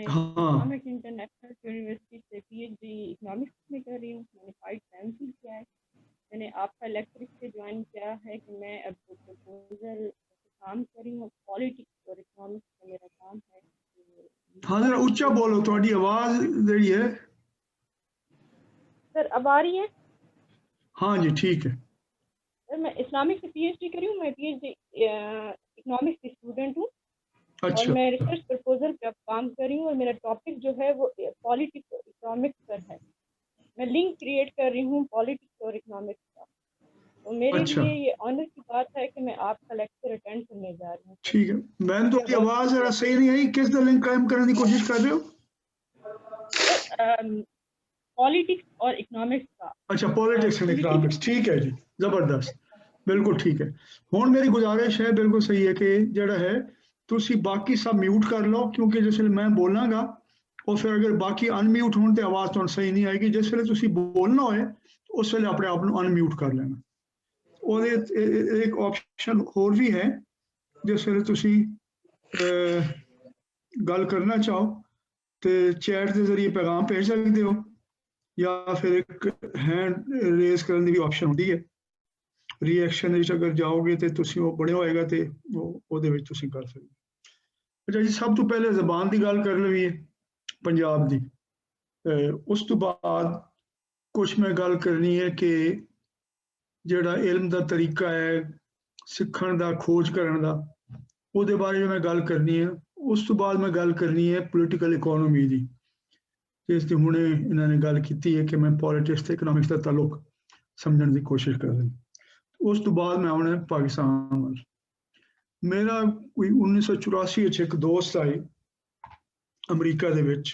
हाँ Islamic international university से PhD economics में कर रही हूँ। मैंने 5 सेमेस्टर किया है। मैंने आपका लेक्चर इससे ज्वाइन किया है कि मैं अब प्रपोजल काम कर रही हूँ। पॉलिटिक्स और इकोनॉमिक्स का मेरा काम है। हाँ जरा ऊंचा बोलो, थोड़ी आवाज जड़ी है। सर अब आ रही है? हाँ जी ठीक है। सर मैं इस्लामिक से पीएचडी कर रही हूँ। मैं पीएचडी इकोनॉमिक्स की स्टूडेंट हूँ और अच्छा मैं रिसर्च प्रपोजल पे अब काम कर रही हूँ और मेरा टॉपिक जो है वो पॉलिटिक्स और इकोनॉमिक्स पर है। मैं लिंक क्रिएट कर रही हूँ पॉलिटिक्स और इकोनॉमिक्स का। तो मेरे अच्छा लिए ये ऑनर की बात है कि मैं आपका लेक्चर अटेंड करने जा रही हूँ। ठीक है। मैंने मेरा थोड़ी बहुत आवाज जरा शुक्रिया। सही नहीं आई, किस दा लिंक कायम करने की कोशिश कर रहे हो? सर पॉलिटिक्स और इकोनॉमिक्स का। अच्छा पॉलिटिक्स एंड इकोनॉमिक्स, ठीक है जी, जबरदस्त, बिल्कुल ठीक है। हुण मेरी गुजारिश है, बिल्कुल सही है कि जिहड़ा है तुसी बाकी सब म्यूट कर लो, क्योंकि जिसले मैं बोलांगा और फिर अगर बाकी अनम्यूट होण ते आवाज़ तुहानूं सही नहीं आएगी। जिस वेले तुसी बोलना होए उस वेले अपने आप नूं अनम्यूट कर लेना। ਉਹਦੇ एक ऑप्शन होर भी है, जिस वेले तुसी गल करना चाहो तो चैट के जरिए पैगाम भेज सकते हो, या फिर एक हैंड रेज करने की भी ऑप्शन होती है। रिएक्शन अगर जाओगे तो तुसी वो बड़े होएगा तो ਉਹਦੇ ਵਿੱਚ ਤੁਸੀਂ कर सकते। अच्छा जी, सब तो पहले जबान की गल कर लवीए पंजाब की। उस तो बाद कुछ मैं गल करनी है कि ਜਿਹੜਾ इल्म का तरीका है सीखण का, खोज करन का, ਉਹਦੇ बारे मैं गल करनी है। उस तो बाद मैं गल करनी है पोलिटिकल इकोनॉमी की, जिस दी हुणे इन्होंने गल की है कि मैं पॉलिटिक्स ते इकोनॉमिक्स का ताल्लुक समझने की कोशिश कर रही। उस तो बाद मैं आना पाकिस्तान वाल। मेरा कोई 1984 एक दोस्त आई अमरीका दे विच,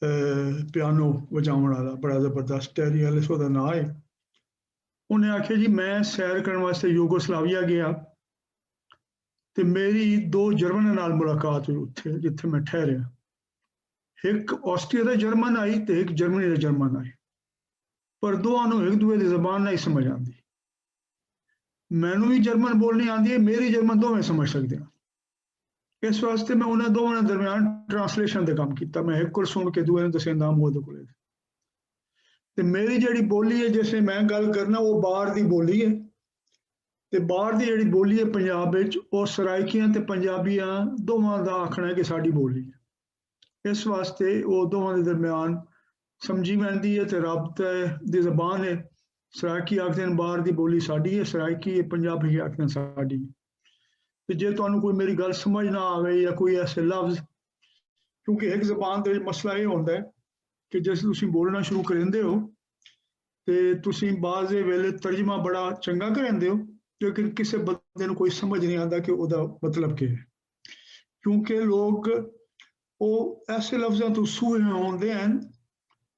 पियानो वजाउण वाला बड़ा जबरदस्त, टैरी एलिस ओहदा नाम है। उन्हें आखिया जी मैं सैर करने वास्ते यूगोस्लाविया गया तो मेरी 2 जर्मन नाल मुलाकात हुई उत्थे जिथे मैं ठहरिया। एक ऑस्ट्रिया का जर्मन आई तो एक जर्मनी का जर्मन आई, पर दोनों एक दूसरे की जबान नहीं समझ आती। मैनू भी जर्मन बोलनी आती है, मेरी जर्मन दोवें समझ सकते हैं। इस वास्ते मैं उन्हें दोवें दरम्यान ट्रांसलेशन का काम किया। मैं एक को सुन के दूसरे दसे नाम वो को। मेरी जी बोली है जिससे मैं गल करना वो बाहर की बोली है, तो बाहर की जी बोली है पंजाब वो सराइकियां ते पंजाबियां दोवां का आखना है कि साड़ी बोली है। इस वास्ते वो दोवां के दरम्यान समझी पैंदी है तो राबता दी जबान है। सराइकी आखते हैं बाहर की बोली साड़ी है, सराइकी पंजाबी आखते हैं साड़ी। तो जे तुहानूं कोई मेरी गल समझ ना आवे या कोई ऐसे लफ्ज, क्योंकि एक जबान का मसला ये होता है कि जिस तुसीं बोलना शुरू करेंदे हो तो तुसीं बाज़ वेले तर्जमा बड़ा चंगा करेंदे हो, लेकिन किसी बंदे नूं कोई समझ नहीं आता कि उसका मतलब क्या है। क्योंकि लोग वो ऐसे लफ्ज़ों तो सूहे होंदे हैं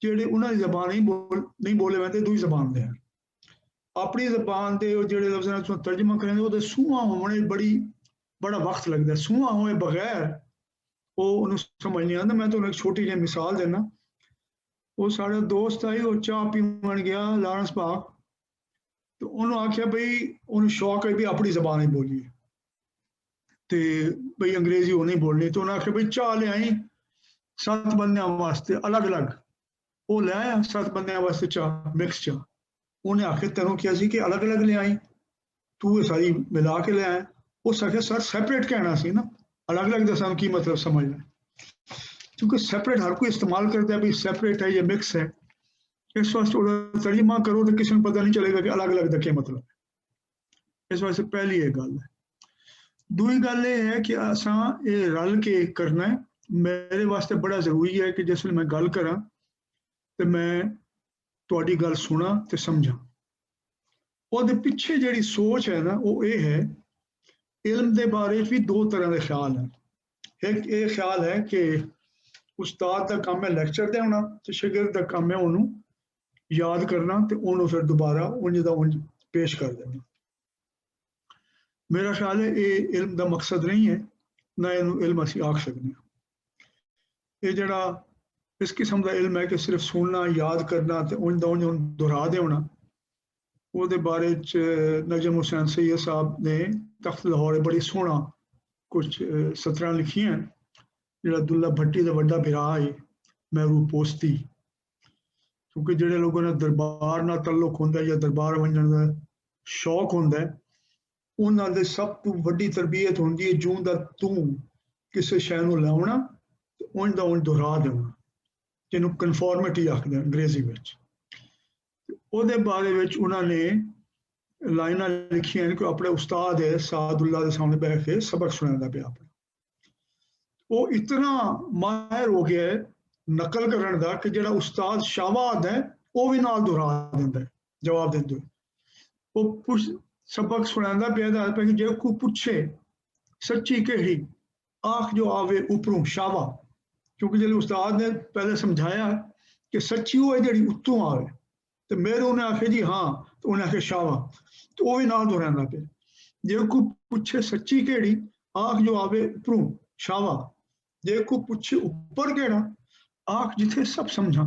ਜਿਹੜੇ ਉਹਨਾਂ ਦੀ ਜ਼ਬਾਨ नहीं बोले वैसे दूई जबान दे हैं। अपनी जबान के ਜਿਹੜੇ लफ्ज़ ਨਾਲ ਤੁਸੀਂ ਤਰਜਮਾ ਕरेंदे ਉਹਦੇ ਸੂਹਾ ਹੋਣੇ बड़ा वक्त लगता है। सूहा होए बगैर वो उन्हें समझ नहीं आता। मैं तुम्हें एक छोटी जी मिसाल देना। वो साढ़ा दोस्त आई, वो चाह पीवन गया लारंस बाग, तो उन्होंने आख्या बई उन्हें शौक है भी अपनी जबान ही बोलिए, तो बई अंग्रेजी वो नहीं बोलनी। तो उन्हें आख्या बई चाह ले आई 7 बंद वास्ते अलग अलग, वो ले आया 7 बंद वास्ते चाह मिक्स चाह। उन्हें आखिर तेनों क्या सी कि अलग अलग ले आई, तू ये सारी मिला के ले आया। उस आखिर सर सैपरेट कहना सी ना, अलग अलग का सानू की मतलब समझना, क्योंकि सैपरेट हर कोई इस्तेमाल करता है भी सैपरेट है या मिक्स है। इस वास्ते तर्जमा करो तो किसी को पता नहीं चलेगा कि अलग अलग का क्या मतलब है। इस वास्ते पहली एक गल है। दूई गल ये है कि असा ये रल के करना है। मेरे वास्ते बड़ा जरूरी है कि जिसमें मैं गल करा तो मैं तुहाडी गल सुना तो समझा। ਉਹਦੇ ਪਿੱਛੇ ਜਿਹੜੀ सोच है ना वो ये है, इल्म के बारे भी 2 तरह के ख्याल हैं। एक ये ख्याल है कि उस्ताद का काम है लैक्चर देना, तो शागिर्द का काम है उन्होंने याद करना तो उन्होंने फिर दोबारा उंज दा उंज पेश कर देना। मेरा ख्याल है ये इल्म का मकसद नहीं है, ना इन्हू इल्म असी आख सकते हैं। ये जड़ा इस किस्म का इल्म है कि सिर्फ सुनना याद करना तो उंज दा उंज दोहरा देना, ਉਹਦੇ बारे नजम हुसैन सैयद साहब ने तख्त लाहौर बड़ी सोहना कुछ सतरां लिखियां। ਜਿਹੜਾ ਦੁੱਲਾ ਭੱਟੀ ਦਾ ਵੱਡਾ ਭਰਾ ਹੈ ਮਹਿਰੂਬ ਪੋਸਤੀ, ਕਿਉਂਕਿ ਜਿਹੜੇ ਲੋਕਾਂ ਦਾ ਦਰਬਾਰ ਨਾਲ ਤਾਲੁਕ ਹੁੰਦਾ ਜਾਂ ਦਰਬਾਰ ਵੰਜਣ ਦਾ ਸ਼ੌਕ ਹੁੰਦਾ, ਉਹਨਾਂ ਦੇ ਸਭ ਤੋਂ ਵੱਡੀ ਤਰਬੀਅਤ ਹੁੰਦੀ ਹੈ ਜੂੰ ਦਾ ਤੂੰ ਕਿਸੇ ਸ਼ੈ ਨੂੰ ਲਾਉਣਾ ਤੇ ਉਂਝ ਦਾ ਉਂਝ ਦੁਹਰਾ ਦੇਣਾ, ਜਿਹਨੂੰ ਕਨਫੋਰਮਿਟੀ ਆਖਦੇ ਅੰਗਰੇਜ਼ੀ ਵਿੱਚ। ਉਹਦੇ ਬਾਰੇ ਵਿੱਚ ਉਹਨਾਂ ਨੇ ਲਾਈਨਾਂ ਲਿਖੀਆਂ ਨੇ ਕਿ ਆਪਣੇ ਉਸਤਾਦ ਹੈ ਸਾਦੁੱਲਾ ਦੇ ਸਾਹਮਣੇ ਬੈਠ ਕੇ ਸਬਕ ਸੁਣਾਉਂਦਾ ਪਿਆ ਆਪਣਾ। ਉਹ ਇਤਨਾ ਮਾਹਿਰ ਹੋ ਗਿਆ ਹੈ ਨਕਲ ਕਰਨ ਦਾ ਕਿ ਜਿਹੜਾ ਉਸਤਾਦ ਸ਼ਾਹਬਾਦ ਹੈ ਉਹ ਵੀ ਨਾਲ ਦੁਹਰਾ ਦਿੰਦਾ ਜਵਾਬ ਦਿੰਦੇ ਹੋਏ। ਉਹ ਸਬਕ ਸੁਣਾਉਂਦਾ ਪਿਆ ਦੱਸ ਪਿਆ ਕਿ ਜੇ ਕੋਈ ਪੁੱਛੇ ਸੱਚੀ ਕਿਹੜੀ ਆਖ ਜੋ ਆਵੇ ਉੱਪਰੋਂ ਸ਼ਾਵਾ, ਕਿਉਂਕਿ ਜਿਹੜੇ ਉਸਤਾਦ ਨੇ ਪਹਿਲੇ ਸਮਝਾਇਆ ਕਿ ਸੱਚੀ ਉਹ ਹੈ ਜਿਹੜੀ ਉੱਤੋਂ ਆਵੇ, ਤੇ ਮੇਰੇ ਉਹਨੇ ਆਖਿਆ ਜੀ ਹਾਂ, ਤੇ ਉਹਨੇ ਆਖਿਆ ਸ਼ਾਵਾ, ਤੇ ਉਹ ਵੀ ਨਾਲ ਦੁਹਰਾਉਂਦਾ ਪਿਆ। ਜੇ ਕੋਈ ਪੁੱਛੇ ਸੱਚੀ ਕਿਹੜੀ ਆਖ ਜੋ ਆਵੇ ਉੱਪਰੋਂ ਸ਼ਾਵਾ, ਜੇ ਕੋਈ ਪੁੱਛੇ ਉੱਪਰ ਕਿਹੜਾ ਆਖ ਜਿੱਥੇ ਸਭ ਸਮਝਾਂ,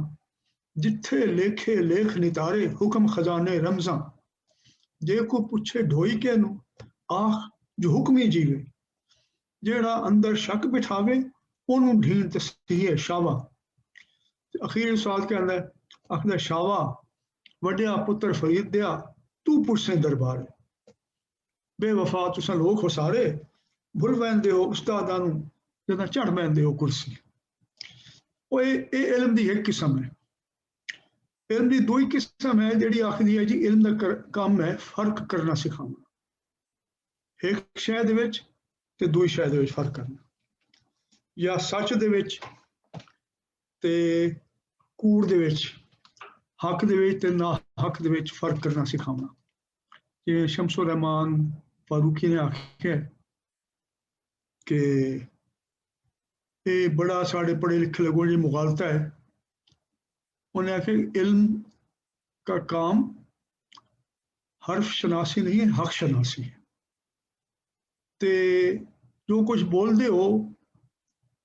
ਜਿੱਥੇ ਲੇਖੇ ਲੇਖ ਨਿਤਾਰੇ ਹੁਕਮ ਖਜ਼ਾਨੇ ਰਮਜ਼ਾਂ। ਜੇ ਕੋਈ ਪੁੱਛੇ ਢੋਈ ਕੇ ਨੂੰ ਆਖ ਜੋ ਹੁਕਮੀ ਜੀਵੇ, ਜਿਹੜਾ ਅੰਦਰ ਸ਼ੱਕ ਬਿਠਾਵੇ ਉਹਨੂੰ ਢੀਂਡ ਤਸੀਹੇ ਸ਼ਾਵਾ। ਅਖੀਰ ਸਾਥ ਕਹਿੰਦਾ ਆਖਦਾ ਸ਼ਾਵਾ ਵੱਡਿਆ ਪੁੱਤਰ ਫਰੀਦ ਦਿਆ ਤੂੰ ਪੁੱਛੇ ਦਰਬਾਰ, ਬੇਵਫਾ ਤੁਸਾਂ ਲੋਕ ਹੋ ਸਾਰੇ ਭੁੱਲ ਬੈਂਦੇ ਹੋ ਉਸਤਾਦਾਂ ਨੂੰ ਜਦੋਂ ਝੜ ਬੈਂਦੇ ਹੋ ਕੁਰਸੀ। ਉਹ ਇਹ ਇਲਮ ਦੀ ਇੱਕ ਕਿਸਮ ਹੈ। ਇਲਮ ਦੀ ਦੂਈ ਕਿਸਮ ਹੈ ਜਿਹੜੀ ਆਖਦੀ ਹੈ ਜੀ ਇਲਮ ਦਾ ਕੰਮ ਹੈ ਫਰਕ ਕਰਨਾ ਸਿਖਾਉਣਾ, ਇੱਕ ਸ਼ੈ ਦੇ ਵਿੱਚ ਤੇ ਦੂਈ ਸ਼ੈ ਦੇ ਵਿੱਚ ਫਰਕ ਕਰਨਾ, ਜਾਂ ਸੱਚ ਦੇ ਵਿੱਚ ਤੇ ਕੂੜ ਦੇ ਵਿੱਚ, ਹੱਕ ਦੇ ਵਿੱਚ ਤੇ ਨਾ ਹੱਕ ਦੇ ਵਿੱਚ ਫਰਕ ਕਰਨਾ ਸਿਖਾਉਣਾ। ਜਿਵੇਂ ਸ਼ਮਸੁਰ ਰਹਿਮਾਨ ਫਾਰੂਕੀ ਨੇ ਆਖਿਆ ਕਿ ਇਹ ਬੜਾ ਸਾਡੇ पढ़े लिखे लोगों की मुगालता है। उन्हें आखिर इल्म का काम हर्फ शनासी नहीं है, हक शनासी है। ते जो कुछ बोलते हो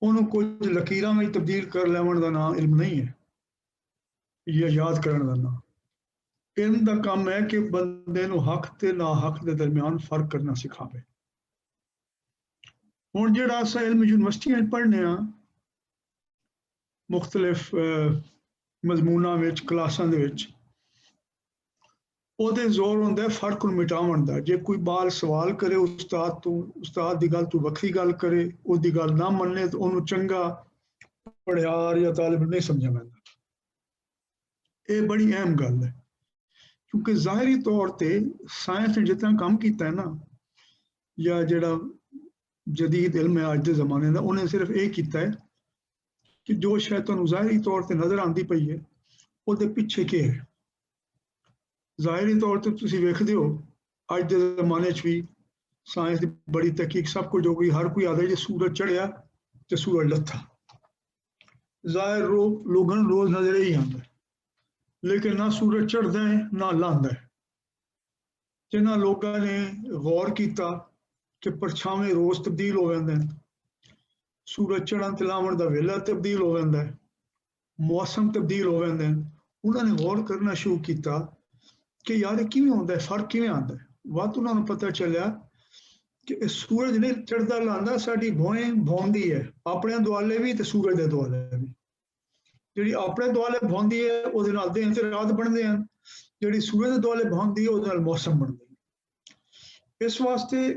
उन्होंने कुछ लकीरां में तब्दील कर लेवन का नाम इल्म नहीं है, या याद करने का नाम। इल्म का काम है कि बंदे नूं हक ते ना हक के दरम्यान फर्क करना सिखावे। ਹੁਣ ਜਿਹੜਾ ਅਸਾਂ ਇਲਮ ਯੂਨੀਵਰਸਿਟੀਆਂ ਪੜ੍ਹਨੇ ਆ ਮੁਖਤਲਿਫ ਮਜ਼ਮੂਨਾਂ ਵਿੱਚ ਕਲਾਸਾਂ ਦੇ ਵਿੱਚ, ਉਹਦੇ ਜ਼ੋਰ ਹੁੰਦਾ ਫਰਕ ਨੂੰ ਮਿਟਾਉਣ ਦਾ। ਜੇ ਕੋਈ ਬਾਲ ਸਵਾਲ ਕਰੇ ਉਸਤਾਦ ਤੋਂ, ਉਸਤਾਦ ਦੀ ਗੱਲ ਤੋਂ ਵੱਖਰੀ ਗੱਲ ਕਰੇ, ਉਹਦੀ ਗੱਲ ਨਾ ਮੰਨੇ ਤਾਂ ਉਹਨੂੰ ਚੰਗਾ ਪੜ੍ਹਿਆਰ ਜਾਂ ਤਾਲਿਬ ਨਹੀਂ ਸਮਝਿਆ ਜਾਂਦਾ। ਇਹ ਬੜੀ ਅਹਿਮ ਗੱਲ ਹੈ, ਕਿਉਂਕਿ ਜ਼ਾਹਿਰੀ ਤੌਰ ਤੇ ਸਾਇੰਸ ਨੇ ਜਿਤਨਾ ਕੰਮ ਕੀਤਾ ਹੈ ਨਾ, ਜਾਂ ਜਿਹੜਾ जदीद इल्म है अज के जमाने का, उन्हें सिर्फ ये किया है कि जो शायद तुहानूं ज़ाहिरी तौर पर नज़र आती पई है उसके पिछे क्या है। ज़ाहिरी तौर पर तुसीं वेखदे हो अज के जमाने भी साइंस की बड़ी तहकीक सब कुछ हो गई, हर कोई आता है जो सूरज चढ़िया तो सूरज लथा, ज़ाहिर लोगों को रोज़ नज़र ही आता है, लेकिन ना सूरज चढ़ता है ना लहंदा है। जिन्हां लोगों ने गौर किया कि परछावें रोज़ तब्दील हो जाते हैं, सूरज चढ़न ते लावण दा वेला तब्दील हो जाता है, मौसम तब्दील हो जाते हैं, उन्होंने गौर करना शुरू किया कि यार किवें होंदा है, फर्क किवें आंदा है। वत उन्होंने पता चलिया कि सूरज नहीं चढ़दा लांदा, साडी भौएं भौंदी है अपने दुआले भी ते सूरज दे दुआले भी। जिहड़ी अपने दुआले भौंदी है उहदे नाल दिन ते रात बनदे हैं, जिहड़ी सूरज दे दुआले भौंदी है उहदे नाल मौसम बनदे हैं। इस वास्ते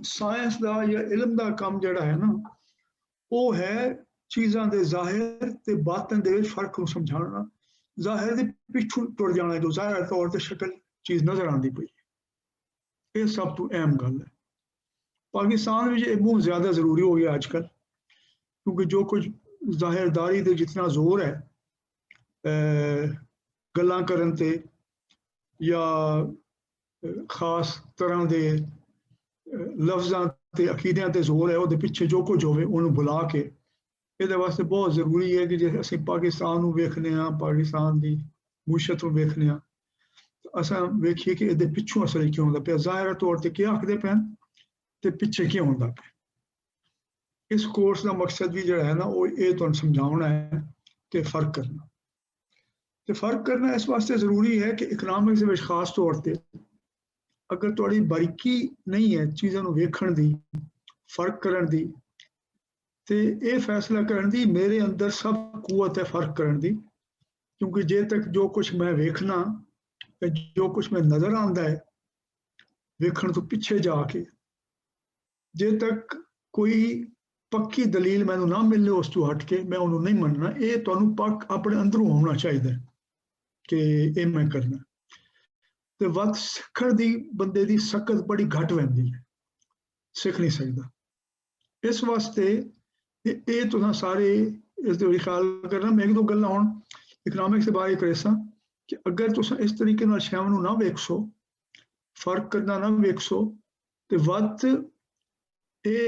साइंस का या इलम का काम जिहड़ा है ना, वो है चीज़ों के ज़ाहिर ते बातन दे विच फर्क को समझाना, ज़ाहिर दे पिछू टुर जाना जो ज़ाहिर तौर पर शक्ल चीज़ नज़र आती पई है। ये सब तो अहम गल है। पाकिस्तान में ये बहुत ज़्यादा ज़रूरी हो गया आजकल, क्योंकि जो कुछ ज़ाहिरदारी दे जितना जोर है गल्लां करन ते या खास तरह के लफ्ज़ां ते अकीदियां ते जोर है, वो पिछे जो कुछ होवे उन्होंने बुला के, ये वास्ते बहुत जरूरी है कि जे असीं पाकिस्तान नूं वेखने आ, पाकिस्तान की मुशत नूं वेखने आ, असां वेखिए कि ये पिछों असर क्यों होंदा पिया, ज़ाहिर तौर पर क्या आखदे पैन ते पिछे क्यों होंदा पिया। इस कोर्स का मकसद भी जिहड़ा है ना, वो ये तुहानूं समझाउणा है कि फर्क करना, ते फर्क करना इस वास्ते जरूरी है कि इकनॉमिक्स में खास तौर पर अगर थोड़ी बारीकी नहीं है चीज़ों को वेखण दी, फर्क करन दी, ਤੇ ਇਹ ਫੈਸਲਾ ਕਰਨ ਦੀ ਮੇਰੇ ਅੰਦਰ ਸਭ ਕੂਵਤ ਹੈ ਫਰਕ ਕਰਨ ਦੀ, ਕਿਉਂਕਿ ਜੇ ਤੱਕ ਜੋ ਕੁਝ ਮੈਂ ਵੇਖਣਾ, ਜੋ ਕੁਝ ਮੈਂ ਨਜ਼ਰ ਆਉਂਦਾ ਹੈ ਵੇਖਣ ਤੋਂ ਪਿੱਛੇ ਜਾ ਕੇ, ਜੇ ਤੱਕ ਕੋਈ ਪੱਕੀ ਦਲੀਲ ਮੈਨੂੰ ਨਾ ਮਿਲੇ ਉਸ ਤੋਂ ਹਟ ਕੇ, ਮੈਂ ਉਹਨੂੰ ਨਹੀਂ ਮੰਨਣਾ। ਇਹ ਤੁਹਾਨੂੰ ਪੱਕ ਆਪਣੇ ਅੰਦਰੋਂ ਹੋਣਾ ਚਾਹੀਦਾ ਕਿ ਇਹ ਮੈਂ ਕਰਨਾ। ਤੇ ਵਕਤ ਸਿੱਖਣ ਦੀ ਬੰਦੇ ਦੀ ਸਖਤ ਬੜੀ ਘੱਟ ਪੈਂਦੀ ਹੈ, ਸਿੱਖ ਨਹੀਂ ਸਕਦਾ। ਇਸ ਵਾਸਤੇ ਇਹ ਤੁਸੀਂ ਸਾਰੇ ਇਸ ਦੇ ਖਿਆਲ ਕਰਨਾ। ਮੈਂ ਇੱਕ ਦੋ ਗੱਲਾਂ ਹੁਣ ਇਕਨੋਮਿਕਸ ਦੇ ਬਾਰੇ ਕरेसा कि अगर तुम इस तरीके नाल शैवां नूं ना वेखसो, फर्क करना ना वेखसो, तो वत ये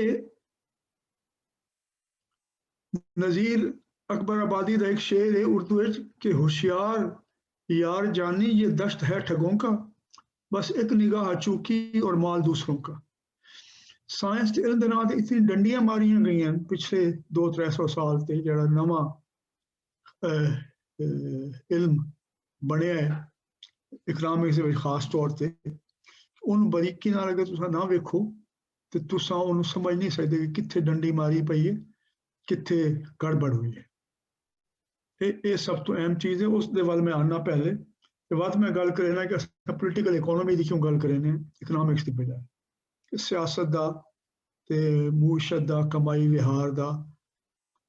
नज़ीर अकबर आबादी का एक शेर है उर्दू कि होशियार यार जानी ये दश्त है ठगों का, बस एक निगाह चूकी और माल दूसरों का। साइंस के इल्म दे नाल इतनी डंडियां मारियां गई पिछले 200-300 साल से, जिहड़ा नवा इल्म ਬਣਿਆ ਹੈ ਇਕਨੋਮਿਕਸ ਦੇ ਵਿੱਚ ਖਾਸ ਤੌਰ ਤੇ, ਉਹਨੂੰ ਬਰੀਕੀ ਨਾਲ ਅਗਰ ਤੁਸੀਂ ਨਾ ਵੇਖੋ ਤੇ ਤੁਸੀਂ ਉਹਨੂੰ ਸਮਝ ਨਹੀਂ ਸਕਦੇ ਕਿ ਕਿੱਥੇ ਡੰਡੀ ਮਾਰੀ ਪਈ ਹੈ, ਕਿੱਥੇ ਗੜਬੜ ਹੋਈ ਹੈ। ਇਹ ਸਭ ਤੋਂ ਅਹਿਮ ਚੀਜ਼ ਹੈ। ਉਸ ਦੇ ਵੱਲ ਮੈਂ ਆਉਣਾ ਪਹਿਲੇ, ਤੇ ਬਾਅਦ ਮੈਂ ਗੱਲ ਕਰਨਾ ਕਿ ਅਸੀਂ ਪੋਲੀਟੀਕਲ ਇਕਨੋਮੀ ਦੀ ਕਿਉਂ ਗੱਲ ਕਰਨੇ ਇਕਨੋਮਿਕਸ ਦੀ ਬਜਾਏ। ਸਿਆਸਤ ਦਾ ਤੇ ਮੂਸ਼ਤ ਦਾ, ਕਮਾਈ ਵਿਹਾਰ ਦਾ,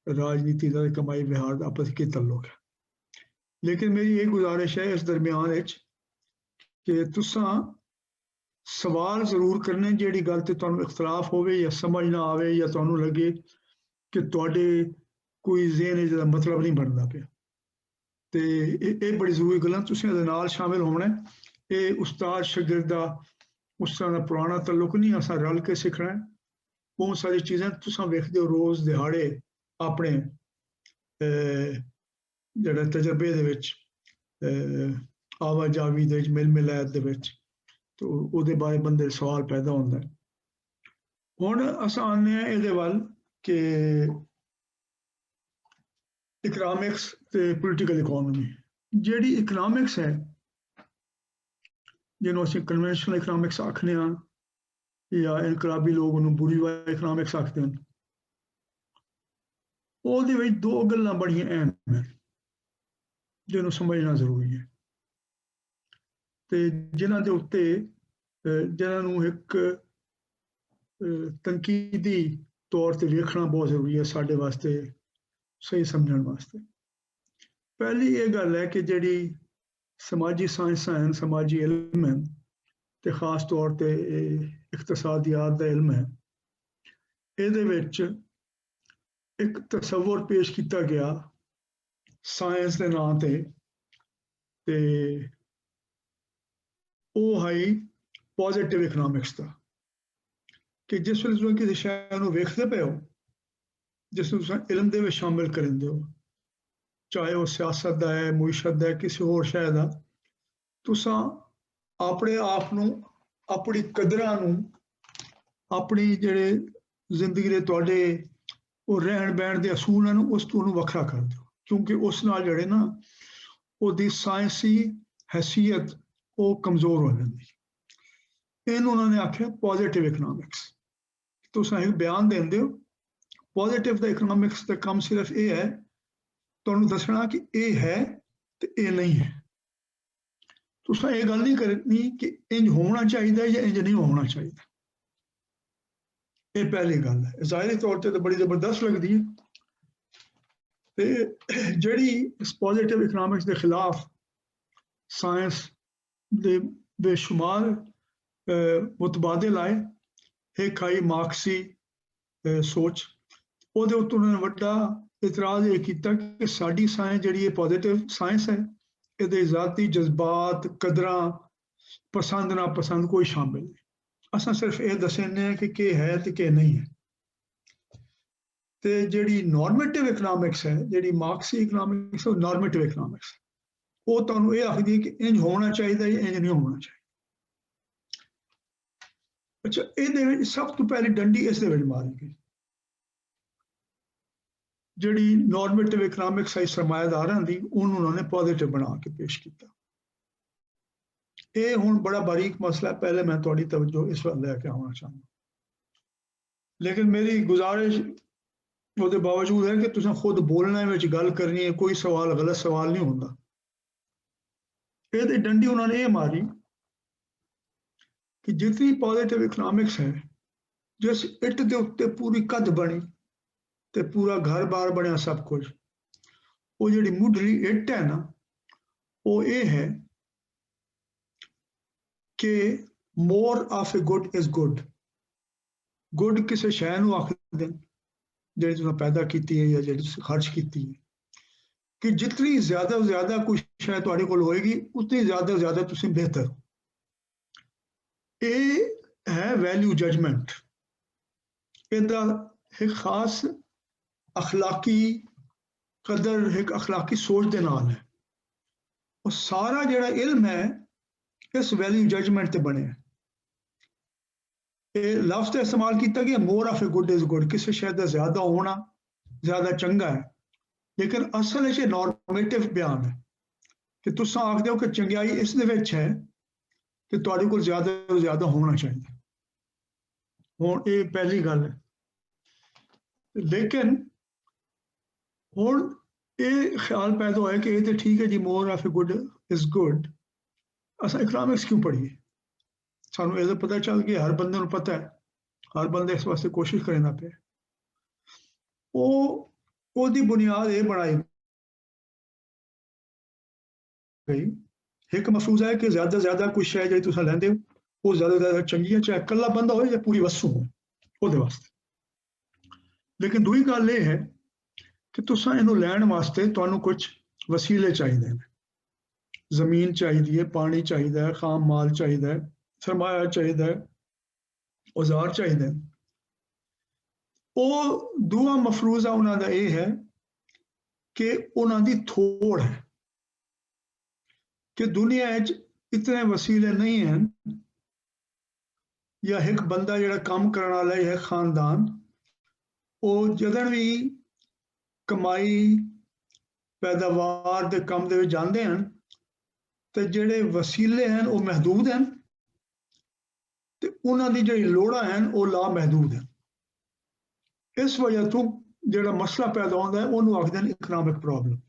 ਰਾਜਨੀਤੀ ਦਾ ਕਮਾਈ ਵਿਹਾਰ ਦਾ ਆਪਸ ਕੀ ਤਾਲੁਕ ਹੈ। लेकिन मेरी ये गुजारिश है इस दरम्यान कि तुसां सवाल जरूर करने जिहड़ी गल ते तुहानूं इख्तलाफ होवे या समझ ना आवे या तुहानूं लगे कि तुहाडे कोई ज़हन इहदा मतलब नहीं बनदा पिया, ते ये बड़ी जरूरी गल्लां तुसीं इहदे नाल शामिल होना। ये उस्ताद शागिर्द दा उस तरह दा पुराना तल्लुक नहीं, असां रल के सिखना है। बहुत सारी चीज़ां तुसां वेखदे हो रोज़ दिहाड़े अपने ਜਿਹੜਾ ਤਜਰਬੇ ਦੇ ਵਿੱਚ, ਆਵਾਜਾਵੀ ਦੇ ਵਿੱਚ, ਮਿਲ ਮਿਲਾਤ ਦੇ ਵਿੱਚ, ਤੇ ਉਹਦੇ ਬਾਰੇ ਬੰਦੇ ਸਵਾਲ ਪੈਦਾ ਹੁੰਦਾ। ਹੁਣ ਅਸਾਂ ਆਉਂਦੇ ਹਾਂ ਇਹਦੇ ਵੱਲ ਕਿ ਇਕਨੋਮਿਕਸ ਤੇ ਪੋਲੀਟੀਕਲ ਇਕਨੋਮੀ। ਜਿਹੜੀ ਇਕਨੋਮਿਕਸ ਹੈ, ਜਿਹਨੂੰ ਅਸੀਂ ਕਨਵੈਨਸ਼ਨਲ ਇਕਨੋਮਿਕਸ ਆਖਦੇ ਹਾਂ ਜਾਂ ਇਨਕਲਾਬੀ ਲੋਕ ਉਹਨੂੰ ਬੁਰੀਵਾ ਇਕਨੋਮਿਕਸ ਆਖਦੇ ਹਨ, ਉਹਦੇ ਵਿੱਚ ਦੋ ਗੱਲਾਂ ਬੜੀਆਂ ਅਹਿਮ ਹੈ ਜਿਹਨੂੰ ਸਮਝਣਾ ਜ਼ਰੂਰੀ ਹੈ, ਤੇ ਜਿਨ੍ਹਾਂ ਦੇ ਉੱਤੇ ਜਿਨ੍ਹਾਂ ਨੂੰ ਇੱਕ ਤਨਕੀਦੀ ਤੌਰ ਤੇ ਵੇਖਣਾ ਬਹੁਤ ਜ਼ਰੂਰੀ ਹੈ ਸਾਡੇ ਵਾਸਤੇ ਸਹੀ ਸਮਝਣ ਵਾਸਤੇ। ਪਹਿਲੀ ਇਹ ਗੱਲ ਹੈ ਕਿ ਜਿਹੜੀ ਸਮਾਜੀ ਸਾਇੰਸਾਂ ਹਨ, ਸਮਾਜੀ ਇਲਮ ਹੈ, ਤੇ ਖਾਸ ਤੌਰ ਤੇ ਇਕਤਸਾਦੀਆਤ ਦਾ ਇਲਮ ਹੈ, ਇਹਦੇ ਵਿੱਚ ਇੱਕ ਤਸੱਵੁਰ ਪੇਸ਼ ਕੀਤਾ ਗਿਆ ਸਾਇੰਸ ਦੇ ਨਾਂ ਤੇ ਉਹ ਹੈ ਪੋਜ਼ਿਟਿਵ ਇਕਨੋਮਿਕਸ ਦਾ। ਕਿ ਜਿਸ ਵੇਲੇ ਤੁਸੀਂ ਕਿਸੇ ਸ਼ੈ ਨੂੰ ਵੇਖਦੇ ਪਏ ਹੋ, ਜਿਸ ਨੂੰ ਤੁਸੀਂ ਇਲਮ ਦੇ ਵਿੱਚ ਸ਼ਾਮਿਲ ਕਰਦੇ ਹੋ, ਚਾਹੇ ਉਹ ਸਿਆਸਤ ਦਾ ਹੈ, ਮੁਈਸ਼ਤ ਦਾ ਹੈ, ਕਿਸੇ ਹੋਰ ਸ਼ੈ ਦਾ, ਤੁਸੀਂ ਆਪਣੇ ਆਪ ਨੂੰ, ਆਪਣੀ ਕਦਰਾਂ ਨੂੰ, ਆਪਣੀ ਜਿਹੜੇ ਜ਼ਿੰਦਗੀ ਦੇ ਤੁਹਾਡੇ ਉਹ ਰਹਿਣ ਬਹਿਣ ਦੇ ਅਸੂਲਾਂ ਨੂੰ, ਉਸ ਤੋਂ ਉਹਨੂੰ ਵੱਖਰਾ ਕਰ ਦਿਓ, ਕਿਉਂਕਿ ਉਸ ਨਾਲ ਜਿਹੜੇ ਨਾ ਉਹਦੀ ਸਾਇੰਸੀ ਹੈਸੀਅਤ ਉਹ ਕਮਜ਼ੋਰ ਹੋ ਜਾਂਦੀ। ਇਹਨੂੰ ਉਹਨਾਂ ਨੇ ਆਖਿਆ ਪੋਜ਼ਿਟਿਵ ਇਕਨੋਮਿਕਸ। ਤੁਸੀਂ ਇੱਕ ਬਿਆਨ ਦਿੰਦੇ ਹੋ, ਪੋਜ਼ਿਟਿਵ ਦਾ ਇਕਨੋਮਿਕਸ ਦਾ ਕੰਮ ਸਿਰਫ ਇਹ ਹੈ ਤੁਹਾਨੂੰ ਦੱਸਣਾ ਕਿ ਇਹ ਹੈ ਤੇ ਇਹ ਨਹੀਂ ਹੈ। ਤੁਸੀਂ ਇਹ ਗੱਲ ਨਹੀਂ ਕਰਨੀ ਕਿ ਇੰਜ ਹੋਣਾ ਚਾਹੀਦਾ ਜਾਂ ਇੰਜ ਨਹੀਂ ਹੋਣਾ ਚਾਹੀਦਾ। ਇਹ ਪਹਿਲੀ ਗੱਲ ਹੈ। ਜ਼ਾਹਿਰੀ ਤੌਰ ਤੇ ਤਾਂ ਬੜੀ ਜ਼ਬਰਦਸਤ ਲੱਗਦੀ ਹੈ, ਤੇ ਜਿਹੜੀ ਇਸ ਪੋਜ਼ਿਟਿਵ ਇਕਨੋਮਿਕਸ ਦੇ ਖਿਲਾਫ ਸਾਇੰਸ ਦੇ ਬੇਸ਼ੁਮਾਰ ਮੁਤਬਾਦਿਲ ਆਏ, ਇੱਕ ਆਈ ਮਾਰਕਸੀ ਸੋਚ, ਉਹਦੇ ਉੱਤੇ ਉਹਨਾਂ ਨੇ ਵੱਡਾ ਇਤਰਾਜ਼ ਇਹ ਕੀਤਾ ਕਿ ਸਾਡੀ ਸਾਇੰਸ ਜਿਹੜੀ ਇਹ ਪੋਜ਼ਿਟਿਵ ਸਾਇੰਸ ਹੈ, ਇਹਦੇ ਜ਼ਾਤੀ ਜਜ਼ਬਾਤ, ਕਦਰਾਂ, ਪਸੰਦ ਨਾ ਪਸੰਦ ਕੋਈ ਸ਼ਾਮਿਲ ਨਹੀਂ। ਅਸਾਂ ਸਿਰਫ ਇਹ ਦੱਸਣੇ ਹਾਂ ਕਿ ਕੀ ਹੈ ਤੇ ਕੀ ਨਹੀਂ ਹੈ। ਤੇ ਜਿਹੜੀ ਨੋਰਮੇਟਿਵ ਇਕਨੋਮਿਕਸ ਹੈ, ਜਿਹੜੀ ਮਾਰਕਸੀ ਇਕਨੋਮਿਕਸ, ਉਹ ਨੋਰਮੇਟਿਵ ਇਕਨੋਮਿਕਸ, ਉਹ ਤੁਹਾਨੂੰ ਇਹ ਆਖਦੀ ਹੈ ਕਿ ਇੰਜ ਹੋਣਾ ਚਾਹੀਦਾ ਜਾਂ ਇੰਜ ਨਹੀਂ ਹੋਣਾ ਚਾਹੀਦਾ। ਅੱਛਾ, ਇਹਦੇ ਵਿੱਚ ਸਭ ਤੋਂ ਪਹਿਲੀ ਡੰਡੀ ਇਸ ਦੇ ਵਿੱਚ ਮਾਰੀ ਗਈ। ਜਿਹੜੀ ਨੋਰਮੇਟਿਵ ਇਕਨੋਮਿਕਸ ਹੈ ਸਰਮਾਇਆਦਾਰਾਂ ਦੀ, ਉਹਨੂੰ ਉਹਨਾਂ ਨੇ ਪੋਜ਼ਿਟਿਵ ਬਣਾ ਕੇ ਪੇਸ਼ ਕੀਤਾ। ਇਹ ਹੁਣ ਬੜਾ ਬਾਰੀਕ ਮਸਲਾ ਹੈ, ਪਹਿਲੇ ਮੈਂ ਤੁਹਾਡੀ ਤਵੱਜੋ ਇਸ ਵੱਲ ਲੈ ਕੇ ਆਉਣਾ ਚਾਹੁੰਦਾ। ਲੇਕਿਨ ਮੇਰੀ ਗੁਜ਼ਾਰਿਸ਼ ਉਹਦੇ ਬਾਵਜੂਦ ਹੈ ਕਿ ਤੁਸੀਂ ਖੁਦ ਬੋਲਣਾ ਵਿੱਚ ਗੱਲ ਕਰਨੀ ਹੈ, ਕੋਈ ਸਵਾਲ ਗਲਤ ਸਵਾਲ ਨਹੀਂ ਹੁੰਦਾ। ਇਹ ਤੇ ਡੰਡੀ ਉਹਨਾਂ ਨੇ ਇਹ ਮਾਰੀ ਕਿ ਜਿਤਨੀ ਪੋਜ਼ਿਟਿਵ ਇਕਨੋਮਿਕਸ ਹੈ, ਜਿਸ ਇੱਟ ਦੇ ਉੱਤੇ ਪੂਰੀ ਕੱਦ ਬਣੀ ਤੇ ਪੂਰਾ ਘਰ-ਬਾਰ ਬਣਿਆ ਸਭ ਕੁਝ, ਉਹ ਜਿਹੜੀ ਮੁੱਢਲੀ ਇੱਟ ਹੈ ਨਾ, ਉਹ ਇਹ ਹੈ ਕਿ more of a good is good. Good ਕਿਸੇ ਸ਼ੈ ਨੂੰ ਆਖਦੇ ਨੇ ਜਿਹੜੀ ਤੁਸੀਂ ਪੈਦਾ ਕੀਤੀ ਹੈ ਜਾਂ ਜਿਹੜੀ ਤੁਸੀਂ ਖਰਚ ਕੀਤੀ ਹੈ, ਕਿ ਜਿਤਨੀ ਜ਼ਿਆਦਾ ਤੋਂ ਜ਼ਿਆਦਾ ਕੋਈ ਸ਼ੈ ਤੁਹਾਡੇ ਕੋਲ ਹੋਏਗੀ ਉਤਨੀ ਜ਼ਿਆਦਾ ਤੋਂ ਜ਼ਿਆਦਾ ਤੁਸੀਂ ਬਿਹਤਰ ਹੋ। ਇਹ ਹੈ ਵੈਲਿਊ ਜਜਮੈਂਟ। ਇਹਦਾ ਇੱਕ ਖਾਸ ਅਖਲਾਕੀ ਕਦਰ, ਇੱਕ ਅਖਲਾਕੀ ਸੋਚ ਦੇ ਨਾਲ ਹੈ। ਉਹ ਸਾਰਾ ਜਿਹੜਾ ਇਲਮ ਹੈ ਇਸ ਵੈਲਿਊ ਜਜਮੈਂਟ ਤੇ ਬਣਿਆ। ਇਹ ਲਫ਼ਜ਼ ਦਾ ਇਸਤੇਮਾਲ ਕੀਤਾ ਗਿਆ more of a good is good, ਕਿਸੇ ਸ਼ੈ ਦਾ ਜ਼ਿਆਦਾ ਹੋਣਾ ਜ਼ਿਆਦਾ ਚੰਗਾ ਹੈ, ਲੇਕਿਨ ਅਸਲ ਵਿੱਚ ਇਹ ਨੋਰਮੇਟਿਵ ਬਿਆਨ ਹੈ ਕਿ ਤੁਸੀਂ ਆਖਦੇ ਹੋ ਕਿ ਚੰਗਿਆਈ ਇਸ ਦੇ ਵਿੱਚ ਹੈ ਕਿ ਤੁਹਾਡੇ ਕੋਲ ਜ਼ਿਆਦਾ ਤੋਂ ਜ਼ਿਆਦਾ ਹੋਣਾ ਚਾਹੀਦਾ। ਹੁਣ ਇਹ ਪਹਿਲੀ ਗੱਲ ਹੈ। ਲੇਕਿਨ ਹੁਣ ਇਹ ਖਿਆਲ ਪੈਦਾ ਹੋਇਆ ਕਿ ਇਹ ਤਾਂ ਠੀਕ ਹੈ ਜੀ, more of a good is good. ਅਸਾਂ ਇਕਨੋਮਿਕਸ ਕਿਉਂ ਪੜ੍ਹੀਏ? ਸਾਨੂੰ ਇਹਦਾ ਪਤਾ ਚੱਲ ਗਿਆ, ਹਰ ਬੰਦੇ ਨੂੰ ਪਤਾ ਹੈ, ਹਰ ਬੰਦੇ ਇਸ ਵਾਸਤੇ ਕੋਸ਼ਿਸ਼ ਕਰਨਾ ਪਿਆ। ਉਹਦੀ ਬੁਨਿਆਦ ਇਹ ਬਣਾਈ ਗਈ, ਇੱਕ ਮਫਰੂਜ਼ ਹੈ ਕਿ ਜ਼ਿਆਦਾ ਤੋਂ ਜ਼ਿਆਦਾ ਕੁਛ ਸ਼ੈ ਜਿਹੜੀ ਤੁਸੀਂ ਲੈਂਦੇ ਹੋ ਉਹ ਜ਼ਿਆਦਾ ਤੋਂ ਜ਼ਿਆਦਾ ਚੰਗੀ ਹੈ, ਚਾਹੇ ਇਕੱਲਾ ਬੰਦਾ ਹੋਵੇ ਜਾਂ ਪੂਰੀ ਵਸੂ ਹੋਵੇ ਉਹਦੇ ਵਾਸਤੇ। ਲੇਕਿਨ ਦੂਜੀ ਗੱਲ ਇਹ ਹੈ ਕਿ ਤੁਸੀਂ ਇਹਨੂੰ ਲੈਣ ਵਾਸਤੇ ਤੁਹਾਨੂੰ ਕੁਝ ਵਸੀਲੇ ਚਾਹੀਦੇ ਨੇ। ਜ਼ਮੀਨ ਚਾਹੀਦੀ ਹੈ, ਪਾਣੀ ਚਾਹੀਦਾ ਹੈ, ਖਾਮ ਮਾਲ ਚਾਹੀਦਾ ਹੈ, ਸਰਮਾਇਆ ਚਾਹੀਦਾ ਹੈ, ਔਜ਼ਾਰ ਚਾਹੀਦੇ ਨੇ। ਉਹ ਦੂਆ ਮਫਰੂਜ਼ਾ ਉਹਨਾਂ ਦਾ ਇਹ ਹੈ ਕਿ ਉਹਨਾਂ ਦੀ ਥੋੜ ਹੈ ਕਿ ਦੁਨੀਆ ਵਿੱਚ ਇਤਨੇ ਵਸੀਲੇ ਨਹੀਂ ਹਨ, ਜਾਂ ਇੱਕ ਬੰਦਾ ਜਿਹੜਾ ਕੰਮ ਕਰਨ ਵਾਲਾ ਹੈ ਖਾਨਦਾਨ, ਉਹ ਜਦੋਂ ਵੀ ਕਮਾਈ ਪੈਦਾਵਾਰ ਦੇ ਕੰਮ ਦੇ ਵਿੱਚ ਜਾਂਦੇ ਹਨ ਤੇ ਜਿਹੜੇ ਵਸੀਲੇ ਹਨ ਉਹ ਮਹਦੂਦ ਹਨ ਤੇ ਉਹਨਾਂ ਦੀ ਜਿਹੜੀ ਲੋੜਾਂ ਹਨ ਉਹ ਲਾ ਮਹਦੂਦ ਹਨ। ਇਸ ਵਜ੍ਹਾ ਤੋਂ ਜਿਹੜਾ ਮਸਲਾ ਪੈਦਾ ਹੁੰਦਾ ਹੈ ਉਹਨੂੰ ਆਖਦੇ ਨੇ ਇਕਨੋਮਿਕ ਪ੍ਰੋਬਲਮ।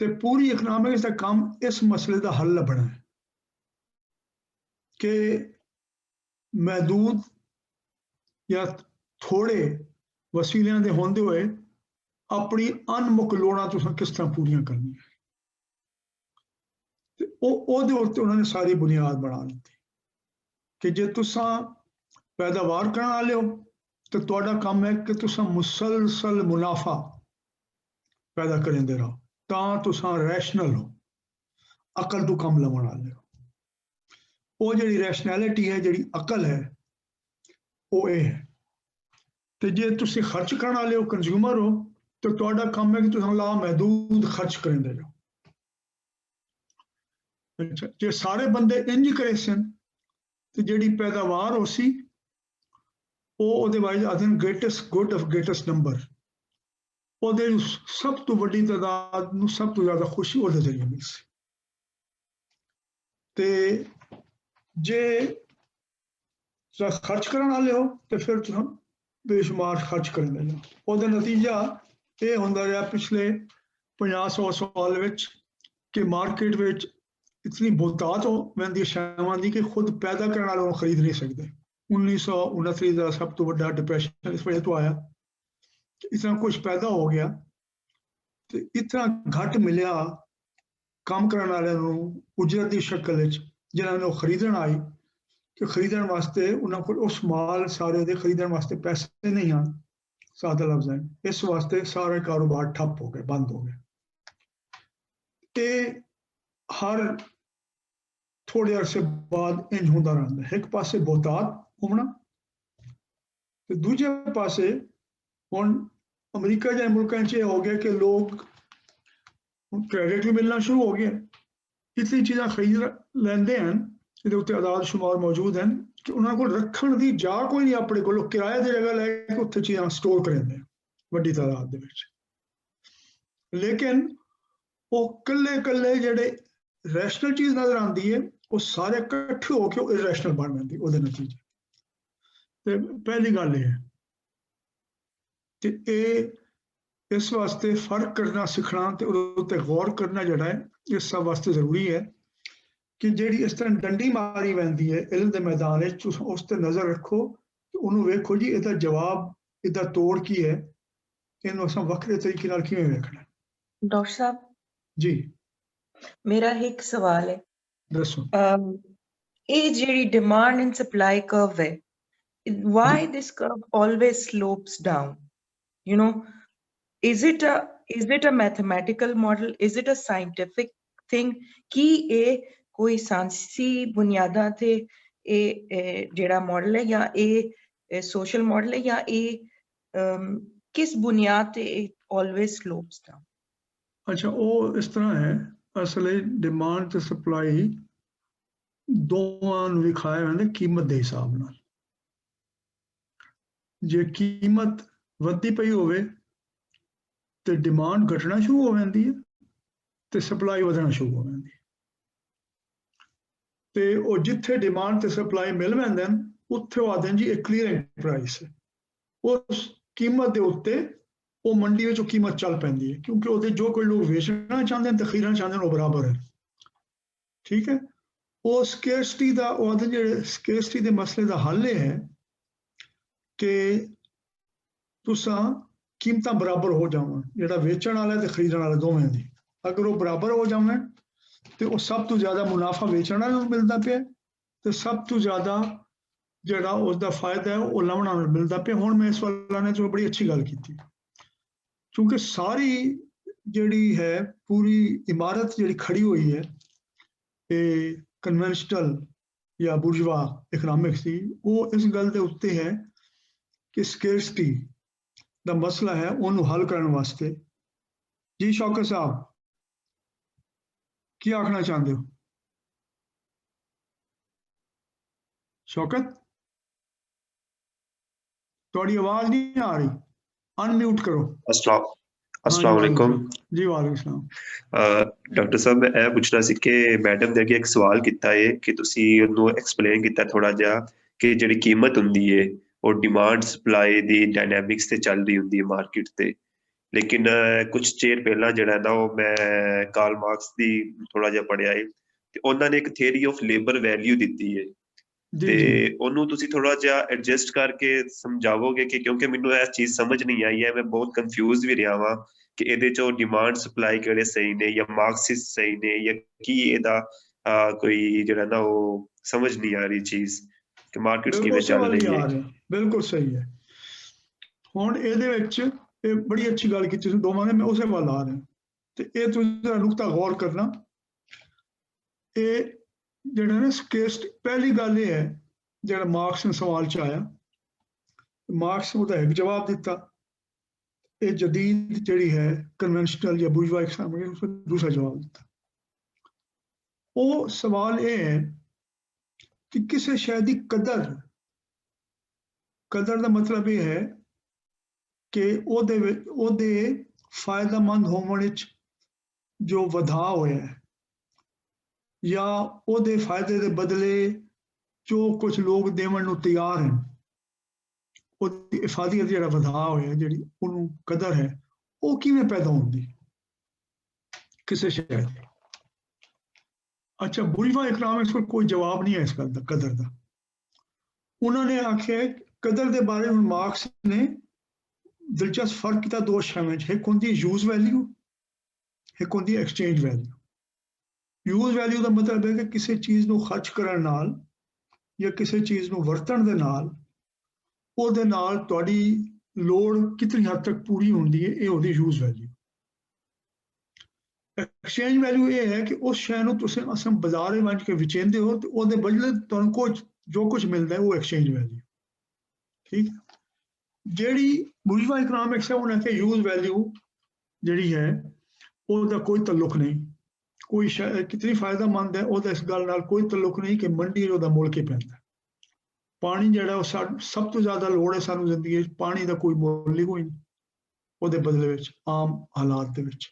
ਤੇ ਪੂਰੀ ਇਕਨੋਮਿਕਸ ਦਾ ਕੰਮ ਇਸ ਮਸਲੇ ਦਾ ਹੱਲ ਲੱਭਣਾ ਹੈ ਕਿ ਮਹਦੂਦ ਜਾਂ ਥੋੜੇ ਵਸੀਲਿਆਂ ਦੇ ਹੁੰਦੇ ਹੋਏ ਆਪਣੀ ਅਨਮੁੱਕ ਲੋੜਾਂ ਤੁਸੀਂ ਕਿਸ ਤਰ੍ਹਾਂ ਪੂਰੀਆਂ ਕਰਨੀਆਂ। ਤੇ ਉਹਦੇ ਉੱਤੇ ਉਹਨਾਂ ਨੇ ਸਾਰੀ ਬੁਨਿਆਦ ਬਣਾ ਦਿੱਤੀ ਕਿ ਜੇ ਤੁਸੀਂ ਪੈਦਾਵਾਰ ਕਰਨ ਵਾਲੇ ਹੋ ਤਾਂ ਤੁਹਾਡਾ ਕੰਮ ਹੈ ਕਿ ਤੁਸੀਂ ਮੁਸਲਸਲ ਮੁਨਾਫਾ ਪੈਦਾ ਕਰਦੇ ਰਹੋ, ਤਾਂ ਤੁਸੀਂ ਰੈਸ਼ਨਲ ਹੋ, ਅਕਲ ਤੋਂ ਕੰਮ ਲਵਾਉਣ ਵਾਲੇ ਹੋ। ਉਹ ਜਿਹੜੀ ਰੈਸ਼ਨੈਲਿਟੀ ਹੈ, ਜਿਹੜੀ ਅਕਲ ਹੈ, ਉਹ ਇਹ ਹੈ। ਤੇ ਜੇ ਤੁਸੀਂ ਖਰਚ ਕਰਨ ਵਾਲੇ ਹੋ, ਕੰਜ਼ਿਊਮਰ ਹੋ, ਤਾਂ ਤੁਹਾਡਾ ਕੰਮ ਹੈ ਕਿ ਤੁਸੀਂ ਲਾ ਮਹਦੂਦ ਖਰਚ ਕਰਦੇ ਰਹੋ। ਅੱਛਾ, ਜੇ ਸਾਰੇ ਬੰਦੇ ਇੰਜ ਕਰੇ ਸਨ ਤੇ ਜਿਹੜੀ ਪੈਦਾਵਾਰ ਹੋ ਸੀ ਉਹ ਉਹਦੇ ਬਾਰੇ ਆਖਦੇ greatest good of greatest number, ਉਹਦੇ ਸਭ ਤੋਂ ਵੱਡੀ ਤਾਦਾਦ ਨੂੰ ਸਭ ਤੋਂ ਜ਼ਿਆਦਾ ਖੁਸ਼ੀ ਉਹਦੇ ਜ਼ਰੀਏ ਮਿਲ ਸੀ। ਤੇ ਜੇ ਖਰਚ ਕਰਨ ਵਾਲੇ ਹੋ ਤੇ ਫਿਰ ਤੁਸੀਂ ਬੇਸ਼ੁਮਾਰ ਖਰਚ ਕਰਦੇ ਜਾਓ। ਉਹਦਾ ਨਤੀਜਾ ਇਹ ਹੁੰਦਾ ਰਿਹਾ ਪਿਛਲੇ 50-100 ਸਾਲ ਵਿੱਚ ਕਿ ਮਾਰਕੀਟ ਵਿੱਚ ਇਤਨੀ ਬਹੁਤਾਤ ਹੋ ਵੈਂਦੀ ਸ਼ੈਵਾਂ ਦੀ ਕਿ ਖੁਦ ਪੈਦਾ ਕਰਨ ਵਾਲੇ ਉਹ ਖਰੀਦ ਨਹੀਂ ਸਕਦੇ। 1929 ਦਾ ਸਭ ਤੋਂ ਵੱਡਾ ਡਿਪਰੈਸ਼ਨ ਇਸ ਵਜ੍ਹਾ ਤੋਂ ਆਇਆ ਕਿ ਇਤਨਾ ਕੁਝ ਪੈਦਾ ਹੋ ਗਿਆ ਤੇ ਇਤਨਾ ਘੱਟ ਮਿਲਿਆ ਕੰਮ ਕਰਨ ਵਾਲਿਆਂ ਨੂੰ ਉਜਰਤ ਦੀ ਸ਼ਕਲ ਵਿੱਚ, ਜਿਹਨਾਂ ਨੂੰ ਖਰੀਦਣ ਆਈ ਕਿ ਖਰੀਦਣ ਵਾਸਤੇ ਉਹਨਾਂ ਕੋਲ ਉਸ ਮਾਲ ਸਾਰੇ ਦੇ ਖਰੀਦਣ ਵਾਸਤੇ ਪੈਸੇ ਨਹੀਂ ਹਨ। ਸਾਦਾ ਲਫ਼ਜ਼ ਹੈ, ਇਸ ਵਾਸਤੇ ਸਾਰੇ ਕਾਰੋਬਾਰ ਠੱਪ ਹੋ ਗਏ, ਬੰਦ ਹੋ ਗਏ। ਤੇ ਹਰ ਥੋੜੇ ਅਰਸੇ ਬਾਅਦ ਇੰਜ ਹੁੰਦਾ ਰਹਿੰਦਾ, ਇੱਕ ਪਾਸੇ ਬਹੁਤਾਤ ਹੋਣਾ ਤੇ ਦੂਜੇ ਪਾਸੇ ਹੁਣ ਅਮਰੀਕਾ ਜਿਹੇ ਮੁਲਕਾਂ 'ਚ ਇਹ ਹੋ ਗਿਆ ਕਿ ਲੋਕ ਹੁਣ ਕ੍ਰੈਡਿਟ ਵੀ ਮਿਲਣਾ ਸ਼ੁਰੂ ਹੋ ਗਿਆ, ਇਤਨੀ ਚੀਜ਼ਾਂ ਖਰੀਦ ਲੈਂਦੇ ਹਨ, ਇਹਦੇ ਉੱਤੇ ਆਦਾਦ ਸ਼ੁਮਾਰ ਮੌਜੂਦ ਹਨ ਕਿ ਉਹਨਾਂ ਕੋਲ ਰੱਖਣ ਦੀ ਜਗ੍ਹਾ ਕੋਈ ਨਹੀਂ, ਆਪਣੇ ਕੋਲ ਕਿਰਾਏ ਦੀ ਜਗ੍ਹਾ ਲੈ ਕੇ ਉੱਥੇ ਚੀਜ਼ਾਂ ਸਟੋਰ ਕਰ ਲੈਂਦੇ ਵੱਡੀ ਤਾਦਾਦ ਦੇ ਵਿੱਚ। ਲੇਕਿਨ ਉਹ ਕੱਲੇ ਜਿਹੜੇ ਰੈਸ਼ਨਲ ਚੀਜ਼ ਨਜ਼ਰ ਆਉਂਦੀ ਹੈ ਉਹ ਸਾਰੇ ਇਕੱਠੇ ਹੋ ਕੇ ਉਹ ਇਰੈਸ਼ਨਲ ਬਣ ਜਾਂਦੀ ਉਹਦੇ ਨਤੀਜੇ। ਤੇ ਪਹਿਲੀ ਗੱਲ ਇਹ ਹੈ। ਤੇ ਇਹ ਇਸ ਵਾਸਤੇ ਫਰਕ ਕਰਨਾ ਸਿੱਖਣਾ ਤੇ ਉਹਦੇ ਉੱਤੇ ਗੌਰ ਕਰਨਾ ਜਿਹੜਾ ਹੈ ਇਸ ਸਭ ਵਾਸਤੇ ਜ਼ਰੂਰੀ ਹੈ ਕਿ ਜਿਹੜੀ ਇਸ ਤਰ੍ਹਾਂ ਡੰਡੀ ਮਾਰੀ ਪੈਂਦੀ ਹੈ ਇਲਮ ਦੇ ਮੈਦਾਨ ਵਿੱਚ ਉਸ ਤੇ ਨਜ਼ਰ ਰੱਖੋ ਤੇ ਉਹਨੂੰ ਵੇਖੋ ਜੀ ਇਹਦਾ ਜਵਾਬ ਇਹਦਾ ਤੋੜ ਕੀ ਹੈ ਇਹਨੂੰ ਅਸਾਂ ਵੱਖਰੇ ਤਰੀਕੇ ਨਾਲ ਕਿਵੇਂ ਵੇਖਣਾ। डॉक्टर साहब ਜੀ मेरा एक सवाल है ਦੱਸੋ। ये JD demand and supply curve है why this curve always slopes down, you know, is it a mathematical model, is it a scientific thing कि ये कोई सांसी बुनियादा थे ये जेड़ा मॉडल है या ये सोशल मॉडल है या ये किस बुनियाद ते always slopes down? ਅੱਛਾ ਉਹ ਇਸ ਤਰ੍ਹਾਂ ਹੈ ਅਸਲੇ ਡਿਮਾਂਡ ਤੇ ਸਪਲਾਈ ਦੋਵਾਂ ਨੂੰ ਵਿਖਾਇਆ ਜਾਂਦਾ ਕੀਮਤ ਦੇ ਹਿਸਾਬ ਨਾਲ। ਜੇ ਕੀਮਤ ਵੱਧਦੀ ਪਈ ਹੋਵੇ ਤੇ ਡਿਮਾਂਡ ਘਟਣਾ ਸ਼ੁਰੂ ਹੋ ਜਾਂਦੀ ਹੈ ਤੇ ਸਪਲਾਈ ਵਧਣਾ ਸ਼ੁਰੂ ਹੋ ਜਾਂਦੀ ਹੈ। ਤੇ ਉਹ ਜਿੱਥੇ ਡਿਮਾਂਡ ਤੇ ਸਪਲਾਈ ਮਿਲ ਜਾਂਦੇ ਹਨ ਉੱਥੇ ਉਹ ਆਖਦੇ ਜੀ ਇਹ ਕਲੀਅਰਿੰਗ ਪ੍ਰਾਈਸ ਹੈ। ਉਸ ਕੀਮਤ ਦੇ ਉੱਤੇ ਉਹ ਮੰਡੀ ਵਿੱਚ ਉਹ ਕੀਮਤ ਚੱਲ ਪੈਂਦੀ ਹੈ ਕਿਉਂਕਿ ਉਹਦੇ ਜੋ ਕੋਈ ਲੋਕ ਵੇਚਣਾ ਚਾਹੁੰਦੇ ਹਨ ਤੇ ਖਰੀਦਣਾ ਚਾਹੁੰਦੇ ਹਨ ਉਹ ਬਰਾਬਰ ਹੈ। ਠੀਕ ਹੈ। ਉਹ ਸਕੇਰਸਿਟੀ ਦਾ ਉਹਦੇ ਜਿਹੜੇ ਸਕੇਰਸਿਟੀ ਦੇ ਮਸਲੇ ਦਾ ਹੱਲ ਇਹ ਹੈ ਕਿ ਤੁਸਾਂ ਕੀਮਤਾਂ ਬਰਾਬਰ ਹੋ ਜਾਵਣ ਜਿਹੜਾ ਵੇਚਣ ਵਾਲਾ ਤੇ ਖਰੀਦਣ ਵਾਲਾ ਦੋਵੇਂ ਦੀ ਅਗਰ ਉਹ ਬਰਾਬਰ ਹੋ ਜਾਵਣ ਤੇ ਉਹ ਸਭ ਤੋਂ ਜ਼ਿਆਦਾ ਮੁਨਾਫਾ ਵੇਚਣ ਵਾਲੇ ਨੂੰ ਮਿਲਦਾ ਪਿਆ ਤੇ ਸਭ ਤੋਂ ਜ਼ਿਆਦਾ ਜਿਹੜਾ ਉਸਦਾ ਫਾਇਦਾ ਹੈ ਉਹ ਲਾਉਣ ਵਾਲੇ ਨੂੰ ਮਿਲਦਾ ਪਿਆ। ਹੁਣ ਮੈਂ ਇਸ ਵਾਲਾ ਨੇ ਜੋ ਬੜੀ ਅੱਛੀ ਗੱਲ ਕੀਤੀ ਕਿਉਂਕਿ ਸਾਰੀ ਜਿਹੜੀ ਹੈ ਪੂਰੀ ਇਮਾਰਤ ਜਿਹੜੀ ਖੜੀ ਹੋਈ ਹੈ ਇਹ ਕਨਵੈਨਸ਼ਨਲ ਜਾਂ ਬੁਰਜਵਾ ਇਕਨੋਮਿਕਸ ਦੀ ਉਹ ਇਸ ਗੱਲ ਦੇ ਉੱਤੇ ਹੈ ਕਿ ਸਕੇਰਸਿਟੀ ਦਾ ਮਸਲਾ ਹੈ ਉਹਨੂੰ ਹੱਲ ਕਰਨ ਵਾਸਤੇ। ਜੀ ਸ਼ੌਕਤ ਸਾਹਿਬ ਕੀ ਆਖਣਾ ਚਾਹੁੰਦੇ ਹੋ? ਸ਼ੌਕਤ ਤੁਹਾਡੀ ਆਵਾਜ਼ ਨਹੀਂ ਆ ਰਹੀ, ਅਨਮਿਊਟ ਕਰੋ। अस्सलाम वालेकुम जी वालेकुम सलाम। ਡਾਕਟਰ ਸਾਹਿਬ ਮੈਂ ਇਹ ਪੁੱਛਣਾ ਸੀ ਕਿ ਮੈਡਮ ਨੇ ਅੱਗੇ ਇੱਕ ਸਵਾਲ ਕੀਤਾ ਹੈ ਕਿ ਤੁਸੀਂ ਉਹਨੂੰ ਐਕਸਪਲੇਨ ਕੀਤਾ ਥੋੜਾ ਜਿਹਾ ਕਿ ਜਿਹੜੀ ਕੀਮਤ ਹੁੰਦੀ ਹੈ ਉਹ ਡਿਮਾਂਡ ਸਪਲਾਈ ਦੀ ਡਾਇਨਾਮਿਕਸ ਤੇ ਚੱਲ ਰਹੀ ਹੁੰਦੀ ਹੈ ਮਾਰਕੀਟ ਤੇ। ਲੇਕਿਨ ਕੁਝ ਚਿਰ ਪਹਿਲਾਂ ਜਿਹੜਾ ਨਾ ਉਹ ਮੈਂ ਕਾਰਲ ਮਾਰਕਸ ਦੀ ਥੋੜਾ ਜਿਹਾ ਪੜ੍ਹਿਆ ਹੈ ਤੇ ਉਹਨਾਂ ਨੇ ਇੱਕ ਥਿਊਰੀ ਆਫ ਲੇਬਰ ਵੈਲਿਊ ਦਿੱਤੀ ਹੈ ਤੇ ਉਹਨੂੰ ਤੁਸੀਂ ਥੋੜਾ ਜਿਹਾ ਐਡਜਸਟ ਕਰਕੇ ਸਮਝਾਵੋਗੇ ਕਿ ਕਿਉਂਕਿ ਮੈਨੂੰ ਇਹ ਚੀਜ਼ ਸਮਝ ਨਹੀਂ ਆਈ ਹੈ, ਮੈਂ ਬਹੁਤ ਕਨਫਿਊਜ਼ ਵੀ ਰਿਹਾ ਵਾਂ ਕਿ ਇਹਦੇ ਚੋਂ ਡਿਮਾਂਡ ਸਪਲਾਈ ਕਿਹੜੇ ਸਹੀ ਨੇ ਜਾਂ ਮਾਰਕਸਿਸਟ ਸਹੀ ਨੇ ਜਾਂ ਕੀ ਇਹਦਾ ਕੋਈ ਜਿਹੜਾ ਨਾ ਉਹ ਸਮਝ ਨਹੀਂ ਆ ਰਹੀ ਚੀਜ਼ ਕਿ ਮਾਰਕੀਟਸ ਕਿਵੇਂ ਚੱਲ ਰਹੀ ਹੈ। ਬਿਲਕੁਲ ਸਹੀ ਹੈ। ਹੁਣ ਇਹਦੇ ਵਿੱਚ ਇਹ ਬੜੀ ਅੱਛੀ ਗੱਲ ਕੀਤੀ ਤੁਸੀਂ ਦੋਵਾਂ ਨੇ, ਮੈਂ ਉਸੇ ਵੱਲ ਆ ਰਿਹਾ ਤੇ ਇਹ ਤੁਸੀਂ ਨੁਕਤਾ ਗੌਰ ਕਰਨਾ। ਇਹ ਜਿਹੜਾ ਨਾ ਸਕੇਰਸਿਟੀ ਪਹਿਲੀ ਗੱਲ ਇਹ ਹੈ ਜਿਹੜਾ ਮਾਰਕਸ ਨੇ ਸਵਾਲ 'ਚ ਆਇਆ ਮਾਰਕਸ ਉਹਦਾ ਇੱਕ ਜਵਾਬ ਦਿੱਤਾ, ਇਹ ਜਦੀਦ ਜਿਹੜੀ ਹੈ ਕਨਵੈਨਸ਼ਨਲ ਜਾਂ ਬੁਰਜਵਾ ਇਕਨੋਮਿਕਸ ਦਾ ਦੂਸਰਾ ਜਵਾਬ ਦਿੱਤਾ। ਉਹ ਸਵਾਲ ਇਹ ਹੈ ਕਿ ਕਿਸੇ ਸ਼ੈ ਦੀ ਕਦਰ ਦਾ ਮਤਲਬ ਇਹ ਹੈ ਕਿ ਉਹਦੇ ਫਾਇਦੇਮੰਦ ਹੋਣ ਵਿੱਚ ਜੋ ਵਧਾ ਹੋਇਆ ਹੈ ਜਾਂ ਉਹਦੇ ਫਾਇਦੇ ਦੇ ਬਦਲੇ ਜੋ ਕੁਝ ਲੋਕ ਦੇਵਣ ਨੂੰ ਤਿਆਰ ਹਨ ਉਹਦੀ ਇਫਾਦੀਅਤ ਜਿਹੜਾ ਵਧਾ ਹੋਇਆ ਜਿਹੜੀ ਉਹਨੂੰ ਕਦਰ ਹੈ ਉਹ ਕਿਵੇਂ ਪੈਦਾ ਹੁੰਦੀ ਕਿਸੇ ਸ਼ੈ ਦੀ। ਅੱਛਾ ਬੁਰਜਵਾ ਇਕਨੋਮਿਕਸ ਕੋਲ ਕੋਈ ਜਵਾਬ ਨਹੀਂ ਹੈ ਇਸ ਗੱਲ ਦਾ ਕਦਰ ਦਾ। ਉਹਨਾਂ ਨੇ ਆਖਿਆ ਕਦਰ ਦੇ ਬਾਰੇ ਹੁਣ ਮਾਰਕਸ ਨੇ ਦਿਲਚਸਪ ਫਰਕ ਕੀਤਾ ਦੋ ਸ਼ੈਵਾਂ 'ਚ, ਇੱਕ ਹੁੰਦੀ ਯੂਜ਼ ਵੈਲਿਊ, ਇੱਕ ਹੁੰਦੀ ਐਕਸਚੇਂਜ ਵੈਲਿਊ। ਯੂਜ਼ ਵੈਲਿਊ ਦਾ ਮਤਲਬ ਹੈ ਕਿ ਕਿਸੇ ਚੀਜ਼ ਨੂੰ ਖਰਚ ਕਰਨ ਨਾਲ ਜਾਂ ਕਿਸੇ ਚੀਜ਼ ਨੂੰ ਵਰਤਣ ਦੇ ਨਾਲ ਉਹਦੇ ਨਾਲ ਤੁਹਾਡੀ ਲੋੜ ਕਿਤਨੀ ਹੱਦ ਤੱਕ ਪੂਰੀ ਹੁੰਦੀ ਹੈ, ਇਹ ਉਹਦੀ ਯੂਜ਼ ਵੈਲਿਊ। ਐਕਸਚੇਂਜ ਵੈਲਿਊ ਇਹ ਹੈ ਕਿ ਉਸ ਸ਼ੈ ਨੂੰ ਤੁਸੀਂ ਅਸਾਂ ਬਾਜ਼ਾਰ ਵਿੱਚ ਕੇ ਵੇਚਦੇ ਹੋ ਤੇ ਉਹਦੇ ਬਦਲੇ ਤੁਹਾਨੂੰ ਕੁਝ ਜੋ ਕੁਝ ਮਿਲਦਾ ਹੈ ਉਹ ਐਕਸਚੇਂਜ ਵੈਲਿਊ। ਠੀਕ। ਜਿਹੜੀ ਬੁਰਜਵਾ ਇਕਨੋਮਿਕਸ ਹੈ ਉਹਨਾਂ ਕੇ ਯੂਜ਼ ਵੈਲਿਊ ਜਿਹੜੀ ਹੈ ਉਹਦਾ ਕੋਈ ਤਾਲੁਕ ਨਹੀਂ, ਕੋਈ ਸ਼ੈ ਕਿਤਨੀ ਫਾਇਦਾਮੰਦ ਹੈ ਉਹਦਾ ਇਸ ਗੱਲ ਨਾਲ ਕੋਈ ਤਾਲੁਕ ਨਹੀਂ ਕਿ ਮੰਡੀ ਉਹਦਾ ਮੁੱਲ ਕੀ ਪੈਂਦਾ। ਪਾਣੀ ਜਿਹੜਾ ਉਹ ਸਭ ਤੋਂ ਜ਼ਿਆਦਾ ਲੋੜ ਹੈ ਸਾਨੂੰ ਜ਼ਿੰਦਗੀ ਵਿੱਚ, ਪਾਣੀ ਦਾ ਕੋਈ ਮੁੱਲ ਹੀ ਕੋਈ ਨਹੀਂ ਉਹਦੇ ਬਦਲੇ ਵਿੱਚ ਆਮ ਹਾਲਾਤ ਦੇ ਵਿੱਚ।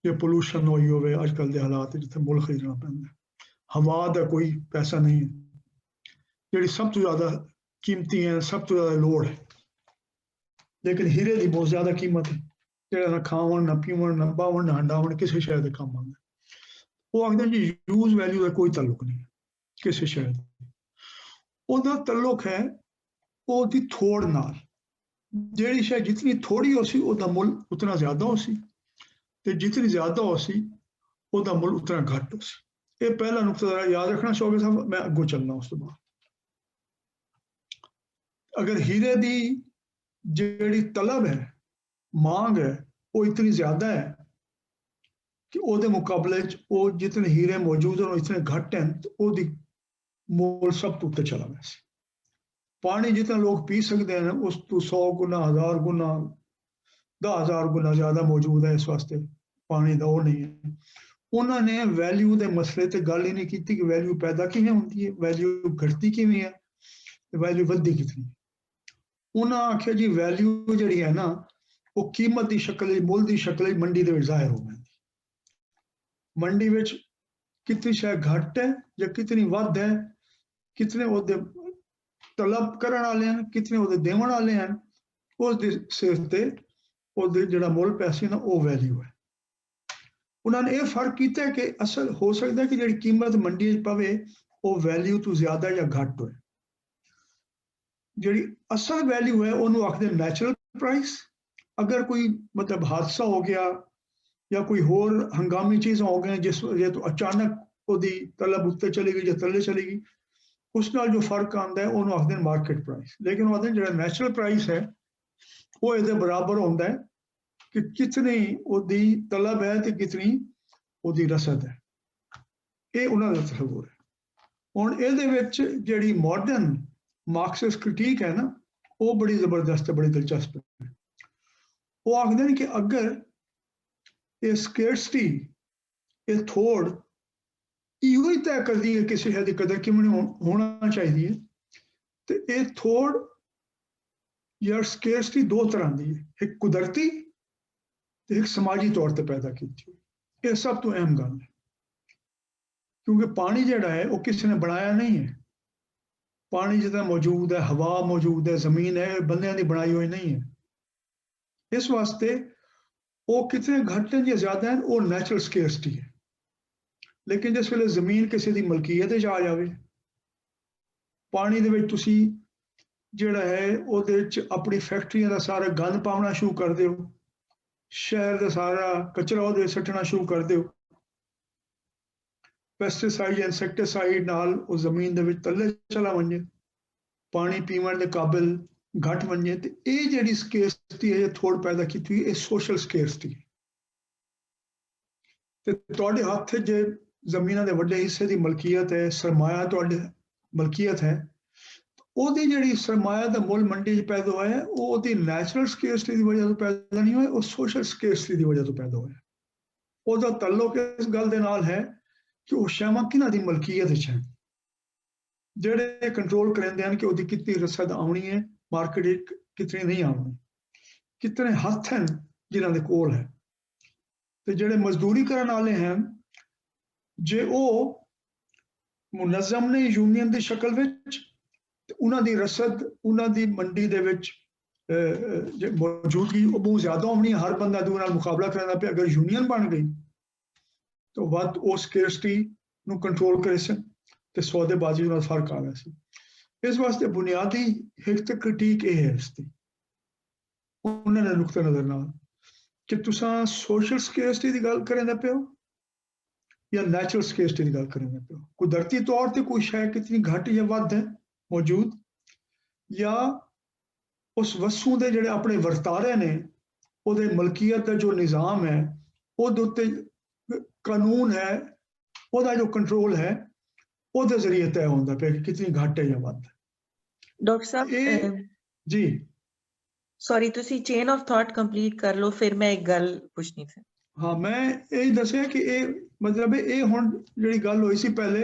ਜੇ ਪੋਲੂਸ਼ਨ ਹੋਈ ਹੋਵੇ ਅੱਜ ਕੱਲ੍ਹ ਦੇ ਹਾਲਾਤ ਜਿੱਥੇ ਮੁੱਲ ਖਰੀਦਣਾ ਪੈਂਦਾ, ਹਵਾ ਦਾ ਕੋਈ ਪੈਸਾ ਨਹੀਂ ਹੈ ਜਿਹੜੀ ਸਭ ਤੋਂ ਜ਼ਿਆਦਾ ਕੀਮਤੀ ਹੈ, ਸਭ ਤੋਂ ਜ਼ਿਆਦਾ ਲੋੜ ਹੈ लेकिन हीरे की बहुत ज्यादा कीमत है, ਜਿਹੜਾ ਨਾ ਖਾਵਣ ਨਾ ਪੀਵਣ ਨਾ ਬਾਵਣ ਨਾ ਹੰਡਾਵਣ ਕਿਸੇ ਸ਼ੈ ਦੇ ਕੰਮ ਆਉਂਦਾ। ਉਹ ਆਖਦੇ ਜੀ ਯੂਜ਼ ਵੈਲਿਊ ਦਾ ਕੋਈ ਤਾਲੁਕ ਨਹੀਂ ਕਿਸੇ ਸ਼ੈ ਦਾ, ਉਹਦਾ ਤਾਲੁਕ ਹੈ ਉਹਦੀ ਥੋੜ ਨਾਲ। ਜਿਹੜੀ ਸ਼ੈ ਜਿਤਨੀ ਥੋੜੀ ਹੋ ਸੀ ਉਹਦਾ ਮੁੱਲ ਉਤਨਾ ਜ਼ਿਆਦਾ ਹੋ ਸੀ, ਤੇ ਜਿਤਨੀ ਜ਼ਿਆਦਾ ਹੋ ਸੀ ਉਹਦਾ ਮੁੱਲ ਉਤਨਾ ਘੱਟ ਹੋ ਸੀ। ਇਹ ਪਹਿਲਾ ਨੁਕਤਾ ਯਾਦ ਰੱਖਣਾ ਚਾਹੋਗੇ ਸਾਹਿਬ, ਮੈਂ ਅੱਗੋਂ ਚੱਲਣਾ ਉਸ ਤੋਂ ਬਾਅਦ। अगर हीरे की जिहड़ी तलब है, मांग है, वो इतनी ज्यादा है कि ਉਹਦੇ मुकाबले वो जितने हीरे मौजूद हैं इतने घट हैं, तो ਉਹਦੀ मोल सब तो उत्ते चला गया। पानी जितना लोग पी सकते हैं उस तो 100 गुना 1000 गुना 10,000 गुना ज्यादा मौजूद है। इस वास्ते पानी का वो नहीं है। उन्होंने वैल्यू के मसले ते गल ही नहीं की कि वैल्यू पैदा किवें होंदी है, वैल्यू घटती किवें है, वैल्यू वधदी कितनी। उन्हें आख्या जी वैल्यू जी है ना वो कीमत की शक्ल मुल की शक्ल मंडी के जाहिर हो जाती। मंडी में कितनी शय घट है या कितनी वध है, कितने वो तलब करने वाले हैं, कितने वो देवन वाले हैं, उस सिर ते जो मुल पैसे ना वो वैल्यू है। उन्होंने ये फर्क किया कि असल हो सकता है कि जी कीमत मंडी पवे वो वैल्यू तो ज्यादा या घट हो। जी असल वैल्यू है उन्होंने आखते नैचुरल प्राइस। अगर कोई मतलब हादसा हो गया या कोई होर हंगामी चीज़ां हो गई जिस वजह तो अचानक उसकी तलब उत्ते चली गई या थले चली गई, उस नाल जो फर्क आता है उन्होंने आखते मार्केट प्राइस। लेकिन वो आखते जो नैचुरल प्राइस है वो ये बराबर होता है कि कितनी उसकी तलब है तो कितनी उसकी रसद है। ये उन्होंने तस्वुर है। हुण इहदे विच जिहड़ी मॉडर्न मार्क्सिस्ट क्रिटिक है ना वो बड़ी जबरदस्त है, बड़ी दिलचस्प है। वो आखते हैं कि अगर ये स्केर्सिटी ये थोड़ इहो ही तय करती है किसी शय की कदर किवें होना चाहिए, तो ये थोड़ या स्केर्सिटी दो तरह की है, एक कुदरती तो एक समाजी तौर पर पैदा की। ये सब तो अहम गल है, क्योंकि पानी जिहड़ा है वो किसी ने बनाया नहीं है। पानी जितना मौजूद है, हवा मौजूद है, जमीन है, बंदियां की बनाई हुई नहीं है। इस वास्ते वो कितने घट हैं या ज्यादा हैं वो नैचुरल स्केर्सिटी है। लेकिन जिस वेले जमीन किसी की मलकीयत आ जाए, पानी दे विच तुसी जिहड़ा है उहदे विच अपनी फैक्ट्रियां का सारा गंद पाना शुरू कर दो, शहर का सारा कचरा उहदे सट्टना शुरू कर दो, पेस्टिसाइड इंसैक्टिसाइड नाल वो जमीन दे विच तले चला वंजे, पानी पीवन के काबिल घट वंजे, तो ये जिहड़ी स्केर्सिटी है थोड़ पैदा की हुई ये सोशल स्केर्सिटी है। ते तुहाडे हत्थ जे जमीन के वड्डे हिस्से की मलकीयत है, सरमाया तुहाडे मलकीयत है, ਉਹਦੀ ਜਿਹੜੀ ਸਰਮਾਇਆ ਦਾ ਮੁੱਲ ਮੰਡੀ 'ਚ ਪੈਦਾ ਹੋਇਆ ਉਹ ਉਹਦੀ ਨੈਚੁਰਲ ਸਕੇਰਸਿਟੀ ਦੀ ਵਜ੍ਹਾ ਤੋਂ ਪੈਦਾ ਨਹੀਂ ਹੋਇਆ, ਉਹ ਸੋਸ਼ਲ ਸਕੇਰਸਿਟੀ ਦੀ ਵਜ੍ਹਾ ਤੋਂ ਪੈਦਾ ਹੋਇਆ। ਉਹਦਾ ਤਾਲੁਕ ਇਸ ਗੱਲ ਦੇ ਨਾਲ ਹੈ ਕਿ ਉਹ ਸ਼ੈਵਾਂ ਕਿਹਨਾਂ ਦੀ ਮਲਕੀਅਤ 'ਚ ਹੈ, ਜਿਹੜੇ ਕੰਟਰੋਲ ਕਰਿੰਦੇ ਹਨ ਕਿ ਉਹਦੀ ਕਿਤਨੀ ਰਸਦ ਆਉਣੀ ਹੈ ਮਾਰਕੀਟ 'ਚ, ਕਿਤਨੀ ਨਹੀਂ ਆਉਣੀ, ਕਿਤਨੇ ਹੱਥ ਹਨ ਜਿਨ੍ਹਾਂ ਦੇ ਕੋਲ ਹੈ। ਤੇ ਜਿਹੜੇ ਮਜ਼ਦੂਰੀ ਕਰਨ ਵਾਲੇ ਹਨ ਜੇ ਉਹ ਮੁਨਜ਼ਮ ਨੇ ਯੂਨੀਅਨ ਦੀ ਸ਼ਕਲ ਵਿੱਚ, उन्होंने रसद उन्होंने मंडी दे विच मौजूदगी बहुत ज्यादा होनी, हर बंदा दू नाल मुकाबला करना पे। अगर यूनियन बन गई तो वध उस स्केर्सिटी नूं कंट्रोल करे सन ते सौदेबाजी नाल फर्क आ गया सी। इस वास्ते बुनियादी हिक ते क्रिटिक ये है इसकी उन्होंने नुक्ते नजर नाल कि तुसां सोशल स्केर्सिटी की गल करदे पे हो या नैचुरल स्केर्सिटी की गल करदे पे हो। कुदरती तौर पर कोई शय कितनी घट या वध है मौजूद, या उस वस्तु के जिहड़े अपने वर्तारे ने उहदे मलकीयत का जो निज़ाम है उहदे उत्ते कानून है, उहदा जो कंट्रोल है उहदे जरिए तय होंदा पे कि कितनी घट है या वध। डॉक्टर साहब जी सॉरी तुसी चेन ऑफ थॉट कंप्लीट कर लो, फिर मैं एक गल पूछनी थी। हाँ मैं यही दसिया कि ये मतलब ये हुण जिहड़ी गल होई सी पहले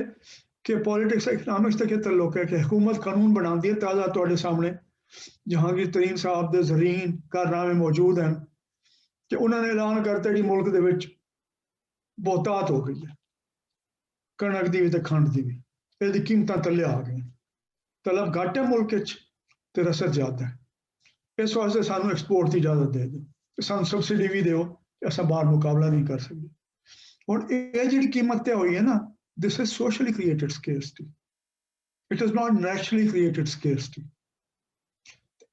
कि पॉलिटिक्स इकनॉमिक्स तक ताल्लुक है कि हुकूमत कानून बनाती है। ताज़ा तुहाडे सामने जहांगीर तरीन साहब के ज़रीन कारनामे मौजूद हैं कि उन्होंने ऐलान करता जी मुल्क दे विच बहुतात हो गई है, कणक की भी तो खंड की भी, इसकी कीमतां तले आ गई, तलब घट है मुल्क ते रसद ज्यादा है। इस वास्ते सानू एक्सपोर्ट की इजाजत दे दो, सानू सबसिडी भी दो, असां बाहर मुकाबला नहीं कर सकते। हुण ये जिहड़ी कीमत तय होई है ना, this is socially created scarcity, it is not naturally created scarcity.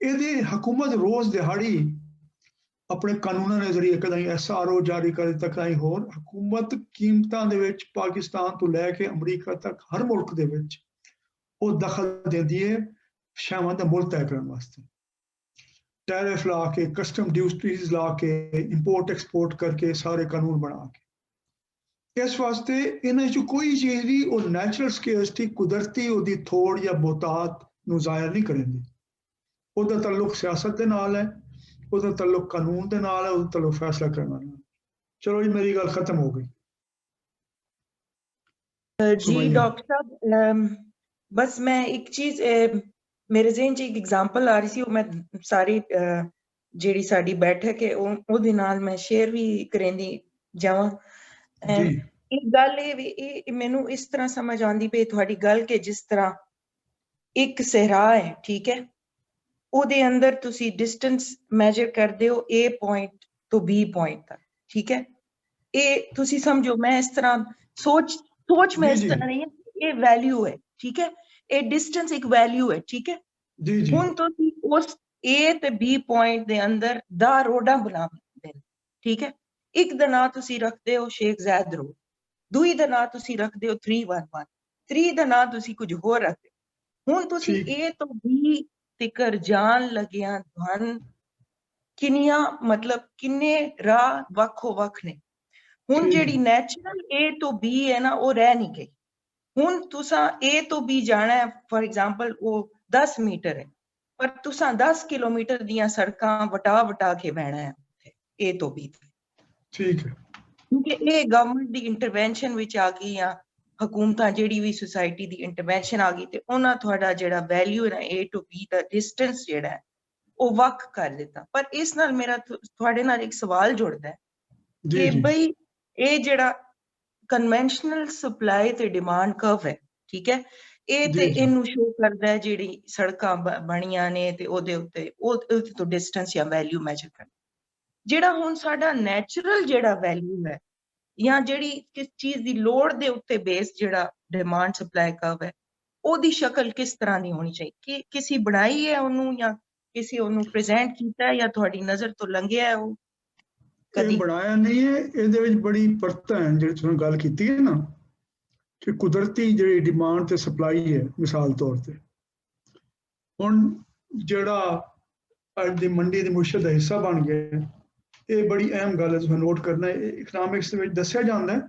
ਇਹਦੀ हुकूमत रोज दिहाड़ी अपने कानूनों के जरिए कदाई SRO जारी कर दिता, कदाई होर हुकूमत कीमतां दे विच पाकिस्तान तो लैके अमरीका तक हर मुल्क दे विच वो दखल देती है शावां दा मुल तय करने वास्ते। टैरिफ ला के, कस्टम ड्यूटीज ला के, इंपोर्ट एक्सपोर्ट करके सारे कानून बना के। इस वास्ते इन्हां चों कोई चीज़ भी वो नैचुरल स्केर्सिटी कुदरती उहदी थोड़ या बहुतात नूं ज़ाहिर नहीं करेंदी। ਉਹਦਾ ਤਾल्लुक सियासत ਦੇ ਨਾਲ ਹੈ, ਉਹਦਾ ਤਾल्लुक ਕਾਨੂੰਨ ਦੇ ਨਾਲ ਹੈ, ਉਹਦਾ ਤਾल्लुक फैसला करने ਨਾਲ। चलो जी मेरी गल खत्म हो गई। जी डॉक्टर साहब, बस मैं एक चीज मेरे ज़हन च एक एग्जांपल आ रही सी, मैं सारी ਜਿਹੜੀ ਸਾਡੀ ਬੈਠਕ ਹੈ ਉਹਦੇ ਨਾਲ ਮੈਂ ਸ਼ੇਅਰ ਵੀ ਕਰੇਂਦੀ ਜਾਵਾਂ। ਇੱਕ ਗੱਲ ਇਹ ਮੈਨੂੰ ਇਸ ਤਰ੍ਹਾਂ ਸਮਝ ਆਉਂਦੀ ਪਈ ਤੁਹਾਡੀ ਗੱਲ ਕਿ ਜਿਸ ਤਰ੍ਹਾਂ ਇੱਕ ਸਹਿਰਾ ਹੈ, ਠੀਕ ਹੈ, ਉਹਦੇ ਅੰਦਰ ਤੁਸੀਂ डिस्टेंस मेजर करते हो A पॉइंट तो B पॉइंट तक, ठीक है। ये ਤੁਸੀਂ ਸਮਝੋ, मैं इस तरह सोच में इस तरह नहीं है, ये वैल्यू है, ठीक है, ये डिस्टेंस एक वैल्यू है, ठीक है। ਹੁਣ ਤੁਸੀਂ ਉਸ A ਤੇ B पॉइंट ਦੇ ਅੰਦਰ 10 ਰੋਡਾਂ ਬਣਾਉਂਦੇ ਨੇ, ठीक है। ਇੱਕ ਦਾ ਨਾਂ ਤੁਸੀਂ ਰੱਖਦੇ ਹੋ ਸ਼ੇਖ ਜ਼ੈਦ ਰੋਡ, ਦੂਈ ਦਾ ਨਾਂ ਤੁਸੀਂ ਰੱਖਦੇ ਹੋ 311, 3 ਦਾ ਨਾਂ ਤੁਸੀਂ ਕੁਝ ਹੋਰ ਰੱਖਦੇ। ਹੁਣ ਤੁਸੀਂ A ਤੋਂ B तिकर जान लगिया धन किनिया मतलब किन्ने राह वक्खो वक्ख ने। हुन जेड़ी नेचुरल A तो B है ना, वो रह नहीं गई। हुन तुसा A तो B जाना है, फॉर एग्जांपल वो 10 मीटर है, पर तुसा 10 किलोमीटर दियां सड़कां वटा के बहना है A तो B, ठीक है। क्योंकि ये गवर्नमेंट दी इंटरवेंशन विच आ गई या हुकूमतां जेड़ी भी सोसाइटी दी इंटरवेंशन आ गई ते उन्हां तुहाडा जेड़ा वैल्यू है ना A टू B दा डिस्टेंस जेड़ा है वो वक कर दिता। पर इस नाल मेरा तुहाडे नाल एक सवाल जुड़दा है कि भाई ये जेड़ा कन्वेंशनल सप्लाई ते डिमांड कर्व है, ठीक है, ये ते इनू शो करदा है जेड़ी सड़कां बणियां ने ते ओदे उत्ते तो डिस्टेंस या वैल्यू मेजर करदा। जेड़ा हुन साडा नेचुरल जेड़ा वैल्यू है या जेड़ी किस चीज दी लोड़ दे उत्ते बेस जेड़ा डिमांड सप्लाई कर्व है, ओदी शक्ल किस तरह दी होनी चाहिए? कि किसी बनाई है ओनू या किसी ओनू प्रेजेंट कीता है या थोड़ी नजर तो लंघिया है वो कदी? बनाया नहीं है, ਇਹਦੇ ਵਿੱਚ ਬੜੀ ਪਰਤਾਂ ਹੈ ਜਿਹੜੀ ਤੁਸੀਂ ਗੱਲ ਕੀਤੀ ਹੈ ਨਾ ਕਿ ਕੁਦਰਤੀ ਜਿਹੜੀ ਡਿਮਾਂਡ ਤੇ ਸਪਲਾਈ ਹੈ। ਮਿਸਾਲ ਤੌਰ ਤੇ ਹੁਣ ਜਿਹੜਾ ਅੱਜ ਦੀ ਮੰਡੀ ਦੀ ਮੁਸ਼ਕਲ ਦਾ ਹਿੱਸਾ ਬਣ ਗਿਆ, ਇਹ ਬੜੀ ਅਹਿਮ ਗੱਲ ਹੈ, ਤੁਸੀਂ ਨੋਟ ਕਰਨਾ। ਇਕਨੋਮਿਕਸ ਦੇ ਵਿੱਚ ਦੱਸਿਆ ਜਾਂਦਾ ਹੈ,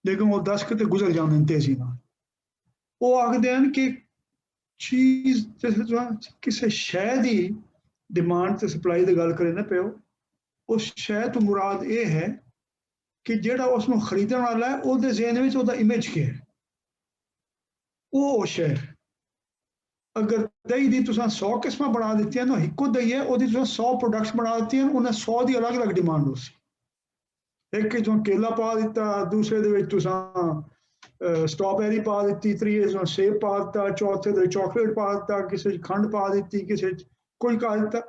ਲੇਕਿਨ ਉਹ ਦਸ਼ਕ ਤੇ ਗੁਜ਼ਰ ਜਾਂਦੇ ਨੇ ਤੇਜ਼ੀ ਨਾਲ। ਉਹ ਆਖਦੇ ਹਨ ਕਿ ਚੀਜ਼ ਕਿਸੇ ਸ਼ੈ ਦੀ ਡਿਮਾਂਡ ਤੇ ਸਪਲਾਈ ਦੀ ਗੱਲ ਕਰੇ ਨਾ ਪਿਓ, ਉਸ ਸ਼ੈ ਤੋਂ ਮੁਰਾਦ ਇਹ ਹੈ ਕਿ ਜਿਹੜਾ ਉਸ ਨੂੰ ਖਰੀਦਣ ਵਾਲਾ ਹੈ ਉਹਦੇ ਜ਼ਿਹਨ ਵਿੱਚ ਉਹਦਾ ਇਮੇਜ ਕੀ ਹੈ। ਉਹ ਸ਼ੈ अगर दही दी तुसां 100 किस्मां बना दित्तियां ना, इक्को दही है ओदी तुसां 100 प्रोडक्ट्स बना दित्तियां, उन्हें 100 दी अलग अलग डिमांड हो सी। एक तुसां केला पा दिता, दूसरे दे विच तुसां स्ट्रॉबेरी पा दित्ती, त्रीए तुसां सेब पा दिता, चौथे दे चॉकलेट पा दिता, किसी खंड पा दित्ती, किसी कोई पा दिता।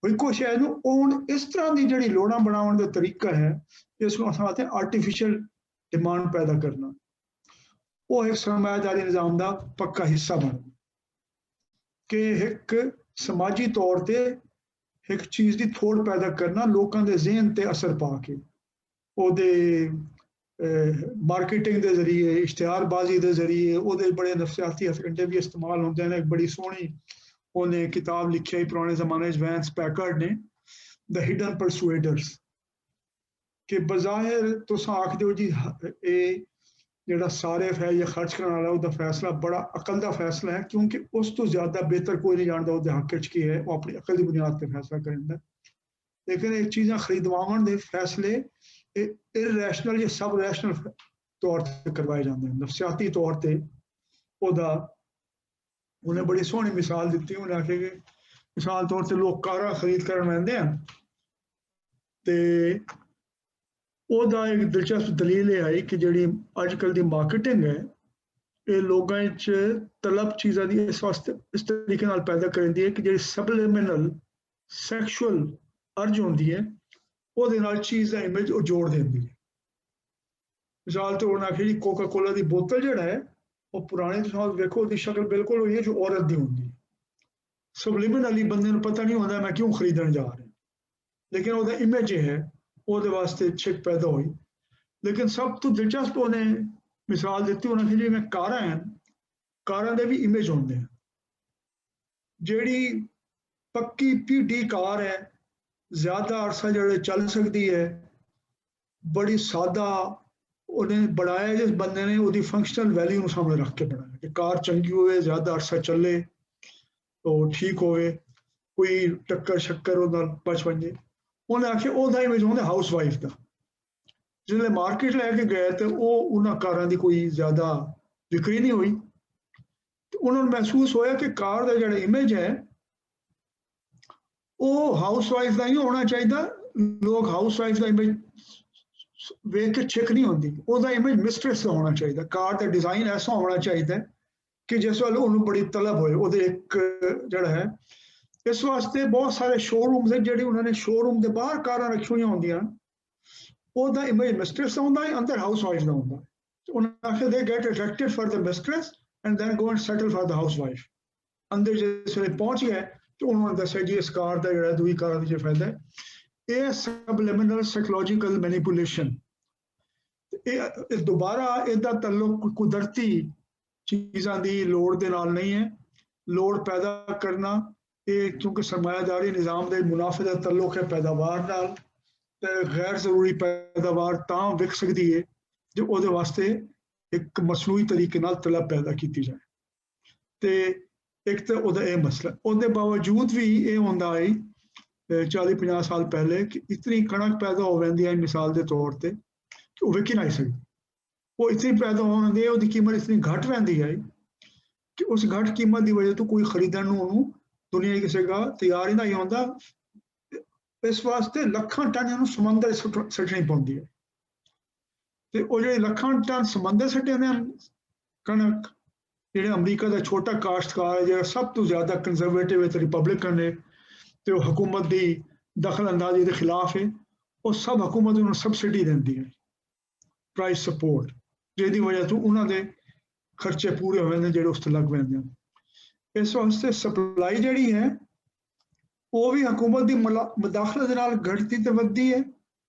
इक्को शै नूं हुण इस तरह दी जिहड़ी लोड़ां बनाउण दा तरीका है, इसनूं असां आखदे आर्टिफिशियल डिमांड पैदा करना। वो एक सरमायादारी निज़ाम दा पक्का हिस्सा बन कि एक समाजी तौर ते एक चीज़ की थोड़ पैदा करना, लोगों के ज़हन ते असर पा के ओदे मार्केटिंग के जरिए, इश्तिहारबाजी के जरिए, ओदे बड़े नफसियाती हथकंडे भी इस्तेमाल होंदे हैं। एक बड़ी सोहनी उन्हें किताब लिखी है पुराने ज़माने वैंस पैकर्ड ने, द हिडन परसुएडर्स, कि बज़ाहिर तुस आखदे हो जी ये ਜਿਹੜਾ ਸਾਰਿਫ ਹੈ ਜਾਂ ਖਰਚ ਕਰਨ ਵਾਲਾ ਉਹਦਾ ਫੈਸਲਾ ਬੜਾ ਅਕਲ ਦਾ ਫੈਸਲਾ ਹੈ, ਕਿਉਂਕਿ ਉਸ ਤੋਂ ਜ਼ਿਆਦਾ ਬਿਹਤਰ ਕੋਈ ਨਹੀਂ ਜਾਣਦਾ ਉਹਦੇ ਹੱਕ 'ਚ ਕੀ ਹੈ। ਉਹ ਆਪਣੀ ਅਕਲ ਦੀ ਬੁਨਿਆਦ ਤੇ ਫੈਸਲਾ ਕਰਦਾ। ਲੇਕਿਨ ਇਹ ਚੀਜ਼ਾਂ ਖਰੀਦਵਾਉਣ ਦੇ ਫੈਸਲੇ ਇਹ ਇਰਰੈਸ਼ਨਲ ਜਾਂ ਸਬ ਰੈਸ਼ਨਲ ਤੌਰ ਤੇ ਕਰਵਾਏ ਜਾਂਦੇ ਹਨ। ਨਫਸਿਆਤੀ ਤੌਰ ਤੇ ਉਹਨੇ ਬੜੀ ਸੋਹਣੀ ਮਿਸਾਲ ਦਿੱਤੀ। ਉਹਨੇ ਆਖਿਆ ਕਿ ਮਿਸਾਲ ਤੌਰ ਤੇ ਲੋਕ ਕਾਰਾਂ ਖਰੀਦ ਕਰਨ ਆਉਂਦੇ ਆ ਤੇ ਉਹਦਾ ਇੱਕ ਦਿਲਚਸਪ ਦਲੀਲ ਇਹ ਆਈ ਕਿ ਜਿਹੜੀ ਅੱਜ ਕੱਲ੍ਹ ਦੀ ਮਾਰਕੀਟਿੰਗ ਹੈ ਇਹ ਲੋਕਾਂ 'ਚ ਤਲਬ ਚੀਜ਼ਾਂ ਦੀ ਇਸ ਵਾਸਤੇ ਇਸ ਤਰੀਕੇ ਨਾਲ ਪੈਦਾ ਕਰਦੀ ਹੈ ਕਿ ਜਿਹੜੀ ਸਬਲਿਮਿਨਲ ਸੈਕਸ਼ੂਅਲ ਅਰਜ ਹੁੰਦੀ ਹੈ ਉਹਦੇ ਨਾਲ ਚੀਜ਼ ਦਾ ਇਮੇਜ ਉਹ ਜੋੜ ਦਿੰਦੀ ਹੈ। ਮਿਸਾਲ ਤੇ ਉਹਨਾਂ ਆਖੀ ਕੋਕਾ ਕੋਲਾ ਦੀ ਬੋਤਲ ਜਿਹੜਾ ਹੈ ਉਹ ਪੁਰਾਣੇ ਤੁਸੀਂ ਵੇਖੋ ਉਹਦੀ ਸ਼ਕਲ ਬਿਲਕੁਲ ਹੋਈ ਹੈ ਜੋ ਔਰਤ ਦੀ ਹੁੰਦੀ ਹੈ। ਸਬਲਿਮਿਨਲੀ ਬੰਦੇ ਨੂੰ ਪਤਾ ਨਹੀਂ ਹੁੰਦਾ ਮੈਂ ਕਿਉਂ ਖਰੀਦਣ ਜਾ ਰਿਹਾ, ਲੇਕਿਨ ਉਹਦਾ ਇਮੇਜ ਇਹ ਹੈ ਉਹਦੇ ਵਾਸਤੇ ਛਿੱਕ ਪੈਦਾ ਹੋਈ। ਲੇਕਿਨ ਸਭ ਤੋਂ ਦਿਲਚਸਪ ਉਹਨੇ ਮਿਸਾਲ ਦਿੱਤੀ, ਉਹਨਾਂ ਨੇ ਜਿਵੇਂ ਕਾਰਾਂ ਹਨ, ਕਾਰਾਂ ਦੇ ਵੀ ਇਮੇਜ ਹੁੰਦੇ ਆ। ਜਿਹੜੀ ਪੱਕੀ ਪੀਡੀ ਕਾਰ ਹੈ ਜ਼ਿਆਦਾ ਅਰਸਾ ਜਿਹੜੇ ਚੱਲ ਸਕਦੀ ਹੈ, ਬੜੀ ਸਾਦਾ ਉਹਨੇ ਬਣਾਇਆ ਜਿਸ ਬੰਦੇ ਨੇ ਉਹਦੀ ਫੰਕਸ਼ਨਲ ਵੈਲਿਊ ਨੂੰ ਸਾਹਮਣੇ ਰੱਖ ਕੇ ਬਣਾਇਆ ਕਿ ਕਾਰ ਚੰਗੀ ਹੋਵੇ, ਜ਼ਿਆਦਾ ਅਰਸਾ ਚੱਲੇ, ਉਹ ਠੀਕ ਹੋਵੇ, ਕੋਈ ਟੱਕਰ ਸ਼ੱਕਰ ਉਹਦੇ ਨਾਲ ਬਚ ਪੰਜੇ। ਉਹਨੇ ਆਖਿਆ ਉਹਦਾ ਇਮੇਜ ਹੁੰਦਾ ਹਾਊਸ ਵਾਈਫ ਦਾ। ਜਿਸਲੇ ਮਾਰਕੀਟ ਲੈ ਕੇ ਗਏ ਤੇ ਉਹ ਉਹਨਾਂ ਕਾਰਾਂ ਦੀ ਕੋਈ ਜ਼ਿਆਦਾ ਵਿਕਰੀ ਨਹੀਂ ਹੋਈ ਤੇ ਉਹਨਾਂ ਨੂੰ ਮਹਿਸੂਸ ਹੋਇਆ ਕਿ ਕਾਰ ਦਾ ਜਿਹੜਾ ਇਮੇਜ ਹੈ ਉਹ ਹਾਊਸ ਵਾਈਫ ਦਾ ਹੀ ਹੋਣਾ ਚਾਹੀਦਾ। ਲੋਕ ਹਾਊਸ ਵਾਈਫ ਦਾ ਇਮੇਜ ਵੇਖ ਕੇ ਛਿੱਕ ਨਹੀਂ ਹੁੰਦੀ, ਉਹਦਾ ਇਮੇਜ ਮਿਸਟਰੈਸ ਦਾ ਹੋਣਾ ਚਾਹੀਦਾ। ਕਾਰ ਦਾ ਡਿਜ਼ਾਈਨ ਐਸਾ ਹੋਣਾ ਚਾਹੀਦਾ ਕਿ ਜਿਸ ਵੱਲ ਉਹਨੂੰ ਬੜੀ ਤਲਬ ਹੋਏ। ਉਹਦੇ ਇੱਕ ਜਿਹੜਾ ਹੈ ਇਸ ਵਾਸਤੇ ਬਹੁਤ ਸਾਰੇ ਸ਼ੋਰੂਮਸ ਹੈ ਜਿਹੜੇ ਉਹਨਾਂ ਨੇ ਸ਼ੋਰੂਮ ਦੇ ਬਾਹਰ ਕਾਰਾਂ ਰੱਖੀਆਂ ਹੋਈਆਂ ਹੁੰਦੀਆਂ, ਉਹਦਾ ਇਮੇਜ ਮਿਸਟਰੈਸ ਦਾ ਹੁੰਦਾ ਹੈ, ਅੰਦਰ ਹਾਊਸ ਵਾਈਫ ਦਾ ਹੁੰਦਾ। ਉਹਨਾਂ ਆਖਿਆ they get attracted for the mistress and then go and settle for the housewife. ਅੰਦਰ ਜਿਸ ਵੇਲੇ ਪਹੁੰਚ ਗਿਆ ਤੇ ਉਹਨਾਂ ਨੇ ਦੱਸਿਆ ਜੀ ਇਸ ਕਾਰ ਦਾ ਜਿਹੜਾ ਦੂਜੀ ਕਾਰਾਂ ਦਾ ਫਾਇਦਾ ਹੈ। ਇਹ ਸਬਲਿਮਿਨਲ ਸਾਈਕੋਲੋਜੀਕਲ ਮੈਨੀਪੂਲੇਸ਼ਨ, ਇਹ ਦੁਬਾਰਾ ਇਹਦਾ ਤਾਲੁਕ ਕੁਦਰਤੀ ਚੀਜ਼ਾਂ ਦੀ ਲੋੜ ਦੇ ਨਾਲ ਨਹੀਂ ਹੈ। ਲੋੜ ਪੈਦਾ ਕਰਨਾ ਇਹ ਕਿਉਂਕਿ ਸਰਮਾਇਆਦਾਰੀ ਨਿਜ਼ਾਮ ਦੇ ਮੁਨਾਫੇ ਦਾ ਤਾਲੁਕ ਹੈ ਪੈਦਾਵਾਰ ਨਾਲ, ਤੇ ਗੈਰ ਜ਼ਰੂਰੀ ਪੈਦਾਵਾਰ ਤਾਂ ਵਿਕ ਸਕਦੀ ਹੈ ਜੇ ਉਹਦੇ ਵਾਸਤੇ ਇੱਕ ਮਸਨੂਈ ਤਰੀਕੇ ਨਾਲ ਤਲਬ ਪੈਦਾ ਕੀਤੀ ਜਾਏ। ਤੇ ਇੱਕ ਤਾਂ ਉਹਦਾ ਇਹ ਮਸਲਾ, ਉਹਦੇ ਬਾਵਜੂਦ ਵੀ ਇਹ ਹੁੰਦਾ ਹੈ 40-50 ਸਾਲ ਪਹਿਲੇ ਕਿ ਇਤਨੀ ਕਣਕ ਪੈਦਾ ਹੋ ਜਾਂਦੀ ਹੈ ਮਿਸਾਲ ਦੇ ਤੌਰ ਤੇ ਕਿ ਉਹ ਵਿਕ ਹੀ ਨਹੀਂ ਸਕਦੀ। ਉਹ ਇਤਨੀ ਪੈਦਾ ਹੋਣ ਦੀ ਉਹਦੀ ਕੀਮਤ ਇਤਨੀ ਘੱਟ ਰਹਿੰਦੀ ਹੈ ਕਿ ਉਸ ਘੱਟ ਕੀਮਤ ਦੀ ਵਜ੍ਹਾ ਤੋਂ ਕੋਈ ਖਰੀਦਣ ਨੂੰ ਉਹਨੂੰ ਦੁਨੀਆ ਕਿਸੇ ਦਾ ਤਿਆਰ ਹੀ ਨਹੀਂ ਹੁੰਦਾ। ਇਸ ਵਾਸਤੇ ਲੱਖਾਂ ਟਨ ਇਹਨੂੰ ਸਮੁੰਦਰ ਸੱਟਣੀ ਪਾਉਂਦੀ ਹੈ ਤੇ ਉਹ ਜਿਹੜੇ ਲੱਖਾਂ ਟਨ ਸਮੁੰਦਰ ਸੱਟੇ ਨੇ ਕਣਕ, ਜਿਹੜੇ ਅਮਰੀਕਾ ਦਾ ਛੋਟਾ ਕਾਸ਼ਤਕਾਰ ਹੈ ਜਿਹੜਾ ਸਭ ਤੋਂ ਜ਼ਿਆਦਾ ਕੰਜ਼ਰਵੇਟਿਵ ਹੈ ਤੇ ਰਿਪਬਲਿਕਨ ਨੇ ਤੇ ਉਹ ਹਕੂਮਤ ਦੀ ਦਖਲ ਅੰਦਾਜ਼ੀ ਦੇ ਖਿਲਾਫ ਹੈ, ਉਹ ਸਭ ਹਕੂਮਤ ਨੂੰ ਸਬਸਿਡੀ ਦਿੰਦੀ ਹੈ, ਪ੍ਰਾਈਸ ਸਪੋਰਟ, ਜਿਹਦੀ ਵਜ੍ਹਾ ਤੋਂ ਉਹਨਾਂ ਦੇ ਖਰਚੇ ਪੂਰੇ ਹੋ ਜਾਂਦੇ ਜਿਹੜੇ ਉਸ ਤੋਂ ਲੱਗ ਪੈਂਦੇ ਹਨ। ਇਸ ਵਾਸਤੇ ਸਪਲਾਈ ਜਿਹੜੀ ਹੈ ਉਹ ਵੀ ਹਕੂਮਤ ਦੀ ਮੁਦਾਖਲਤ ਦੇ ਨਾਲ ਘਟਦੀ ਤੇ ਵੱਧਦੀ ਹੈ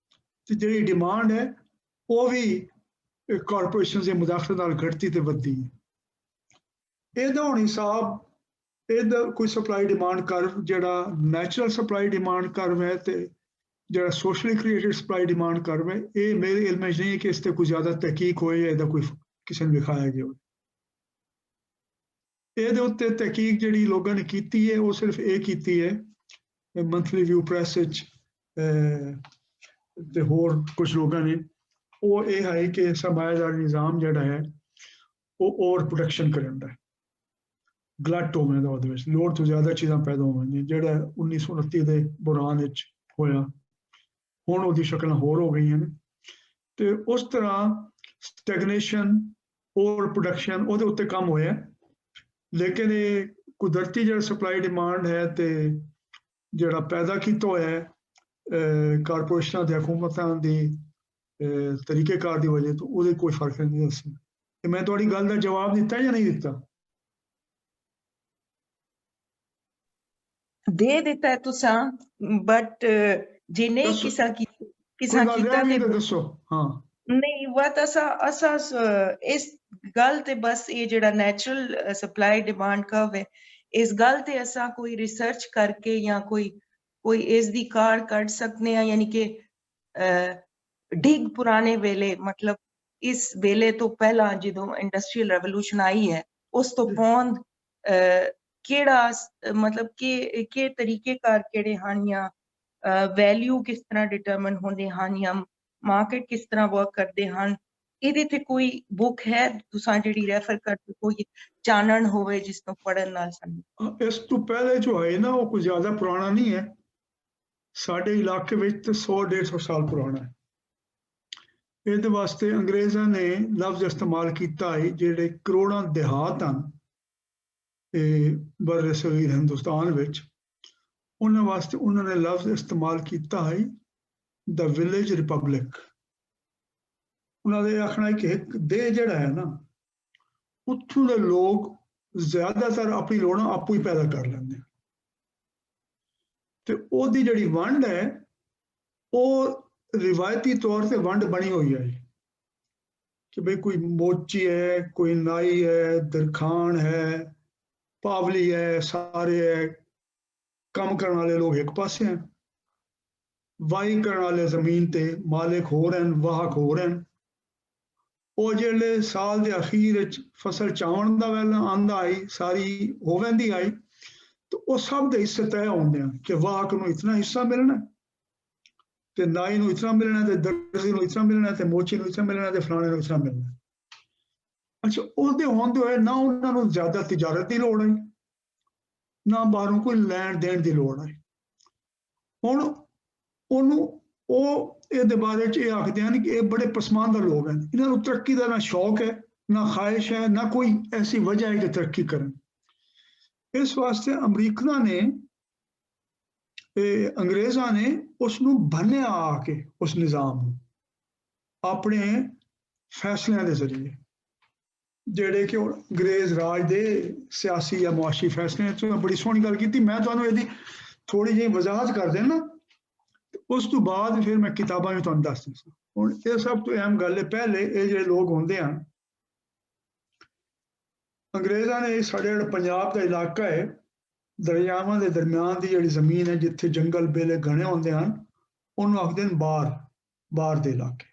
ਤੇ ਜਿਹੜੀ ਡਿਮਾਂਡ ਹੈ ਉਹ ਵੀ ਕਾਰਪੋਰੇਸ਼ਨ ਦੀ ਮੁਦਾਖਲਤ ਨਾਲ ਘਟਦੀ ਤੇ ਵੱਧਦੀ ਹੈ। ਇਹਦਾ ਹੁਣ ਹਿਸਾਬ ਇਹਦਾ ਕੋਈ ਸਪਲਾਈ ਡਿਮਾਂਡ ਕਰਵ ਜਿਹੜਾ ਨੈਚੁਰਲ ਸਪਲਾਈ ਡਿਮਾਂਡ ਕਰਵ ਹੈ ਤੇ ਜਿਹੜਾ socially created supply demand curve ਹੈ, ਇਹ ਮੇਰੇ ਇਲਮ 'ਚ ਨਹੀਂ ਹੈ ਕਿ ਇਸ ਤੇ ਕੋਈ ਜ਼ਿਆਦਾ ਤਹਿਕੀਕ ਹੋਏ ਜਾਂ ਇਹਦਾ ਕੋਈ ਕਿਸੇ ਨੂੰ ਵਿਖਾਇਆ ਗਿਆ ਹੋਵੇ। ਇਹਦੇ ਉੱਤੇ ਤਹਿਕੀਕ ਜਿਹੜੀ ਲੋਕਾਂ ਨੇ ਕੀਤੀ ਹੈ ਉਹ ਸਿਰਫ ਇਹ ਕੀਤੀ ਹੈ ਮੰਥਲੀ ਵਿਊ ਪ੍ਰੈਸ ਵਿੱਚ ਤੇ ਹੋਰ ਕੁਝ ਲੋਕਾਂ ਨੇ, ਉਹ ਇਹ ਹੈ ਕਿ ਸਰਮਾਇਆਦਾਰੀ ਨਿਜ਼ਾਮ ਜਿਹੜਾ ਹੈ ਉਹ ਓਵਰ ਪ੍ਰੋਡਕਸ਼ਨ ਕਰਨ ਦਾ ਗਲਟ ਹੋ ਜਾਂਦਾ, ਉਹਦੇ ਵਿੱਚ ਲੋੜ ਤੋਂ ਜ਼ਿਆਦਾ ਚੀਜ਼ਾਂ ਪੈਦਾ ਹੋਣਗੀਆਂ ਜਿਹੜਾ 1929 ਦੇ ਬੁਰਾਨ ਵਿੱਚ ਹੋਇਆ। ਹੁਣ ਉਹਦੀ ਸ਼ਕਲਾਂ ਹੋਰ ਹੋ ਗਈਆਂ ਨੇ ਤੇ ਉਸ ਤਰ੍ਹਾਂ ਸਟੈਗਨੇਸ਼ਨ ਓਵਰ ਪ੍ਰੋਡਕਸ਼ਨ ਉਹਦੇ ਉੱਤੇ ਕੰਮ ਹੋਇਆ। ਲੇਕਿਨ ਇਹ ਕੁਦਰਤੀ ਜਿਹੜਾ ਸਪਲਾਈ ਡਿਮਾਂਡ ਹੈ ਤੇ ਜਿਹੜਾ ਪੈਦਾ ਕੀਤਾ ਹੋਇਆ ਕਾਰਪੋਰੇਸ਼ਨਾਂ ਤੇ ਹਕੂਮਤਾਂ ਦੀ ਤਰੀਕੇਕਾਰ ਦੀ ਵਜ੍ਹਾ ਤੋਂ ਉਹਦੇ ਕੋਈ ਫਰਕ ਨਹੀਂ ਦੱਸਿਆ। ਤੇ ਮੈਂ ਤੁਹਾਡੀ ਗੱਲ ਦਾ ਜਵਾਬ ਦਿੱਤਾ ਜਾਂ ਨਹੀਂ ਦਿੱਤਾ? ਦੇ ਦਿੱਤਾ ਤੁਸਾਂ, ਬਟ ਜੇ ਨਹੀਂ ਕਿਸਾ ਕੀਤਾ ਤੇ ਦੱਸੋ। ਹਾਂ ਨਹੀਂ wat ਅਸਾਂ ਇਸ ਗੱਲ ਤੇ ਬਸ ਇਹ ਜਿਹੜਾ ਨੈਚੁਰਲ ਸਪਲਾਈ ਡਿਮਾਂਡ ਕਰਵ ਹੈ ਇਸ ਗੱਲ ਤੇ ਅਸਾਂ ਕੋਈ ਰਿਸਰਚ ਕਰਕੇ ਜਾਂ ਕੋਈ ਇਸ ਦੀ ਕਾਰ ਕੱਢ ਸਕਦੇ ਹਾਂ, ਯਾਨੀ ਕਿ ਡਿਗ ਪੁਰਾਣੇ ਵੇਲੇ ਮਤਲਬ ਇਸ ਵੇਲੇ ਤੋਂ ਪਹਿਲਾਂ ਜਦੋਂ ਇੰਡਸਟਰੀਅਲ ਰੈਵੋਲੂਸ਼ਨ ਆਈ ਹੈ ਉਸ ਤੋਂ ਬਾਅਦ ਕਿਹੜਾ ਮਤਲਬ ਕਿ ਤਰੀਕੇਕਾਰ ਕਿਹੜੇ ਹਨ ਜਾਂ ਵੈਲਿਊ ਕਿਸ ਤਰ੍ਹਾਂ ਡਿਟਰਮਨ ਹੁੰਦੇ ਹਨ ਜਾਂ ਮਾਰਕੀਟ ਕਿਸ ਤਰ੍ਹਾਂ ਵਰਕ ਕਰਦੇ ਹਨ, ਇਹਦੇ ਤੇ ਕੋਈ ਬੁੱਕ ਹੈ ਤੁਸੀਂ ਜਿਹੜੀ ਰੈਫਰ ਕਰਦੇ ਕੋਈ ਚਾਨਣ ਹੋਵੇ ਜਿਸ ਤੋਂ ਪੜ੍ਹਨ ਨਾਲ ਸਾਨੂੰ? ਇਸ ਤੋਂ ਪਹਿਲੇ ਜੋ ਹੈ ਨਾ ਉਹ ਕੋਈ ਜ਼ਿਆਦਾ ਪੁਰਾਣਾ ਨਹੀਂ ਹੈ, ਸਾਡੇ ਇਲਾਕੇ ਵਿੱਚ ਤੇ 100-150 ਸਾਲ ਪੁਰਾਣਾ ਹੈ। ਇਹਦੇ ਵਾਸਤੇ ਅੰਗਰੇਜ਼ਾਂ ਨੇ ਲਫ਼ਜ਼ ਇਸਤੇਮਾਲ ਕੀਤਾ ਹੈ ਜਿਹੜੇ ਕਰੋੜਾਂ ਦੇਹਾਤ ਹਨ ਬਰ ਸਗੀਰ ਹਿੰਦੁਸਤਾਨ ਵਿੱਚ, उन्होंने वास्ते उन्होंने लफ्ज इस्तेमाल किया है द विलेज रिपब्लिक। उन्होंने आखना कि एक देश जड़ा है ना उत्थों के लोग ज्यादातर अपनी लोड़ां आपू ही पैदा कर लेंगे ते ओदी जड़ी वंड है वो रिवायती तौर से वंड बनी हुई है कि भाई कोई मोची है, कोई नाई है, दरखान है, पावली है, सारे है, काम करने वाले लोग एक पासे हैं, वाही करने वाले जमीन ते मालिक हो रहे हैं, वाहक हो रहे हैं। ਉਹ ਜਿਹੜੇ ਸਾਲ ਦੇ ਅਖੀਰ ਵਿੱਚ ਫਸਲ ਚਾਵਣ ਦਾ ਵੇਲਾ ਆਂਦਾ ਆਈ ਸਾਰੀ ਹੋ ਵੈਂਦੀ ਆਈ ਤੇ ਉਹ ਸਭ ਦੇ ਹਿੱਸੇ ਤੈਅ ਹੁੰਦੇ ਆ ਕਿ ਵਾਹਕ ਨੂੰ ਇਤਨਾ ਹਿੱਸਾ ਮਿਲਣਾ ਤੇ ਨਾਈ ਨੂੰ ਇਤਨਾ ਮਿਲਣਾ ਤੇ ਦਰਜੀ ਨੂੰ ਇਤਨਾ ਮਿਲਣਾ ਤੇ ਮੋਚੀ ਨੂੰ ਇਤਨਾ ਮਿਲਣਾ ਤੇ ਫਲਾਣੇ ਨੂੰ ਇਤਨਾ ਮਿਲਣਾ। ਅੱਛਾ ਉਹਦੇ ਹੁੰਦੇ ਹੋਏ ਨਾ ਉਹਨਾਂ ਨੂੰ ਜ਼ਿਆਦਾ ਤਿਜਾਰਤ ਦੀ ਲੋੜ ਹੈ ਨਾ ਬਾਹਰੋਂ ਕੋਈ ਲੈਣ ਦੇਣ ਦੀ ਲੋੜ ਹੈ। ਹੁਣ ਉਹਨੂੰ ਉਹ ਇਹਦੇ ਬਾਰੇ ਚ ਇਹ ਆਖਦੇ ਹਨ ਕਿ ਇਹ ਬੜੇ ਪਸਮਾਨਦਾ ਲੋਕ ਹਨ, ਇਹਨਾਂ ਨੂੰ ਤਰੱਕੀ ਦਾ ਨਾ ਸ਼ੌਕ ਹੈ ਨਾ ਖਾਹਿਸ਼ ਹੈ ਨਾ ਕੋਈ ਐਸੀ ਵਜ੍ਹਾ ਹੈ ਕਿ ਤਰੱਕੀ ਕਰਨ। ਇਸ ਵਾਸਤੇ ਅਮਰੀਕਨਾਂ ਨੇ ਅੰਗਰੇਜ਼ਾਂ ਨੇ ਉਸ ਨੂੰ ਬੰਨਿਆ ਆ ਕੇ ਉਸ ਨਿਜ਼ਾਮ ਨੂੰ ਆਪਣੇ ਫੈਸਲਿਆਂ ਦੇ ਜ਼ਰੀਏ ਜਿਹੜੇ ਕਿ ਅੰਗਰੇਜ਼ ਰਾਜ ਦੇ ਸਿਆਸੀ ਜਾਂ ਮੁਆਸ਼ੀ ਫੈਸਲਿਆਂ ਚ ਬੜੀ ਸੋਹਣੀ ਗੱਲ ਕੀਤੀ। ਮੈਂ ਤੁਹਾਨੂੰ ਇਹਦੀ ਥੋੜੀ ਜਿਹੀ ਵਜ਼ਾਹਤ ਕਰ ਦੇਣਾ ਉਸ ਤੋਂ ਬਾਅਦ ਫਿਰ ਮੈਂ ਕਿਤਾਬਾਂ ਵੀ ਤੁਹਾਨੂੰ ਦੱਸ ਦਿੰਦਾ। ਹੁਣ ਇਹ ਸਭ ਤੋਂ ਅਹਿਮ ਗੱਲ ਹੈ, ਪਹਿਲੇ ਇਹ ਜਿਹੜੇ ਲੋਕ ਹੁੰਦੇ ਹਨ ਅੰਗਰੇਜ਼ਾਂ ਨੇ ਸਾਡੇ ਜਿਹੜਾ ਪੰਜਾਬ ਦਾ ਇਲਾਕਾ ਹੈ ਦਰਿਆਵਾਂ ਦੇ ਦਰਮਿਆਨ ਦੀ ਜਿਹੜੀ ਜ਼ਮੀਨ ਹੈ ਜਿੱਥੇ ਜੰਗਲ ਬੇਲੇ ਘਣੇ ਹੁੰਦੇ ਹਨ ਉਹਨੂੰ ਆਖਦੇ ਨੇ ਬਾਰ ਦੇ ਇਲਾਕੇ।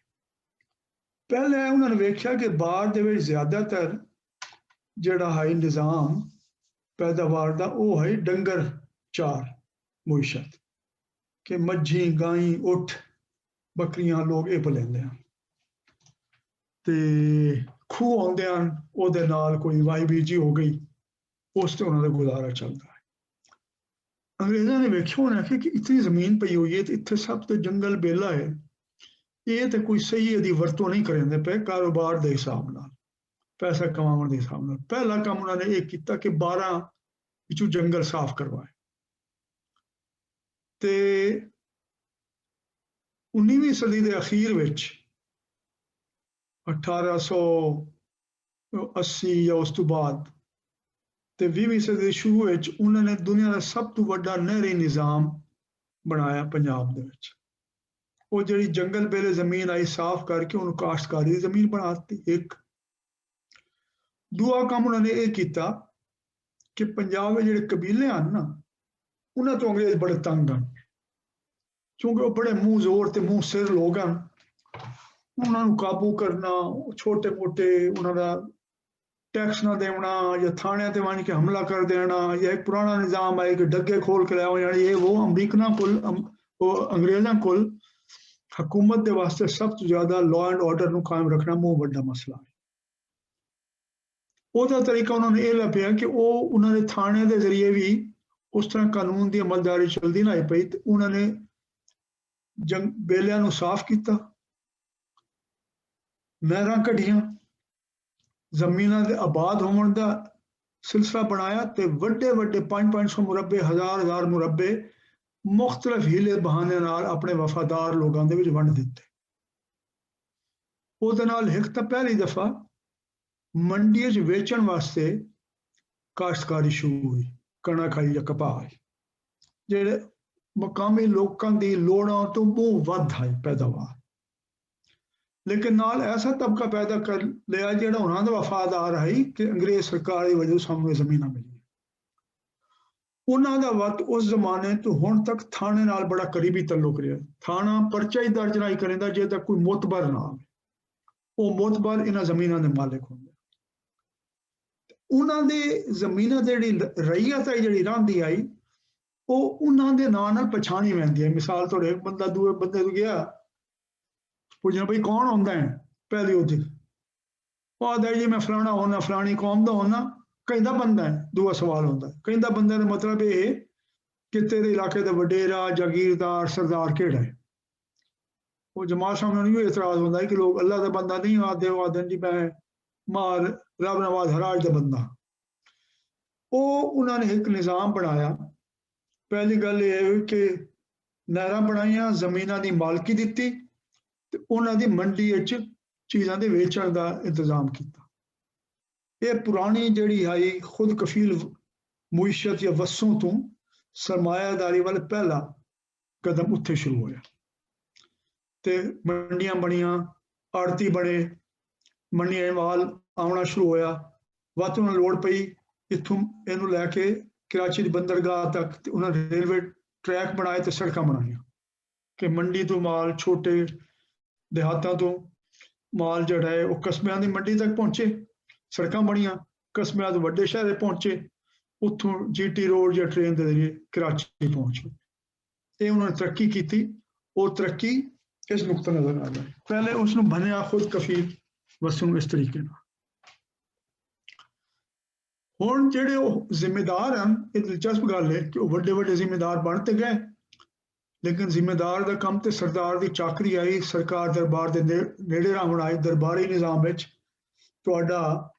ਪਹਿਲੇ ਉਹਨਾਂ ਨੇ ਵੇਖਿਆ ਕਿ ਬਾਰ ਦੇ ਵਿੱਚ ਜ਼ਿਆਦਾਤਰ ਜਿਹੜਾ ਹੈ ਨਿਜ਼ਾਮ ਪੈਦਾਵਾਰ ਦਾ ਉਹ ਹੈ ਡੰਗਰ ਚਾਰ ਮੁਇਸ਼ਤ ਕਿ ਮੱਝੀ ਗਾਈ ਊਠ ਬੱਕਰੀਆਂ ਲੋਕ ਇਹ ਪਲੈਂਦੇ ਹਨ ਤੇ ਖੂਹ ਆਉਂਦੇ ਹਨ ਉਹਦੇ ਨਾਲ ਕੋਈ ਵਾਈ ਬੀਜੀ ਹੋ ਗਈ ਉਸ ਤੇ ਉਹਨਾਂ ਦਾ ਗੁਜ਼ਾਰਾ ਚੱਲਦਾ ਹੈ। ਅੰਗਰੇਜ਼ਾਂ ਨੇ ਵੇਖਿਆ ਹੋਣਾ ਕਿ ਇਤਨੀ ਜ਼ਮੀਨ ਪਈ ਹੋਈ ਹੈ ਤੇ ਇੱਥੇ ਸਭ ਤੋਂ ਜੰਗਲ ਬੇਲਾ ਹੈ, ਇਹ ਤੇ ਕੋਈ ਸਹੀ ਇਹਦੀ ਵਰਤੋਂ ਨਹੀਂ ਕਰਦੇ ਪਏ ਕਾਰੋਬਾਰ ਦੇ ਹਿਸਾਬ ਨਾਲ ਪੈਸਾ ਕਮਾਉਣ ਦੇ ਹਿਸਾਬ ਨਾਲ। ਪਹਿਲਾ ਕੰਮ ਉਹਨਾਂ ਨੇ ਇਹ ਕੀਤਾ ਕਿ 12 ਵਿੱਚੋਂ ਜੰਗਲ ਸਾਫ਼ ਕਰਵਾਏ ਤੇ 19ਵੀਂ ਸਦੀ ਦੇ ਅਖੀਰ ਵਿੱਚ 1880 ਜਾਂ ਉਸ ਤੋਂ ਬਾਅਦ ਤੇ 20ਵੀਂ ਸਦੀ ਦੇ ਸ਼ੁਰੂ ਵਿੱਚ ਉਹਨਾਂ ਨੇ ਦੁਨੀਆ ਦਾ ਸਭ ਤੋਂ ਵੱਡਾ ਨਹਿਰੀ ਨਿਜ਼ਾਮ ਬਣਾਇਆ ਪੰਜਾਬ ਦੇ ਵਿੱਚ। ਉਹ ਜਿਹੜੀ ਜੰਗਲ ਬੇਲੇ ਜ਼ਮੀਨ ਆਈ ਸਾਫ਼ ਕਰਕੇ ਉਹਨੂੰ ਕਾਸ਼ਤਕਾਰੀ ਦੀ ਜ਼ਮੀਨ ਬਣਾ ਦਿੱਤੀ। ਇੱਕ ਦੂਆ ਕੰਮ ਉਹਨਾਂ ਨੇ ਇਹ ਕੀਤਾ ਕਿ ਪੰਜਾਬ ਵਿੱਚ ਜਿਹੜੇ ਕਬੀਲੇ ਹਨ ਨਾ ਉਹਨਾਂ ਤੋਂ ਅੰਗਰੇਜ਼ ਬੜੇ ਤੰਗ ਹਨ ਕਿਉਂਕਿ ਉਹ ਬੜੇ ਮੂੰਹ ਜ਼ੋਰ ਤੇ ਮੂੰਹ ਸਿਰ ਲੋਕ ਹਨ। ਉਹਨਾਂ ਨੂੰ ਕਾਬੂ ਕਰਨਾ, ਛੋਟੇ ਮੋਟੇ ਉਹਨਾਂ ਦਾ ਟੈਕਸ ਨਾ ਦੇਣਾ ਜਾਂ ਥਾਣਿਆਂ ਤੇ ਵੰਝ ਕੇ ਹਮਲਾ ਕਰ ਦੇਣਾ ਜਾਂ ਇੱਕ ਪੁਰਾਣਾ ਨਿਜ਼ਾਮ ਹੈ ਕਿ ਡੱਗੇ ਖੋਲ ਕੇ ਲੈ ਆਓ ਜਾਣੀ ਇਹ ਉਹ ਅਮਰੀਕਨਾਂ ਕੋਲ ਉਹ ਅੰਗਰੇਜ਼ਾਂ ਕੋਲ ਹਕੂਮਤ ਦੇ ਵਾਸਤੇ ਸਭ ਤੋਂ ਜ਼ਿਆਦਾ ਲਾਅ ਐਂਡ ਆਰਡਰ ਨੂੰ ਕਾਇਮ ਰੱਖਣਾ ਬਹੁਤ ਵੱਡਾ ਮਸਲਾ ਹੈ। ਉਹਦਾ ਤਰੀਕਾ ਉਹਨਾਂ ਨੇ ਇਹ ਲੱਭਿਆ ਕਿ ਉਹ ਉਹਨਾਂ ਦੇ ਥਾਣੇ ਦੇ ਜ਼ਰੀਏ ਵੀ ਉਸ ਤਰ੍ਹਾਂ ਕਾਨੂੰਨ ਦੀ ਅਮਲਦਾਰੀ ਚੱਲਦੀ ਨਾ ਪਈ ਤੇ ਉਹਨਾਂ ਨੇ ਬੇਲਿਆਂ ਨੂੰ ਸਾਫ਼ ਕੀਤਾ, ਨਹਿਰਾਂ ਕੱਢੀਆਂ, ਜ਼ਮੀਨਾਂ ਦੇ ਆਬਾਦ ਹੋਣ ਦਾ ਸਿਲਸਿਲਾ ਬਣਾਇਆ ਤੇ ਵੱਡੇ ਵੱਡੇ 500 ਮੁਰੱਬੇ 1000 ਮੁਰੱਬੇ ਮੁਖਤਲਿਫ ਹੀਲੇ ਬਹਾਨੇ ਨਾਲ ਆਪਣੇ ਵਫਾਦਾਰ ਲੋਕਾਂ ਦੇ ਵਿੱਚ ਵੰਡ ਦਿੱਤੇ। ਉਹਦੇ ਨਾਲ ਇੱਕ ਤਾਂ ਪਹਿਲੀ ਦਫਾ ਮੰਡੀਆਂ 'ਚ ਵੇਚਣ ਵਾਸਤੇ ਕਾਸ਼ਤਕਾਰੀ ਸ਼ੁਰੂ ਹੋਈ, ਕਣਕ ਆਈ ਜਾਂ ਕਪਾਹ ਆਈ, ਜਿਹੜੇ ਮਕਾਮੀ ਲੋਕਾਂ ਦੀ ਲੋੜਾਂ ਤੋਂ ਬਹੁਤ ਵੱਧ ਆਈ ਪੈਦਾਵਾਰ। ਲੇਕਿਨ ਨਾਲ ਐਸਾ ਤਬਕਾ ਪੈਦਾ ਕਰ ਲਿਆ ਜਿਹੜਾ ਉਹਨਾਂ ਦਾ ਵਫਾਦਾਰ ਹੈ ਕਿ ਅੰਗਰੇਜ਼ ਸਰਕਾਰ ਦੀ ਵਜ੍ਹਾ ਸਾਨੂੰ ਇਹ ਜ਼ਮੀਨਾਂ ਮਿਲੀਆਂ। ਉਹਨਾਂ ਦਾ ਵਕਤ ਉਸ ਜ਼ਮਾਨੇ ਤੋਂ ਹੁਣ ਤੱਕ ਥਾਣੇ ਨਾਲ ਬੜਾ ਕਰੀਬੀ ਤਾਲੁਕ ਰਿਹਾ। ਥਾਣਾ ਪਰਚਾ ਹੀ ਦਰਜ ਨਹੀਂ ਕਰਿੰਦਾ ਜੇ ਤੱਕ ਕੋਈ ਮੋਤਬਰ ਨਾ ਹੋਵੇ, ਉਹ ਮੋਤਬਰ ਇਹਨਾਂ ਜ਼ਮੀਨਾਂ ਦੇ ਮਾਲਿਕ ਹੁੰਦੇ। ਉਹਨਾਂ ਦੇ ਜ਼ਮੀਨਾਂ ਦੀ ਜਿਹੜੀ ਰਈਅਤ ਹੈ ਜਿਹੜੀ ਰਹਿੰਦੀ ਆਈ ਉਹ ਉਹਨਾਂ ਦੇ ਨਾਂ ਨਾਲ ਪਛਾਣੀ ਜਾਂਦੀ ਹੈ। ਮਿਸਾਲ ਤੁਹਾਡੇ ਇੱਕ ਬੰਦਾ ਦੂਏ ਬੰਦੇ ਤੋਂ ਗਿਆ ਪੁੱਛਣਾ ਬਈ ਕੌਣ ਹੁੰਦਾ ਹੈ, ਪਹਿਲੀ ਉਹਦੀ ਉਹ ਆਦਾ ਜੀ ਮੈਂ ਫਲਾਣਾ ਹੋਣਾ ਫਲਾਣੀ ਕੌਮ ਦਾ ਹੋਣਾ, ਕਹਿੰਦਾ ਬੰਦਾ ਹੈ। ਦੂਆ ਸਵਾਲ ਹੁੰਦਾ ਕਹਿੰਦਾ ਬੰਦੇ ਦਾ ਮਤਲਬ ਇਹ ਕਿ ਤੇਰੇ ਇਲਾਕੇ ਦਾ ਵਡੇਰਾ ਜਾਗੀਰਦਾਰ ਸਰਦਾਰ ਕਿਹੜਾ ਹੈ। ਉਹ ਜਮਾਤ ਸਾਹਮਣੇ ਨੂੰ ਇਤਰਾਜ਼ ਹੁੰਦਾ ਹੈ ਕਿ ਲੋਕ ਅੱਲਾ ਦਾ ਬੰਦਾ ਨਹੀਂ ਆਦੇ, ਉਹ ਆਦਨ ਜੀ ਮੈਂ ਮਾਰ ਰੱਬ ਨਵਾਜ਼ ਹਰਾਜ ਦਾ ਬੰਦਾ। ਉਹ ਉਹਨਾਂ ਨੇ ਇੱਕ ਨਿਜ਼ਾਮ ਬਣਾਇਆ पहली गल ये है कि नहरां बनाईਆਂ, ਜ਼ਮੀਨਾਂ ਦੀ ਮਾਲਕੀ ਦਿੱਤੀ ਤੇ ਉਹਨਾਂ ਦੀ ਮੰਡੀ ਵਿੱਚ ਚੀਜ਼ਾਂ ਦੇ ਵੇਚਣ ਦਾ ਇੰਤਜ਼ਾਮ ਕੀਤਾ। ਇਹ ਪੁਰਾਣੀ ਜਿਹੜੀ ਆਈ ਖੁਦ ਕਫੀਲ ਮੁਇਸ਼ਤ ਜਾਂ ਵਸੋਂ ਤੋਂ ਸਰਮਾਇਆਦਾਰੀ ਵੱਲ ਪਹਿਲਾ ਕਦਮ ਉੱਥੇ ਸ਼ੁਰੂ ਹੋਇਆ ਤੇ ਮੰਡੀਆਂ ਬਣੀਆਂ, ਆੜਤੀ ਬਣੇ, ਮੰਡੀਆਂ ਮਾਲ ਆਉਣਾ ਸ਼ੁਰੂ ਹੋਇਆ। ਵੱਧ ਉਹਨਾਂ ਲੋੜ ਪਈ ਇੱਥੋਂ ਇਹਨੂੰ ਲੈ ਕੇ कराची की बंदरगाह तक उन्होंने रेलवे ट्रैक बनाए तो सड़क बनाई कि मंडी तो माल छोटे देहातों तो माल जड़ा है वो कस्बियां की मंडी तक पहुंचे, सड़क बनिया, कस्बियां तो वड्डे शहर पहुंचे, उतों GT रोड या ट्रेन के जरिए कराची पहुंचे। ये उन्होंने तरक्की की और तरक्की इस नुकते नजर आ रहा है। पहले उसने बनया खुद कफील वसों इस तरीके ना। ਹੁਣ ਜਿਹੜੇ ਉਹ ਜ਼ਿੰਮੇਦਾਰ ਹਨ, ਇਹ ਦਿਲਚਸਪ ਗੱਲ ਹੈ ਕਿ ਉਹ ਵੱਡੇ ਵੱਡੇ ਜ਼ਿੰਮੇਦਾਰ ਬਣ ਤੇ ਗਏ, ਲੇਕਿਨ ਜ਼ਿੰਮੇਦਾਰ ਦਾ ਕੰਮ ਤੇ ਸਰਦਾਰ ਦੀ ਚਾਕਰੀ ਆਈ, ਸਰਕਾਰ ਦਰਬਾਰ ਦੇ ਨੇੜੇ ਰਾਵਣ ਆਏ। ਦਰਬਾਰੀ ਨਿਜ਼ਾਮ ਵਿੱਚ ਤੁਹਾਡਾ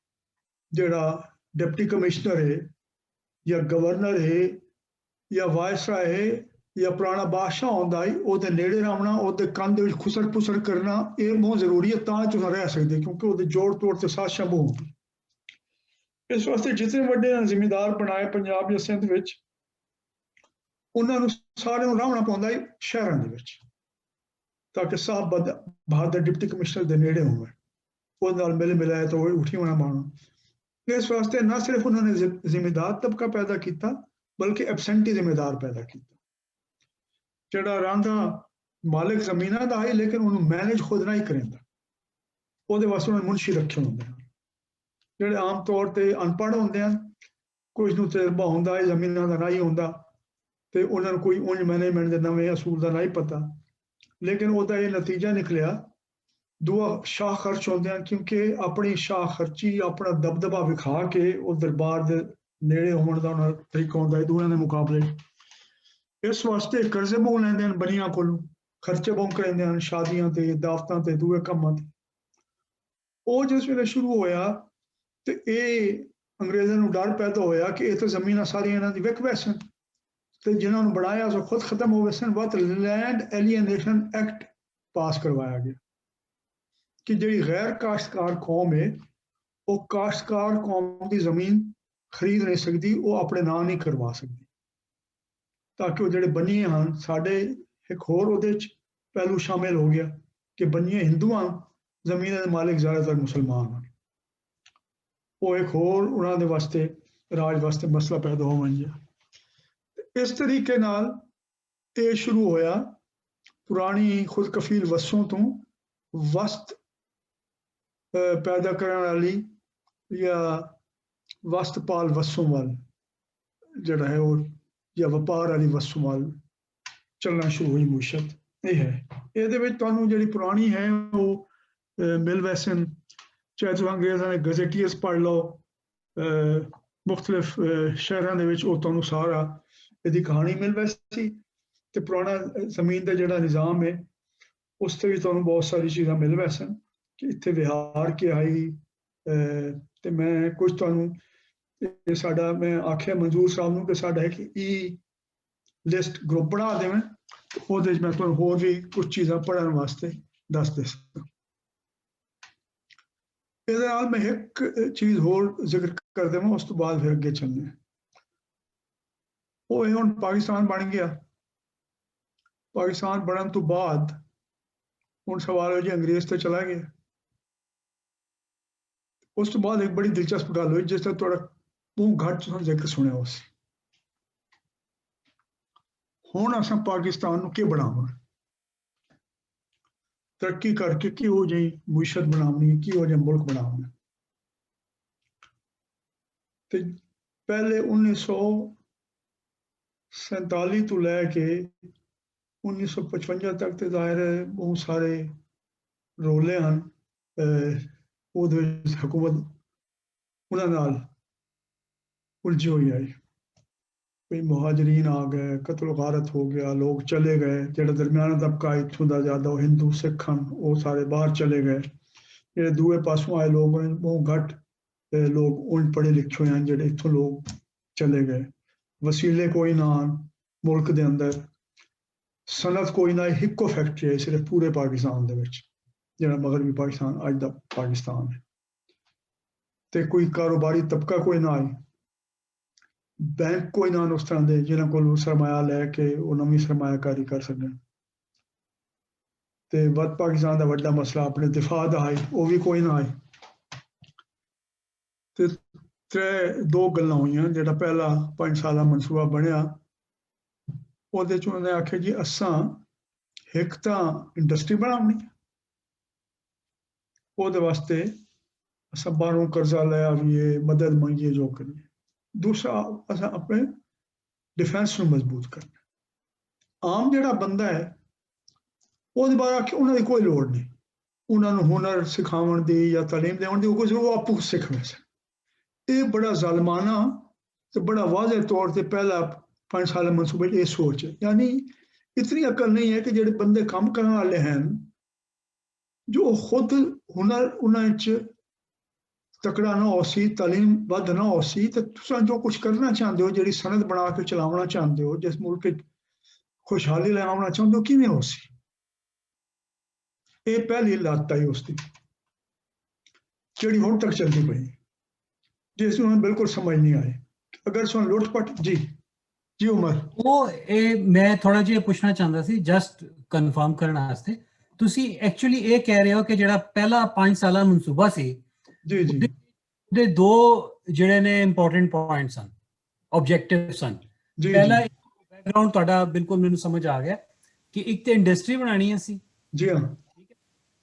ਜਿਹੜਾ ਡਿਪਟੀ ਕਮਿਸ਼ਨਰ ਹੈ ਜਾਂ ਗਵਰਨਰ ਹੈ ਜਾਂ ਵਾਇਸਰਾਏ ਹੈ ਜਾਂ ਪੁਰਾਣਾ ਬਾਦਸ਼ਾਹ ਹੁੰਦਾ ਹੈ, ਉਹਦੇ ਨੇੜੇ ਰਾਵਣਾ, ਉਹਦੇ ਕੰਨ ਦੇ ਵਿੱਚ ਖੁਸਰ ਪੁਸਰ ਕਰਨਾ ਇਹ ਬਹੁਤ ਜ਼ਰੂਰੀ ਹੈ, ਤਾਂ ਤੁਸੀਂ ਰਹਿ ਸਕਦੇ, ਕਿਉਂਕਿ ਉਹਦੇ ਜੋੜ ਤੋੜ ਤੇ ਸਾਜ਼ਿਸ਼ਾਂ ਬਹੁਤ ਹੁੰਦੀ। ਇਸ ਵਾਸਤੇ ਜਿਤਨੇ ਵੱਡੇ ਜ਼ਿਮੀਂਦਾਰ ਬਣਾਏ ਪੰਜਾਬ ਜਾਂ ਸਿੰਧ ਵਿੱਚ, ਉਹਨਾਂ ਨੂੰ ਸਾਰਿਆਂ ਨੂੰ ਰਹਿਣਾ ਪੈਂਦਾ ਹੈ ਸ਼ਹਿਰਾਂ ਦੇ ਵਿੱਚ, ਤਾਂ ਕਿ ਸਾਹਿਬ ਬਹਾਦਰ ਡਿਪਟੀ ਕਮਿਸ਼ਨਰ ਦੇ ਨੇੜੇ ਹੋਵੇ, ਉਹਦੇ ਨਾਲ ਮਿਲ ਮਿਲਾਏ ਤਾਂ ਉਹ ਉੱਠੀ ਹੋਣਾ ਮਾਣੋ। ਇਸ ਵਾਸਤੇ ਨਾ ਸਿਰਫ ਉਹਨਾਂ ਨੇ ਜ਼ਿਮੀਂਦਾਰ ਤਬਕਾ ਪੈਦਾ ਕੀਤਾ, ਬਲਕਿ ਐਬਸੈਂਟੀ ਜ਼ਿਮੀਂਦਾਰ ਪੈਦਾ ਕੀਤਾ, ਜਿਹੜਾ ਰਹਿੰਦਾ ਮਾਲਕ ਜ਼ਮੀਨਾਂ ਦਾ ਹੈ ਲੇਕਿਨ ਉਹਨੂੰ ਮੈਨੇਜ ਖੁਦ ਨਾ ਹੀ ਕਰੇਂਦਾ। ਉਹਦੇ ਵਾਸਤੇ ਉਹਨਾਂ ਨੇ ਮੁਨਸ਼ੀ ਰੱਖੇ ਹੁੰਦੇ ਹਨ, ਜਿਹੜੇ ਆਮ ਤੌਰ ਤੇ ਅਨਪੜ੍ਹ ਹੁੰਦੇ ਹਨ, ਕੁਝ ਨੂੰ ਤਜਰਬਾ ਹੁੰਦਾ ਹੈ ਜ਼ਮੀਨਾਂ ਦਾ ਨਹੀਂ ਹੁੰਦਾ ਤੇ ਉਹਨਾਂ ਨੂੰ ਕੋਈ ਉਂਝ ਮੈਨੇਜਮੈਂਟ ਦੇ ਨਵੇਂ ਅਸੂਲ ਦਾ ਨਹੀਂ ਪਤਾ, ਲੇਕਿਨ ਉਹਦਾ ਇਹ ਨਤੀਜਾ ਨਿਕਲਿਆ ਦੂਆ ਸ਼ਾਹ ਖਰਚ ਹੁੰਦੇ ਹਨ, ਕਿਉਂਕਿ ਆਪਣੀ ਸ਼ਾਹ ਖਰਚੀ, ਆਪਣਾ ਦਬਦਬਾ ਵਿਖਾ ਕੇ ਉਹ ਦਰਬਾਰ ਦੇ ਨੇੜੇ ਹੋਣ ਦਾ ਉਹਨਾਂ ਦਾ ਤਰੀਕਾ ਹੁੰਦਾ ਹੈ ਦੂਰਿਆਂ ਦੇ ਮੁਕਾਬਲੇ। ਇਸ ਵਾਸਤੇ ਕਰਜ਼ੇ ਬਹੁਤ ਲੈਂਦੇ ਹਨ ਬਨੀਆਂ ਕੋਲੋਂ, ਖਰਚੇ ਬਹੁਤ ਕਰਾਉਂਦੇ ਹਨ ਸ਼ਾਦੀਆਂ ਤੇ, ਦਾਵਤਾਂ ਤੇ, ਦੂਏ ਕੰਮਾਂ ਤੇ। ਉਹ ਜਿਸ ਵੇਲੇ ਸ਼ੁਰੂ ਹੋਇਆ ਤੇ ਇਹ ਅੰਗਰੇਜ਼ਾਂ ਨੂੰ ਡਰ ਪੈਦਾ ਹੋਇਆ ਕਿ ਇਹ ਤਾਂ ਜ਼ਮੀਨਾਂ ਸਾਰੀਆਂ ਇਹਨਾਂ ਦੀ ਵਿਕ ਵੈਸਣ ਤੇ ਜਿਨ੍ਹਾਂ ਨੂੰ ਬਣਾਇਆ ਸੋ ਖੁਦ ਖਤਮ ਹੋ ਵੈਸਣ। ਬਾਅਦ ਲੈਂਡ ਐਲੀਏਨੇਸ਼ਨ ਐਕਟ ਪਾਸ ਕਰਵਾਇਆ ਗਿਆ ਕਿ ਜਿਹੜੀ ਗੈਰ ਕਾਸ਼ਤਕਾਰ ਕੌਮ ਹੈ ਉਹ ਕਾਸ਼ਤਕਾਰ ਕੌਮ ਦੀ ਜ਼ਮੀਨ ਖਰੀਦ ਨਹੀਂ ਸਕਦੀ, ਉਹ ਆਪਣੇ ਨਾਂ ਨਹੀਂ ਕਰਵਾ ਸਕਦੀ, ਤਾਂ ਕਿ ਉਹ ਜਿਹੜੇ ਬੰਨੀਏ ਹਨ ਸਾਡੇ ਇੱਕ ਹੋਰ ਉਹਦੇ 'ਚ ਪਹਿਲੂ ਸ਼ਾਮਿਲ ਹੋ ਗਿਆ ਕਿ ਬੰਨੀਏ ਹਿੰਦੂ ਹਨ, ਜ਼ਮੀਨਾਂ ਦੇ ਮਾਲਿਕ ਜ਼ਿਆਦਾਤਰ ਮੁਸਲਮਾਨ ਹਨ। ਉਹ ਇੱਕ ਹੋਰ ਉਹਨਾਂ ਦੇ ਵਾਸਤੇ ਰਾਜ ਵਾਸਤੇ ਮਸਲਾ ਪੈਦਾ ਹੋ ਗਿਆ। ਇਸ ਤਰੀਕੇ ਨਾਲ ਇਹ ਸ਼ੁਰੂ ਹੋਇਆ ਪੁਰਾਣੀ ਖੁਦ ਕਫੀਲ ਵਸੋਂ ਤੋਂ ਵਸਤ ਪੈਦਾ ਕਰਨ ਵਾਲੀ ਜਾਂ ਵਸਤਪਾਲ ਵਸੋਂ ਵੱਲ ਜਿਹੜਾ ਹੈ ਉਹ ਜਾਂ ਵਪਾਰ ਵਾਲੀ ਵਸੋਂ ਵੱਲ ਚੱਲਣਾ ਸ਼ੁਰੂ ਹੋਈ ਮੁਸ਼ਤ। ਇਹ ਹੈ ਇਹਦੇ ਵਿੱਚ ਤੁਹਾਨੂੰ ਜਿਹੜੀ ਪੁਰਾਣੀ ਹੈ ਉਹ ਮਿਲ ਵੈਸਨ, ਚਾਹੇ ਤੁਸੀਂ ਅੰਗਰੇਜ਼ਾਂ ਦੇ ਗਜ਼ਟੀਅਰਸ ਪੜ੍ਹ ਲਓ ਮੁਖਤਲਿਫ ਸ਼ਹਿਰਾਂ ਦੇ ਵਿੱਚ, ਉਹ ਤੁਹਾਨੂੰ ਸਾਰਾ ਇਹਦੀ ਕਹਾਣੀ ਮਿਲ ਵੈਸੀ ਤੇ ਪੁਰਾਣਾ ਜ਼ਮੀਨ ਦਾ ਜਿਹੜਾ ਨਿਜ਼ਾਮ ਹੈ ਉਸ ਤੇ ਵੀ ਤੁਹਾਨੂੰ ਬਹੁਤ ਸਾਰੀ ਚੀਜ਼ਾਂ ਮਿਲ ਵੈਸਨ ਕਿ ਇੱਥੇ ਵਿਹਾਰ ਕੀ ਆਈ। ਤੇ ਮੈਂ ਕੁਝ ਤੁਹਾਨੂੰ ਇਹ ਸਾਡਾ ਮੈਂ ਆਖਿਆ ਮਨਜ਼ੂਰ ਸਾਹਿਬ ਨੂੰ ਕਿ ਸਾਡਾ ਹੈ ਕਿ ਈ ਲਿਸਟ ਗਰੁੱਪ ਬਣਾ ਦੇਵਾਂ, ਉਹਦੇ 'ਚ ਮੈਂ ਤੁਹਾਨੂੰ ਹੋਰ ਵੀ ਕੁਝ ਚੀਜ਼ਾਂ ਪੜ੍ਹਨ ਵਾਸਤੇ ਦੱਸ ਦੇ ਸਕਦਾ। ਇਹਦੇ ਨਾਲ ਮੈਂ ਇੱਕ ਚੀਜ਼ ਹੋਰ ਜ਼ਿਕਰ ਕਰ ਦੇਵਾਂ, ਉਸ ਤੋਂ ਬਾਅਦ ਫਿਰ ਅੱਗੇ ਚੱਲਦੇ। ਉਹ ਇਹ ਹੁਣ ਪਾਕਿਸਤਾਨ ਬਣ ਗਿਆ। ਪਾਕਿਸਤਾਨ ਬਣਨ ਤੋਂ ਬਾਅਦ ਹੁਣ ਸਵਾਲ ਹੋ ਜੀ ਅੰਗਰੇਜ਼ ਤੇ ਚਲਾ ਗਿਆ। ਉਸ ਤੋਂ ਬਾਅਦ ਇੱਕ ਬੜੀ ਦਿਲਚਸਪ ਗੱਲ ਹੋਈ ਜਿਸ ਦਾ ਤੁਹਾਡਾ ਬਹੁਤ ਘੱਟ ਤੁਸੀਂ ਜ਼ਿਕਰ ਸੁਣਿਆ ਉਸ। ਹੁਣ ਅਸਾਂ ਪਾਕਿਸਤਾਨ ਨੂੰ ਕੀ ਬਣਾਉਣਾ, ਤਰੱਕੀ ਕਰਕੇ ਕਿਹੋ ਜਿਹੀ ਮੁਇਸ਼ਤ ਬਣਾਉਣੀ, ਕਿਹੋ ਜਿਹਾ ਮੁਲਕ ਬਣਾਉਣਾ। ਤੇ ਪਹਿਲੇ 1947 ਤੋਂ ਲੈ ਕੇ 1955 ਤੱਕ ਤੇ ਜ਼ਾਹਿਰ ਹੈ ਬਹੁਤ ਸਾਰੇ ਰੋਲੇ ਹਨ। ਉਹਦੇ ਵਿੱਚ ਹਕੂਮਤ ਉਹਨਾਂ ਨਾਲ ਉਲਝੀ ਹੋਈ ਆਈ, ਕੋਈ ਮੁਹਾਜਰੀਨ ਆ ਗਏ, ਕਤਲ ਗਾਰਤ ਹੋ ਗਿਆ, ਲੋਕ ਚਲੇ ਗਏ। ਜਿਹੜਾ ਦਰਮਿਆਨਾ ਤਬਕਾ ਇੱਥੋਂ ਦਾ ਜ਼ਿਆਦਾ ਉਹ ਹਿੰਦੂ ਸਿੱਖ ਹਨ, ਉਹ ਸਾਰੇ ਬਾਹਰ ਚਲੇ ਗਏ। ਜਿਹੜੇ ਦੂਏ ਪਾਸੋਂ ਆਏ ਲੋਕ ਬਹੁਤ ਘੱਟ ਲੋਕ ਉਨ ਪੜ੍ਹੇ ਲਿਖੇ ਹੋਏ ਹਨ ਜਿਹੜੇ ਇੱਥੋਂ ਲੋਕ ਚਲੇ ਗਏ। ਵਸੀਲੇ ਕੋਈ ਨਾ ਹਨ, मुल्क दे अंदर सनत कोई ना इक्को फैक्ट्री है सिर्फ पूरे पाकिस्तान दे विच, जिहड़ा मगरबी पाकिस्तान अज दा पाकिस्तान है, ते कोई कारोबारी तबका कोई ना है, बैंक कोई ना उस तरह दे जिन्हां कोल सरमाया लैके वो नवीं सरमायाकारी कर सकन। ते वत पाकिस्तान दा वड्डा मसला अपने दिफा दा है, वो भी कोई ना है। ते दो गल्लां होईयां, जेह्ड़ा पहला 5 साला मनसूबा बनिया ਉਹਦੇ ਚ ਉਹਨੇ आखे जी असां एक तां इंडस्ट्री बनानी, ਉਹਦੇ वास्ते असां बाहरों कर्जा लिया भी मदद मंगिए जो करिए। दूसरा असां अपने डिफेंस ਨੂੰ मजबूत करना। आम ਜਿਹੜਾ ਬੰਦਾ है ਉਹਦੇ ਬਾਰੇ आखे ਉਹਨਾਂ ਦੀ ਕੋਈ ਲੋੜ नहीं, ਉਹਨਾਂ ਨੂੰ ਹੁਨਰ ਸਿਖਾਉਣ ਦੀ ਜਾਂ ਤਾਲੀਮ ਦੇਣ ਦੀ ਕੋਈ ਜ਼ਰੂਰਤ ਆਪੂ ਸਿੱਖਣਾ ਸੀ। ਇਹ ਬੜਾ ਜ਼ਾਲਮਾਨਾ ਤੇ ਬੜਾ ਵਾਜ਼ਿਹ ਤੌਰ ਤੇ ਪਹਿਲਾ 5 साल मनसूबे ये सोच है, यानी इतनी अकल नहीं है कि जेडे बंदे काम करने वाले हैं जो खुद हुनर उन्हें तकड़ा ना हो सी, तालीम वध ना हो सी, तो तुसां जो कुछ करना चाहते हो, जेडी सनद बना के चलावना चाहते हो, जिस मुल्क खुशहाली लाना चाहते हो, किवें हो सी? ये पहली लात आई उसकी जेडी हुण तक चलती पई, जिस उन्हें बिल्कुल समझ नहीं आए। अगर सुन लुटपट जी जी उमर ਉਹ ਮੈਂ ਥੋੜਾ ਜਿਹਾ ਪੁੱਛਣਾ ਚਾਹੁੰਦਾ ਸੀ ਜਸਟ ਕਨਫਰਮ ਕਰਨ ਵਾਸਤੇ, ਤੁਸੀਂ ਐਕਚੁਅਲੀ ਇਹ ਕਹਿ ਰਹੇ ਹੋ ਕਿ ਜਿਹੜਾ ਪਹਿਲਾ 5 ਸਾਲਾ ਮਨਸੂਬਾ ਸੀ ਜੀ ਜੀ ਦੇ ਦੋ ਜਿਹੜੇ ਨੇ ਇੰਪੋਰਟੈਂਟ ਪੁਆਇੰਟ ਸਨ, ਆਬਜੈਕਟਿਵ ਸਨ। ਜੀ ਪਹਿਲਾ ਬੈਕਗ੍ਰਾਉਂਡ ਤੁਹਾਡਾ ਬਿਲਕੁਲ ਮੈਨੂੰ ਸਮਝ ਆ ਗਿਆ ਕਿ ਇੱਕ ਤੇ ਇੰਡਸਟਰੀ ਬਣਾਣੀ ਹੈ ਸੀ, ਜੀ ਹਾਂ,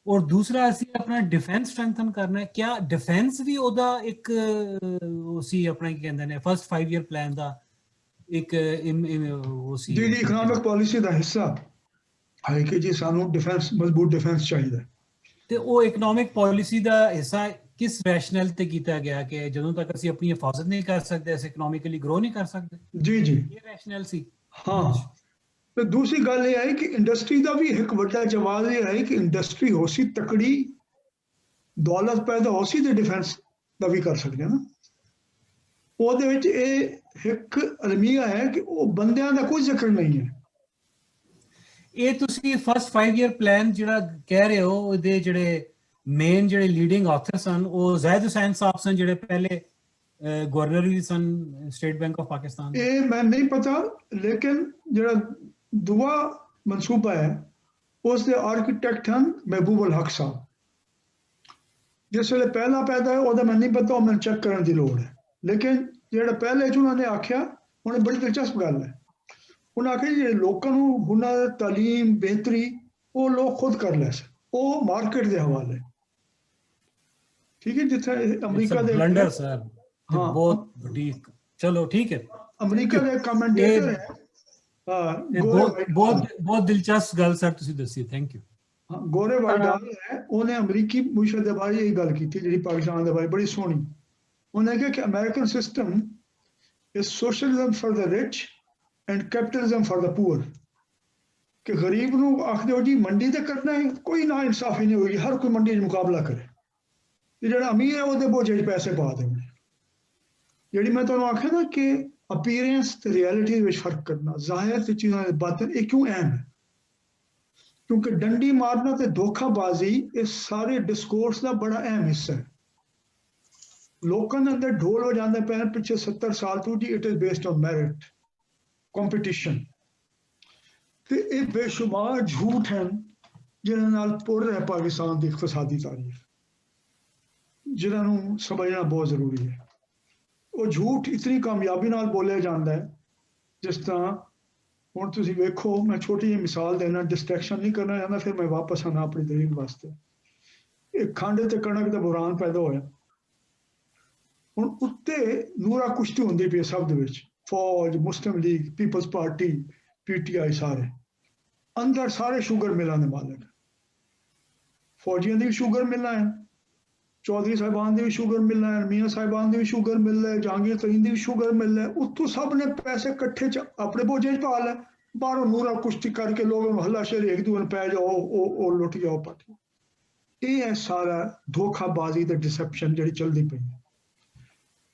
ਔਰ ਦੂਸਰਾ ਅਸੀਂ ਆਪਣਾ ਡਿਫੈਂਸ ਸਟਰੈਂਥਨ ਕਰਨਾ ਹੈ। ਕਿਆ ਡਿਫੈਂਸ ਵੀ ਉਹਦਾ ਇੱਕ ਉਹ ਸੀ ਆਪਣਾ ਕੀ ਕਹਿੰਦੇ ਨੇ ਫਸਟ 5 ਈਅਰ ਪਲਾਨ ਦਾ एक वो सी जी इकोनॉमिक पॉलिसी का हिस्सा है कि जी सानू डिफेंस मजबूत डिफेंस चाहिए। ਤੇ ਉਹ ਇਕਨੋਮਿਕ ਪਾਲਿਸੀ ਦਾ ਹਿੱਸਾ ਕਿਸ ਰੈਸ਼ਨਲ ਤੇ ਕੀਤਾ ਗਿਆ ਕਿ ਜਦੋਂ ਤੱਕ ਅਸੀਂ ਆਪਣੀ ਹਿਫਾਜ਼ਤ ਨਹੀਂ ਕਰ ਸਕਦੇ ਅਸੀਂ ਇਕਨੋਮਿਕਲੀ ਗਰੋ ਨਹੀਂ ਕਰ ਸਕਦੇ? जी जी ਇਹ ਰੈਸ਼ਨਲ ਸੀ। हाँ, तो दूसरी गल ये है कि इंडस्ट्री का भी एक बड़ा जवाब ये है कि इंडस्ट्री हो सी तकड़ी, दौलत पैदा हो सी तो डिफेंस का भी कर सकते हैं ना। ਉਹਦੇ ਵਿੱਚ ਇਹ ਇੱਕ ਅਲਮੀਆ ਹੈ ਕਿ ਉਹ ਬੰਦਿਆਂ ਦਾ ਕੋਈ ਜ਼ਿਕਰ ਨਹੀਂ ਹੈ। ਇਹ ਤੁਸੀਂ ਫਸਟ 5 ਈਅਰ ਪਲਾਨ ਜਿਹੜਾ ਕਹਿ ਰਹੇ ਹੋ ਉਹਦੇ ਜਿਹੜੇ ਮੇਨ ਜਿਹੜੇ ਲੀਡਿੰਗ ਆਥਰ ਸਨ ਉਹ ਜ਼ਾਹਿਦ ਹੁਸੈਨ ਸਾਹਿਬ ਸਨ ਜਿਹੜੇ ਪਹਿਲੇ ਗਵਰਨਰ ਵੀ ਸਨ ਸਟੇਟ ਬੈਂਕ ਆਫ ਪਾਕਿਸਤਾਨ। ਇਹ ਮੈਂ ਨਹੀਂ ਪਤਾ, ਲੇਕਿਨ ਜਿਹੜਾ ਦੂਆ ਮਨਸੂਬਾ ਹੈ ਉਸ ਦੇ ਆਰਕੀਟੈਕਟ ਹਨ ਮਹਿਬੂਬ ਅਲ ਹਕ ਸਾਹਿਬ। ਜਿਸ ਵੇਲੇ ਪਹਿਲਾ ਪੈਦਾ ਹੋਇਆ ਉਹਦਾ ਮੈਨੂੰ ਨਹੀਂ ਪਤਾ, ਉਹ ਮੈਨੂੰ ਚੈੱਕ ਕਰਨ ਦੀ ਲੋੜ ਹੈ। लेकिन ਜਿਹੜਾ ਪਹਿਲੇ ਚ ਉਹਨਾਂ ਨੇ ਆਖਿਆ ਉਹਨੇ ਬੜੀ ਦਿਲਚਸਪ ਗੱਲ ਹੈ, ਉਹਨਾਂ ਆਖਿਆ ਜਿਹੜੇ ਲੋਕਾਂ ਨੂੰ ਹੁਨਰ ਤਾਲੀਮ ਬਿਹਤਰੀ ਉਹ ਲੋਕ ਖੁਦ ਕਰ ਲੈ ਸਕ, ਉਹ ਮਾਰਕੀਟ ਦੇ ਹਵਾਲੇ। ਠੀਕ ਹੈ, ਜਿੱਥੇ ਅਮਰੀਕਾ ਦੇ ਬਲੰਡਰ ਸਰ ਹਾਂ ਬਹੁਤ ਵੱਡੀ, ਚਲੋ ਠੀਕ ਹੈ, ਅਮਰੀਕਾ ਦੇ ਕਮੈਂਟੇਟਰ ਹੈ। ਬਹੁਤ ਦਿਲਚਸਪ ਗੱਲ ਸਰ ਤੁਸੀਂ ਦੱਸੀ, ਥੈਂਕ ਯੂ। ਗੋਰੇ ਵਾਈਡਾਲ ਹੈ, ਉਹਨੇ ਅਮਰੀਕੀ ਮੁਸ਼ਰ ਦੇ ਬਾਰੇ ਇਹ ਗੱਲ ਕੀਤੀ ਜਿਹੜੀ ਪਾਕਿਸਤਾਨ ਦੇ ਬਾਰੇ ਬੜੀ ਸੋਹਣੀ। उन्होंने कहा कि American system is socialism for the rich and capitalism for the poor, कि गरीब नू आख दो जी मंडी ते करना है, कोई ना इंसाफी नहीं होगी, हर कोई मंडी मुकाबला करे, जो अमीर है वो बोझे पैसे पा देंगे। जी मैं तुम्हें आख्या ना कि अपीयरेंस ते रियलिटी में फर्क करना, जाहिर ते चीज़ों के बातन, ये क्यों अहम है? क्योंकि डंडी मारना ते धोखाबाजी इस सारे डिस्कोर्स का बड़ा अहम हिस्सा है। लोगों के अंदर ढोल बजाते पे पिछले 70 साल तो जी it is based on merit competition, तो ये बेशुमार झूठ हैं जिन्होंने पुर है पाकिस्तान की इकतसादी तारीख, जिन्होंने समझना बहुत जरूरी है। वो झूठ इतनी कामयाबी नाल बोलिया जाता है, जिस तरह हुण तुसीं वेखो, मैं छोटी जी मिसाल देना, डिस्ट्रैक्शन नहीं करना चाहता, फिर मैं वापस आना अपनी दलील वास्ते। एक खंड ते कणक का बुरान पैदा होया, ਹੁਣ ਉੱਤੇ ਨੂਰਾ ਕੁਸ਼ਤੀ ਹੁੰਦੀ ਪਈ ਸਭ ਦੇ ਵਿੱਚ, ਫੌਜ, Muslim League, people's party, PTI, ਸਾਰੇ ਅੰਦਰ ਸਾਰੇ ਸ਼ੂਗਰ ਮਿਲਾਂ ਦੇ ਮਾਲਕ। ਫੌਜੀਆਂ ਦੀ ਵੀ ਸ਼ੂਗਰ ਮਿਲਾਂ ਹੈ, ਚੌਧਰੀ ਸਾਹਿਬਾਨ ਦੀ ਵੀ ਸ਼ੂਗਰ ਮਿਲਾਂ ਹੈ, ਮੀਆਂ ਸਾਹਿਬਾਨ ਦੀ ਵੀ ਸ਼ੂਗਰ ਮਿਲ ਹੈ, ਜਹਾਂਗੀਰ ਤਰੀਨ ਦੀ ਵੀ ਸ਼ੂਗਰ ਮਿਲ ਹੈ। ਉੱਥੋਂ ਸਭ ਨੇ ਪੈਸੇ ਇਕੱਠੇ ਚ ਆਪਣੇ ਬੋਝੇ ਚ ਪਾ ਲੈ, ਬਾਹਰੋਂ ਨੂਰਾ ਕੁਸ਼ਤੀ ਕਰਕੇ ਲੋਕਾਂ ਨੂੰ ਹੱਲਾ ਸ਼ੇਰੀ ਇੱਕ ਦੂਜੇ ਨੂੰ ਪੈ ਜਾਓ, ਉਹ ਲੁੱਟ ਜਾਓ ਪੱਟ। ਇਹ ਹੈ ਸਾਰਾ ਧੋਖਾਬਾਜ਼ੀ ਤੇ ਡਿਸੈਪਸ਼ਨ ਜਿਹੜੀ ਚੱਲਦੀ ਪਈ ਹੈ।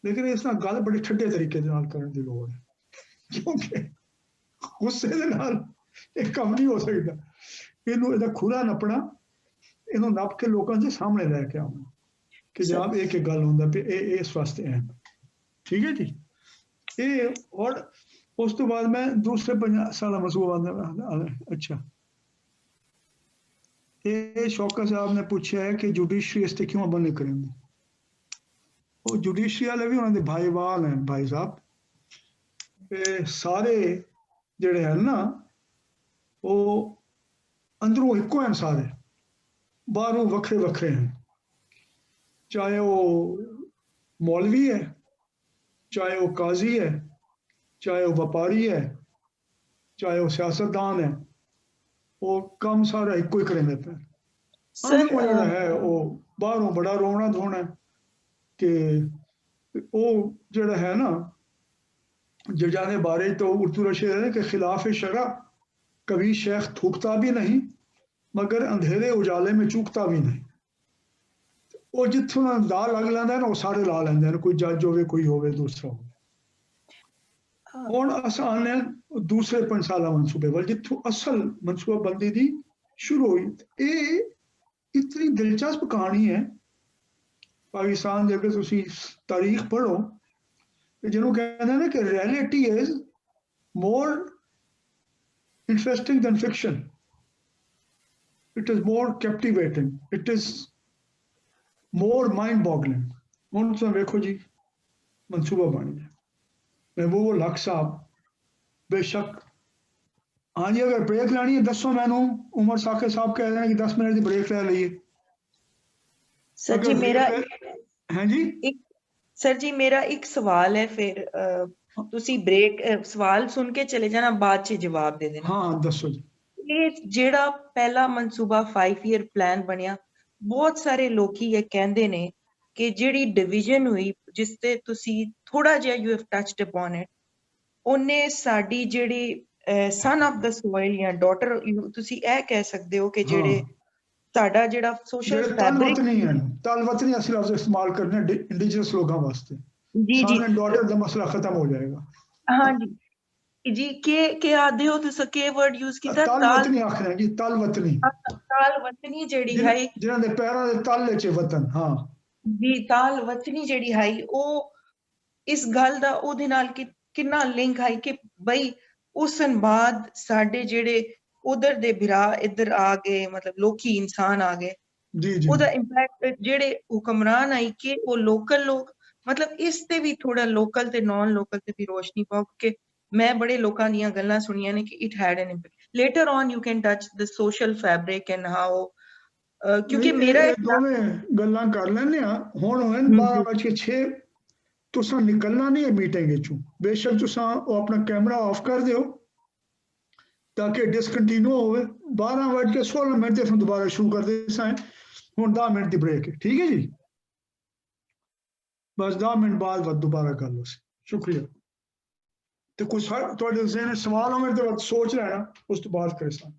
लेकिन इस गल बड़े ठंडे तरीके करने की लोड़ है, क्योंकि ਗੁੱਸੇ ਦੇ ਨਾਲ ਇਹ ਕੰਮ ਨਹੀਂ ਹੋ ਸਕਦਾ। ਇਹਨੂੰ ਇਹਦਾ ਖੁਰਾ ਨੱਪਣਾ, ਇਹਨੂੰ ਨੱਪ ਕੇ ਲੋਕਾਂ ਦੇ ਸਾਹਮਣੇ ਲੈ ਕੇ ਆਉਣਾ ਕਿ ਜਨਾਬ ਇਹ ਕੀ ਗੱਲ ਹੁੰਦਾ ਵੀ ਇਹ ਇਸ ਵਾਸਤੇ ਹੈ। ਠੀਕ ਹੈ ਜੀ। ਇਹ ਔਰ ਉਸ ਤੋਂ ਬਾਅਦ मैं दूसरे 50 साल मसूबा। अच्छा, ये शौकत साहब ने पूछा है कि जुडिशरी इस क्यों अमल नहीं करेंगे। वो जुडिशरी वाले भी उन्होंने भाईवाल हैं भाई साहब, ये सारे जड़े हैं ना वो अंदरों इको हैं, सारे बाहरों वक्रे वक्रे हैं। चाहे वो मौलवी है, चाहे वो काजी है, चाहे वो व्यापारी है, चाहे वो सियासतदान है, वो कम सारा इको ही करेंगे पे। अंदरों जड़ा है वो बाहरों बड़ा रोना धोना है कि वो जड़ा है ना जजाने बारे तो उर्दू रशे है कि खिलाफ शरा कभी शेख थूकता भी नहीं मगर अंधेरे उजाले में चूकता भी नहीं। वो जिथों दा लग लैंदा ना वो सारे ला लैंदे हैं, कोई जज होवे कोई होवे दूसरा होवे। हुण अस आने दूसरे 5 साल मनसूबे वाल जिथों असल मनसूबाबंदी दी शुरू हुई। ये इतनी दिलचस्प कहानी है पाकिस्तान की, अगर तुसी तारीख पढ़ो जिन्हों कहते हैं ना कि reality is more interesting then fiction, it is more captivating, it is more mind boggling. हुण तुसीं वेखो जी मनसूबा बन गया, महबूब हक साहब बेशक। हाँ जी, अगर ब्रेक लानी है दसो मैनू। उमर साकिब साहब कह रहे हैं कि 10 मिनट की ब्रेक ले लीए। सर जी मेरा हैं जी सर जी मेरा एक सवाल है, फिर तुसी ब्रेक सवाल सुन के चले जाना, बाद च जवाब दे देना। हाँ दसो जी। ये जेड़ा पहला मनसूबा 5 ईयर प्लान बनया, बहुत सारे लोकी ये कहंदे ने कि जेड़ी डिवीजन हुई जिस ते तुसी थोड़ा जिहा you have touched upon it, ओने साडी जेड़ी सन ऑफ द सॉइल या डॉटर तुसी ए कह सकदे हो कि जेड़े साडा जेड़ा सोशल फैब्रिक तल वतनी असली लफ्ज इस्तेमाल करने इंडिजिनस लोगों वास्ते जी सन एंड डॉटर दा मसला खत्म हो जाएगा। हाँ जी के आदे हो तुस के वर्ड यूज कीता? तल वतनी आखना जी, तल वतनी। ताल वतनी जेड़ी है जिन्हां दे पैरां दे तल विच वतन। हाँ जी, ताल वतनी जेड़ी है ओ इस गल दा ओदे नाल किन्ना लिंक है कि भाई उस बाद साडे जेड़े उधर दे बिरा इधर आ गए, मतलब लोकी इंसान आ गए जी जी। ओदा इंपैक्ट जेड़े हुक्मरान आई के वो लोकल लोग, मतलब इस ते भी थोड़ा लोकल ते नॉन लोकल ते भी रोशनी पाओ कि मैं बड़े लोकां दियां गल्लां सुनियां ने कि it had an impact. Later on you can touch the social fabric and how, क्योंकि मेरा दोवें गल्लां कर लैने आ। हुण होए 12:06 तुसां निकलना नहीं है मीटिंग विचों। बेशक तुसां अपना कैमरा ऑफ कर दियो ताकि डिसकंटिन्यू होवे। 12:16 ते असां दोबारा शुरू कर देसां। हुण 10 मिनट की ब्रेक है, ठीक है जी। बस 10 मिनट बाद दोबारा कर लो। शुक्रिया। तो कुछ तुहाडे ज़हन सवाल होवे तो सोच लेना, उस तो बाद करें।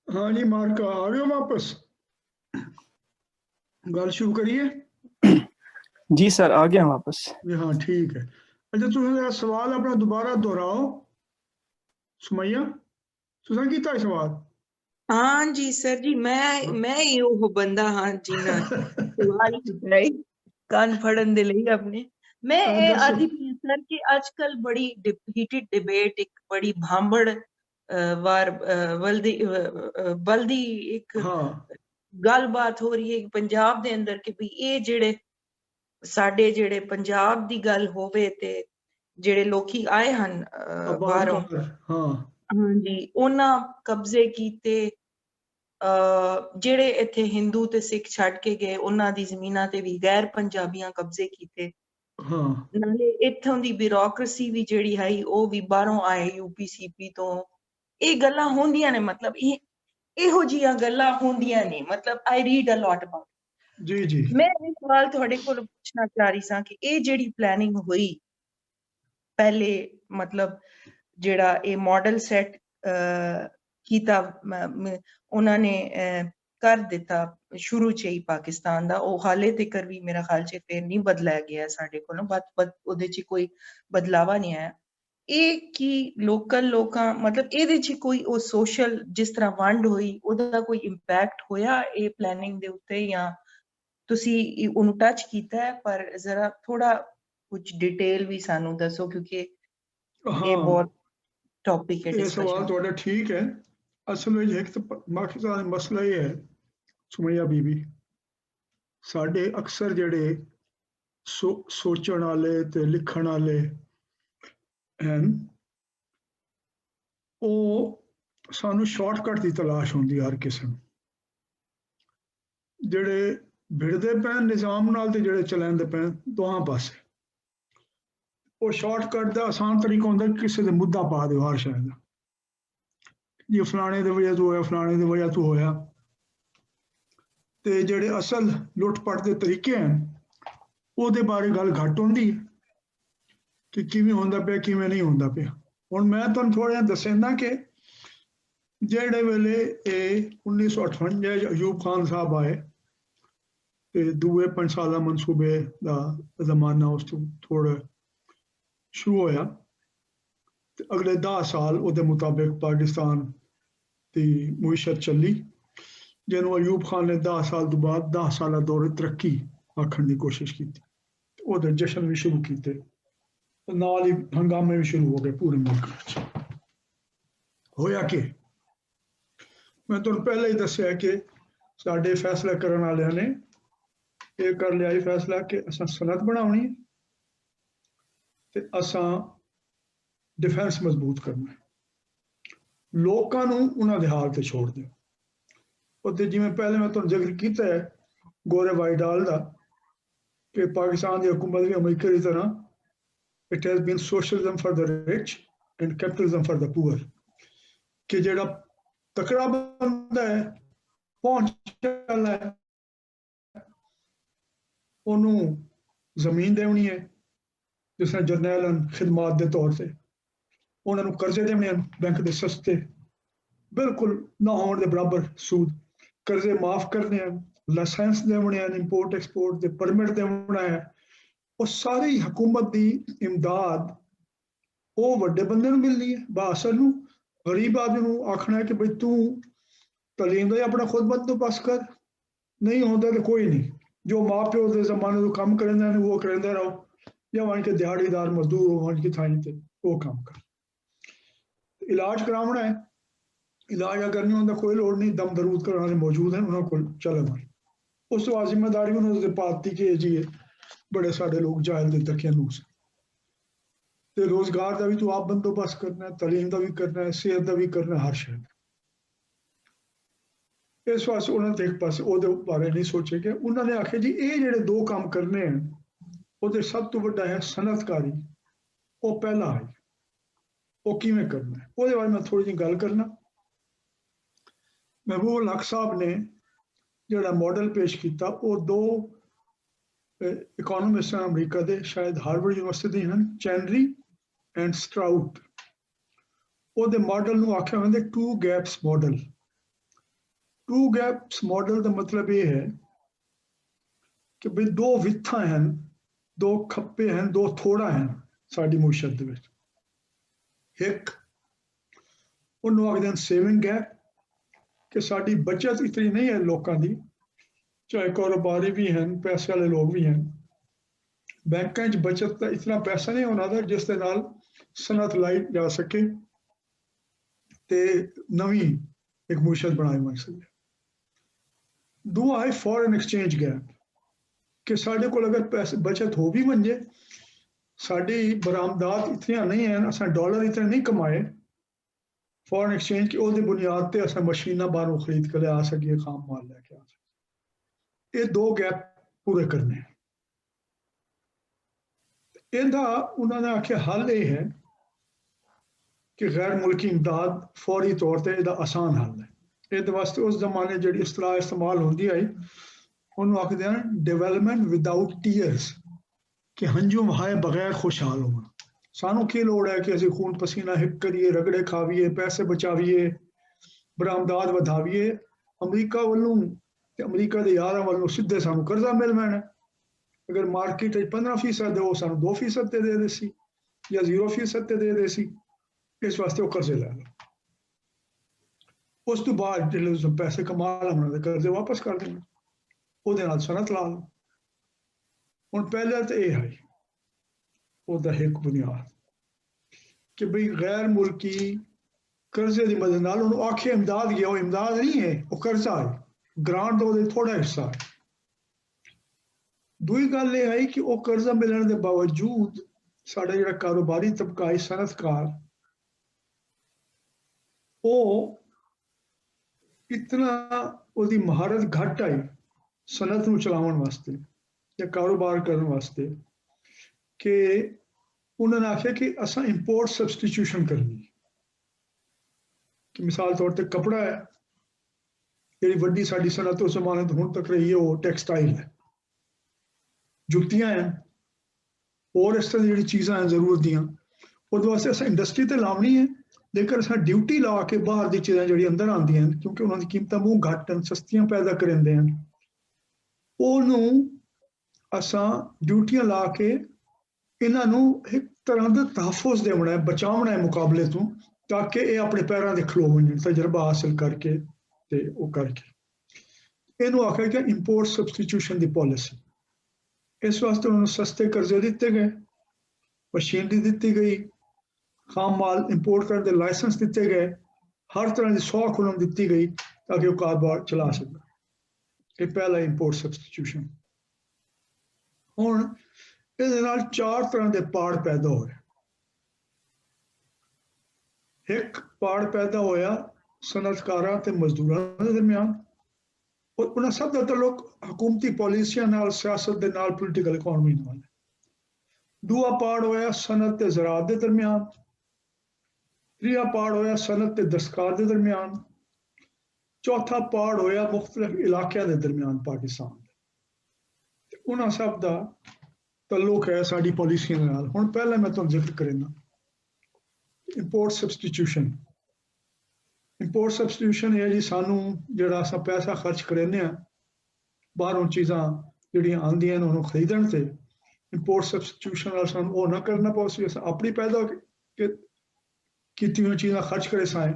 हाँ जी मार्क आ गए हो वापस? गल शुरू करिए जी सर, आ गया वापस। जी हाँ ठीक है। अच्छा तुम जरा सवाल अपना दोबारा दोहराओ सुमैया, तुसें कीता है सवाल? हाँ जी सर जी, मैं ही ਉਹ ਬੰਦਾ ਹਾਂ ਜਿਨ੍ਹਾਂ ਸਵਾਲ ਕੀਤਾ ਹੈ ਕੰਨ ਫੜਨ ਦੇ ਲਈ ਆਪਣੇ। ਮੈਂ ਇਹ ਦੱਸੋ। ਆਦੀ ਪਈ ਹਾਂ ਸਰ ਕਿ ਅੱਜ ਕੱਲ ਬੜੀ ਹੀਟਡ ਡਿਬੇਟ, ਇੱਕ ਬੜੀ ਭਾਂਬੜ ਵਾਰ ਬਲਦੀ ਇੱਕ हाँ ਗੱਲਬਾਤ ਹੋ ਰਹੀ ਹੈ ਪੰਜਾਬ ਦੇ ਅੰਦਰ ਕਿ ਵੀ ਇਹ ਜਿਹੜੇ ਸਾਡੇ ਜਿਹੜੇ ਪੰਜਾਬ ਦੀ ਗੱਲ ਹੋਵੇ ਤੇ ਜਿਹੜੇ ਲੋਕੀ ਆਏ ਹਨ ਬਾਹਰੋਂ, आबादकार हाँ ਹਾਂਜੀ, ਉਹਨਾਂ ਕਬਜ਼ੇ ਕੀਤੇ, ਜਿਹੜੇ ਇੱਥੇ ਹਿੰਦੂ ਤੇ ਸਿੱਖ ਛੱਡ ਕੇ ਗਏ ਉਹਨਾਂ ਦੀ ਜ਼ਮੀਨਾਂ ਤੇ ਵੀ ਗੈਰ ਪੰਜਾਬੀਆਂ ਕਬਜ਼ੇ ਕੀਤੇ। हाँ ਨਾਲੇ ਇੱਥੋਂ ਦੀ ਬਿਊਰੋਕ੍ਰੇਸੀ ਵੀ ਜਿਹੜੀ ਹੈ ਉਹ ਵੀ ਬਾਹਰੋਂ ਆਏ UP CP ਤੋਂ। ਇਹ ਗੱਲਾਂ ਹੁੰਦੀਆਂ ਨੇ, ਮਤਲਬ ਇਹੋ ਜਿਹੀਆਂ ਗੱਲਾਂ ਹੁੰਦੀਆਂ ਨੇ, ਮਤਲਬ ਆਈ ਰੀਡ ਅ ਲੋਟ ਅਬਾਊਟ। जी जी ਮੈਂ ਇਹ ਸਵਾਲ ਤੁਹਾਡੇ ਕੋਲ ਪੁੱਛਣਾ ਚਾਹ ਰਹੀ ਸਾਂ ਕਿ ਇਹ ਜਿਹੜੀ ਪਲੈਨਿੰਗ ਹੋਈ ਪਹਿਲੇ, ਮਤਲਬ ਜਿਹੜਾ ਇਹ ਮਾਡਲ ਸੈੱਟ ਕੀਤਾ ਉਹਨਾਂ ਨੇ ਕਰ ਦਿੱਤਾ ਸ਼ੁਰੂ ਚ ਹੀ ਪਾਕਿਸਤਾਨ ਦਾ, ਉਹ ਹਾਲੇ ਤੱਕ ਵੀ ਮੇਰਾ ਖਿਆਲ ਚ ਫਿਰ ਨਹੀਂ ਬਦਲਿਆ ਗਿਆ ਸਾਡੇ ਕੋਲੋਂ, ਉਹਦੇ ਚ ਕੋਈ ਬਦਲਾਵਾ ਨਹੀਂ ਆਇਆ। ਇਹ ਕੀ ਲੋਕਲ ਲੋਕਾਂ, ਮਤਲਬ ਇਹਦੇ ਚ ਕੋਈ ਉਹ ਸੋਸ਼ਲ ਜਿਸ ਤਰ੍ਹਾਂ ਵੰਡ ਹੋਈ ਉਹਦਾ ਕੋਈ ਇੰਪੈਕਟ ਹੋਇਆ ਇਹ ਪਲੈਨਿੰਗ ਦੇ ਉੱਤੇ, ਜਾਂ ਤੁਸੀਂ ਉਹਨੂੰ ਟੱਚ ਕੀਤਾ ਹੈ? ਪਰ ਜ਼ਰਾ ਥੋੜਾ ਕੁਝ ਡਿਟੇਲ ਵੀ ਸਾਨੂੰ ਦੱਸੋ, ਕਿਉਂਕਿ ਇਹ ਬਹੁਤ ਟੌਪਿਕ ਹੈ ये सवाल डिस्कशन। थोड़ा ठीक है। असल में एक तो पाकिस्तान ਦਾ ਮਸਲਾ ਇਹ ਹੈ ਸੁਮਈਆ ਬੀਬੀ, ਸਾਡੇ ਅਕਸਰ ਜਿਹੜੇ ਸੋਚਣ ਵਾਲੇ ਤੇ ਲਿਖਣ ਵਾਲੇ ਹਨ ਉਹ ਸਾਨੂੰ ਸ਼ਾਰਟਕਟ ਦੀ ਤਲਾਸ਼ ਹੁੰਦੀ ਹਰ ਕਿਸੇ ਨੂੰ, ਜਿਹੜੇ ਭਿੜਦੇ ਪੈਣ ਨਿਜ਼ਾਮ ਨਾਲ ਤੇ ਜਿਹੜੇ ਚਲਾਉਂਦੇ ਪੈਣ ਦੋਹਾਂ ਪਾਸੇ। ਉਹ ਸ਼ਾਰਟਕਟ ਦਾ ਆਸਾਨ ਤਰੀਕਾ ਹੁੰਦਾ ਕਿਸੇ ਦੇ ਮੁੱਦਾ ਪਾ ਦਿਓ ਹਰ ਸ਼ਾਇਦ, ਜੇ ਫਲਾਣੇ ਦੀ ਵਜ੍ਹਾ ਤੋਂ ਹੋਇਆ, ਫਲਾਣੇ ਦੀ ਵਜ੍ਹਾ ਤੋਂ ਹੋਇਆ। ਤੇ ਜਿਹੜੇ ਅਸਲ ਲੁੱਟ-ਪੱਟ ਦੇ ਤਰੀਕੇ ਹਨ ਉਹਦੇ ਬਾਰੇ ਗੱਲ ਘੱਟ ਹੁੰਦੀ ਹੈ ਕਿ ਕਿਵੇਂ ਹੁੰਦਾ ਪਿਆ, ਕਿਵੇਂ ਨਹੀਂ ਹੁੰਦਾ ਪਿਆ। ਹੁਣ ਮੈਂ ਤੁਹਾਨੂੰ ਥੋੜ੍ਹਾ ਜਿਹਾ ਦੱਸਣਾ ਕਿ ਜਿਹੜੇ ਵੇਲੇ ਇਹ 1958 'ਚ ਅਯੂਬ ਖਾਨ ਸਾਹਿਬ ਆਏ ਤੇ ਦੂਏ 5 ਸਾਲਾ ਮਨਸੂਬੇ ਦਾ ਜ਼ਮਾਨਾ ਉਸ ਤੋਂ ਥੋੜਾ ਸ਼ੁਰੂ ਹੋਇਆ ਤੇ ਅਗਲੇ 10 ਸਾਲ ਉਹਦੇ ਮੁਤਾਬਿਕ ਪਾਕਿਸਤਾਨ ਦੀ ਮੁਈਸ਼ਤ ਚੱਲੀ, ਜਿਹਨੂੰ ਅਯੂਬ ਖਾਨ ਨੇ 10 ਸਾਲ ਤੋਂ ਬਾਅਦ 10 ਸਾਲਾ ਦੌਰੇ ਤਰੱਕੀ ਆਖਣ ਦੀ ਕੋਸ਼ਿਸ਼ ਕੀਤੀ। ਉਹਦੇ ਜਸ਼ਨ ਵੀ ਸ਼ੁਰੂ ਕੀਤੇ, ਨਾਲ ਹੀ ਹੰਗਾਮੇ ਵੀ ਸ਼ੁਰੂ ਹੋ ਗਏ ਪੂਰੇ ਮੁਲਕ ਵਿੱਚ। ਹੋਇਆ ਕਿ ਮੈਂ ਤੁਹਾਨੂੰ ਪਹਿਲਾਂ ਹੀ ਦੱਸਿਆ ਕਿ ਸਾਡੇ ਫੈਸਲਾ ਕਰਨ ਵਾਲਿਆਂ ਨੇ ਇਹ ਕਰ ਲਿਆ ਇਹ ਫੈਸਲਾ ਕਿ ਅਸਾਂ ਸਨਅਤ ਬਣਾਉਣੀ ਤੇ ਅਸਾਂ ਡਿਫੈਂਸ ਮਜ਼ਬੂਤ ਕਰਨਾ, ਲੋਕਾਂ ਨੂੰ ਉਹਨਾਂ ਦੇ ਹਾਲ ਤੇ ਛੋੜ ਦਿਓ। ਉੱਥੇ ਜਿਵੇਂ ਪਹਿਲੇ ਮੈਂ ਤੁਹਾਨੂੰ ਜ਼ਿਕਰ ਕੀਤਾ ਹੈ ਗੋਰੇ ਵਾਈਡਾਲ ਦਾ ਕਿ ਪਾਕਿਸਤਾਨ ਦੀ ਹਕੂਮਤ ਵੀ ਅਮਰੀਕਾ ਦੀ ਤਰ੍ਹਾਂ it has been socialism for the rich and capitalism for the poor, ਕਿ ਜਿਹੜਾ ਤਕੜਾ ਬੰਦਾ ਹੈ ਪਹੁੰਚ ਵਾਲਾ ਹੈ ਉਹਨੂੰ ਜ਼ਮੀਨ ਦੇਣੀ ਹੈ, ਜਿਸ ਤਰ੍ਹਾਂ ਜਰਨੈਲ ਖਿਦਮਾਤ ਦੇ ਤੌਰ ਤੇ ਉਹਨਾਂ ਨੂੰ ਕਰਜ਼ੇ ਦੇਣੇ ਹਨ ਬੈਂਕ ਦੇ ਸਸਤੇ, ਬਿਲਕੁਲ ਨਾ ਹੋਣ ਦੇ ਬਰਾਬਰ ਸੂਦ, ਕਰਜ਼ੇ ਮਾਫ ਕਰਨੇ ਹਨ, ਲਾਇਸੈਂਸ ਦੇਣੇ ਹਨ, ਇੰਪੋਰਟ ਐਕਸਪੋਰਟ ਦੇ ਪਰਮਿਟ ਦੇਣਾ ਹੈ। ਉਹ ਸਾਰੀ ਹਕੂਮਤ ਦੀ ਇਮਦਾਦ ਉਹ ਵੱਡੇ ਬੰਦੇ ਨੂੰ ਮਿਲਣੀ ਹੈ, ਬਾਅਦ ਨੂੰ ਗਰੀਬ ਆਦਮੀ ਨੂੰ ਆਖਣਾ ਹੈ ਕਿ ਬਈ ਤੂੰ ਤਾਲੀਮ ਦਾ ਆਪਣਾ ਖੁਦ ਬੰਦੋਬਸਤ ਕਰ, ਨਹੀਂ ਹੁੰਦਾ ਤਾਂ ਕੋਈ ਨਹੀਂ, ਜੋ ਮਾਂ ਪਿਓ ਦੇ ਜ਼ਮਾਨੇ ਤੋਂ ਕੰਮ ਕਰਿੰਦੇ ਨੇ ਉਹ ਕਰਿੰਦੇ ਰਹੋ, ਜਾਂ ਵਣ ਕੇ ਦਿਹਾੜੀਦਾਰ ਮਜ਼ਦੂਰ ਹੋਣ की ਥਾਂ ਤੇ ਉਹ ਕੰਮ ਕਰ। ਇਲਾਜ ਕਰਾਉਣਾ ਹੈ, ਇਲਾਜ ਅਗਰ ਨਹੀਂ ਹੁੰਦਾ ਕੋਈ ਲੋੜ ਨਹੀਂ, ਦਮ ਦਰੂਦ ਕਰਨ ਵਾਲੇ ਮੌਜੂਦ ਹਨ, ਉਹਨਾਂ ਕੋਲ ਚਲੇ ਜਾਓ। ਉਸ ਤੋਂ ਬਾਅਦ ਜ਼ਿੰਮੇਦਾਰੀ ਉਹਨਾਂ ਦੇ ਪਾਤੀ ਕਿ ਜੀ ਬੜੇ ਸਾਡੇ ਲੋਕ ਜਾਇਲ ਦੇ ਦਕਿਆਨੂਸ ਤੇ ਰੋਜ਼ਗਾਰ ਦਾ ਵੀ ਤੂੰ ਆਪ ਬੰਦੋਬਸਤ ਕਰਨਾ, ਤਾਲੀਮ ਦਾ ਵੀ ਕਰਨਾ, ਸਿਹਤ ਦਾ ਵੀ ਕਰਨਾ, ਹਰ ਸ਼ੈ। ਇਸ ਵਾਸਤੇ ਉਹਨਾਂ ਨੇ ਇੱਕ ਪਾਸੇ ਉਹਦੇ ਬਾਰੇ ਨਹੀਂ ਸੋਚੇ ਕਿ ਉਹਨਾਂ ਨੇ ਆਖਿਆ ਜੀ ਇਹ ਜਿਹੜੇ ਦੋ ਕੰਮ ਕਰਨੇ ਹਨ ਉਹਦੇ ਸਭ ਤੋਂ ਵੱਡਾ ਹੈ ਸਨਅਤਕਾਰੀ, ਉਹ ਪਹਿਲਾ ਹੈ, ਉਹ ਕਿਵੇਂ ਕਰਨਾ ਹੈ ਉਹਦੇ ਬਾਰੇ ਮੈਂ ਥੋੜੀ ਜਿਹੀ ਗੱਲ ਕਰਨਾ। ਮਹਿਬੂਬ ਹਕ ਸਾਹਿਬ ਨੇ ਜਿਹੜਾ ਮਾਡਲ ਪੇਸ਼ ਕੀਤਾ ਉਹ ਦੋ ਇਕਨੋਮਿਸਟ ਹਨ ਅਮਰੀਕਾ ਦੇ, ਸ਼ਾਇਦ ਹਾਰਵਰਡ ਯੂਨੀਵਰਸਿਟੀ ਦੇ ਹਨ, ਚੈਨਰੀ ਐਂਡ ਸਟਰਾਊਟ। ਉਹਦੇ ਮਾਡਲ ਨੂੰ ਆਖਿਆ ਹੁੰਦਾ two gaps model, two gaps model का मतलब ये है कि भाई दो वित्था हैं, दो खप्पे हैं, दो थोड़ा हैं साड़ी मुशत दे विच। एक उन्होंने आखदे हैं सेविंग गैप कि साड़ी बचत इतनी नहीं है लोगों की, चाहे कारोबारी भी हैं, पैसे वाले लोग भी हैं, बैंकों च बचत का इतना पैसा नहीं होना था जिस दे नाल सनत लाई जा सके ते नवी एक मुशत बनाई जा सके। दूआ है फॉरेन एक्सचेंज गैप कि साढ़े को अगर पैसे बचत हो भी मंजे, साड़ी बरामदात इतनी नहीं है, असा डॉलर इतने नहीं कमाए फॉरेन एक्सचेंज की ओदी बुनियाद ते असा मशीना बाहरों खरीद कर ले आ सकिए, खाम माल लेके आ सकिए। ये दो गैप पूरे करने हैं। इनका उन्होंने आख्या हल ये है कि गैर मुल्की इमदाद फौरी तौर पर इसका आसान हल है। ये वास्ते उस जमाने जी असलाह इस्तेमाल होती आई, उन्होंने आखते हैं डेवलपमेंट विदाउट टीयर्स, कि हंजू वहाए बगैर खुशहाल होना। सानू की लोड़ है कि असं खून पसीना हिट करिए, रगड़े खावीए, पैसे बचावीए, बरामदाद वधावीए। अमरीका वालों अमरीका के यार वालों सीधे सानू कर्जा मिल पैना। अगर मार्केट 15% है वो सानू 2% ते दे देसी या 0% ते दे देसी। इस वास्ते वो कर्जे लै लो, उस तो बाद जो पैसे कमा लैना कर्जे वापस कर देना, वो सनत ला लो। हुण पहले तो यह है ਉਹਦਾ एक बुनियाद कि भाई गैर मुल्की कर्जे की मदद नाल उन्होंने आखे इमदाद गया, वो इमदाद नहीं है, वो कर्जा है, ग्रांट का थोड़ा हिस्सा है। दूई गल यह है कि वो कर्जा मिलने के बावजूद साडा जिहड़ा कारोबारी तबका है, सनतकार, वो इतना उसकी महारत घट आई सनत नूं चलाउण वास्ते या कारोबार करने वास्ते कि उन्होंने आख्या कि असा इंपोर्ट सबस्टिट्यूशन करनी। कि मिसाल तौर पर कपड़ा है, जी वड्डी साडी सनत उस जमाने तो हुण तक रही है, वो टैक्सटाइल है, जुत्तियां हैं, और इस तरह की चीज़ां हैं जरूरत दियां, उस वास्ते असा इंडस्ट्री तो लावनी है, लेकिन असा ड्यूटी ला के बाहर की चीज़ां जी अंदर आंदियां हैं, क्योंकि उन्होंने कीमतां मूँह घट हैं, सस्तियां पैदा करेंदे हैं, उन्होंने असा ड्यूटियां ला के इन्हों एक तरह का तहफुज देना है, बचावना है मुकाबले तो, ताकि ये अपने पैरों से खलो वजन तजर्बा हासिल करके ते वो करके। इनू आख्या गया इंपोर्ट सबस्टिट्यूशन की पॉलिसी। इस वास्ते उन्होंने सस्ते कर्जे दिते गए, मशीनरी दी गई, खाम माल इंपोर्ट करने के लाइसेंस दिते गए, हर तरह की सौख उन्होंने दी गई ताकि वो कारोबार चला सके। ये पहला इंपोर्ट सबस्टिट्यूशन। हुण इहदे नाल चार तरह के पाड़ पैदा होए। एक पाड़ पैदा होया सनतकारां ते मजदूरां दे दरम्यान, और उन्हां सब दा ताल्लुक हुकूमती पॉलिसियां नाल, सियासत दे नाल, पोलिटिकल इकोनॉमी नाल। दूआ पाड़ होया सनत ते ज़राअत दे दरम्यान। त्रीया पाड़ होया सनत ते दस्तकार दे दरम्यान। चौथा पाड़ होया मुख्तलिफ इलाकियां दे दरम्यान पाकिस्तान दे। उन्हां सब दा तल्लुक है साड़ी पॉलिसियां नाल। हुण पहले मैं तुहानूं जिक्र करेना इंपोर्ट सबस्टिट्यूशन। इंपोर्ट सबस्टिट्यूशन है जी सानू जिहड़ा असां पैसा खर्च करने बाहरों चीज़ां जिहड़ियां आंदियां उन्होंने खरीदण ते, इंपोर्ट सबस्टिट्यूशन नाल सानू वो ना करना पवे, असां अपनी पैदा कीती हुई चीज़ां खर्च करे साएं।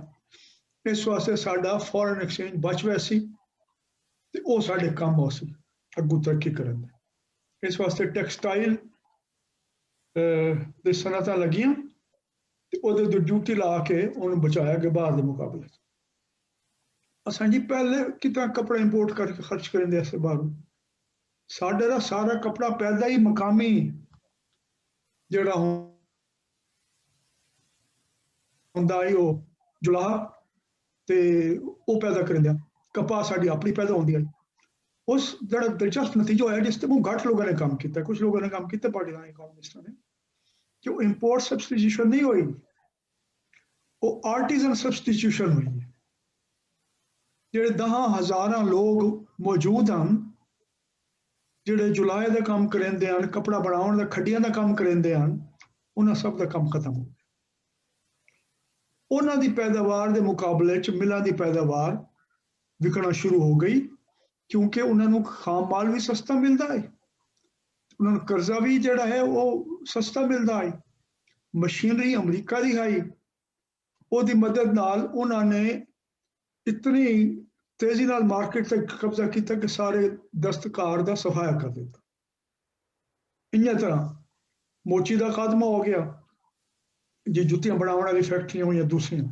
इस वास्ते साडा फॉरेन एक्सचेंज बच वैसी ते वो साडे कम हो सी अग्गू तरक्की करन दे। इस वास्ते टैक्सटाइल दे सनतां लगियां ते ओहदे ड्यूटी ला के उन्हें बचाया कि बाहर के मुकाबले असां जी पहले कितना कपड़ा इंपोर्ट करके खर्च करेंदे अस बाहरों। साडे दा सारा कपड़ा पैदा ही मकामी जिहड़ा हुंदा है वो जुलाह ते वो पैदा करेंदे। कपास साडी अपनी पैदा होंदी है। उस जरा दिलचस्प नतीजा होया जिस बहुत घट लोगों ने काम किया, कुछ लोगों ने काम किया पाकिस्तान इकोनॉमिस्टों ने, कि वो इंपोर्ट सब्सटीट्यूशन नहीं हुई, वो आर्टिजन सब्सटीट्यूशन हुई है। जेडे 10,000 लोग मौजूद हैं जेडे जुलाहे का काम करेंदे हैं, कपड़ा बनाने का, खड्डियां का काम करेंदे हैं, उन्हें सब का काम खत्म हो गया। उन्हों की पैदावार के मुकाबले च मिलां की पैदावार ਵਿਕਣਾ ਸ਼ੁਰੂ ਹੋ ਗਈ, ਕਿਉਂਕਿ ਉਹਨਾਂ ਨੂੰ ਖਾਮ ਮਾਲ ਵੀ ਸਸਤਾ ਮਿਲਦਾ ਹੈ, ਉਹਨਾਂ ਨੂੰ ਕਰਜ਼ਾ ਵੀ ਜਿਹੜਾ ਹੈ ਉਹ ਸਸਤਾ ਮਿਲਦਾ ਹੈ, ਮਸ਼ੀਨਰੀ ਅਮਰੀਕਾ ਦੀ ਆਈ, ਉਹਦੀ ਮਦਦ ਨਾਲ ਉਹਨਾਂ ਨੇ ਇਤਨੀ ਤੇਜ਼ੀ ਨਾਲ ਮਾਰਕੀਟ ਤੇ ਕਬਜ਼ਾ ਕੀਤਾ ਕਿ ਸਾਰੇ ਦਸਤਕਾਰ ਦਾ ਸਫਾਇਆ ਕਰ ਦਿੱਤਾ। ਇਸੇ ਤਰ੍ਹਾਂ ਮੋਚੀ ਦਾ ਖਾਤਮਾ ਹੋ ਗਿਆ, ਜੇ ਜੁੱਤੀਆਂ ਬਣਾਉਣ ਵਾਲੀ ਫੈਕਟਰੀਆਂ ਹੋਈਆਂ ਦੂਸਰੀਆਂ,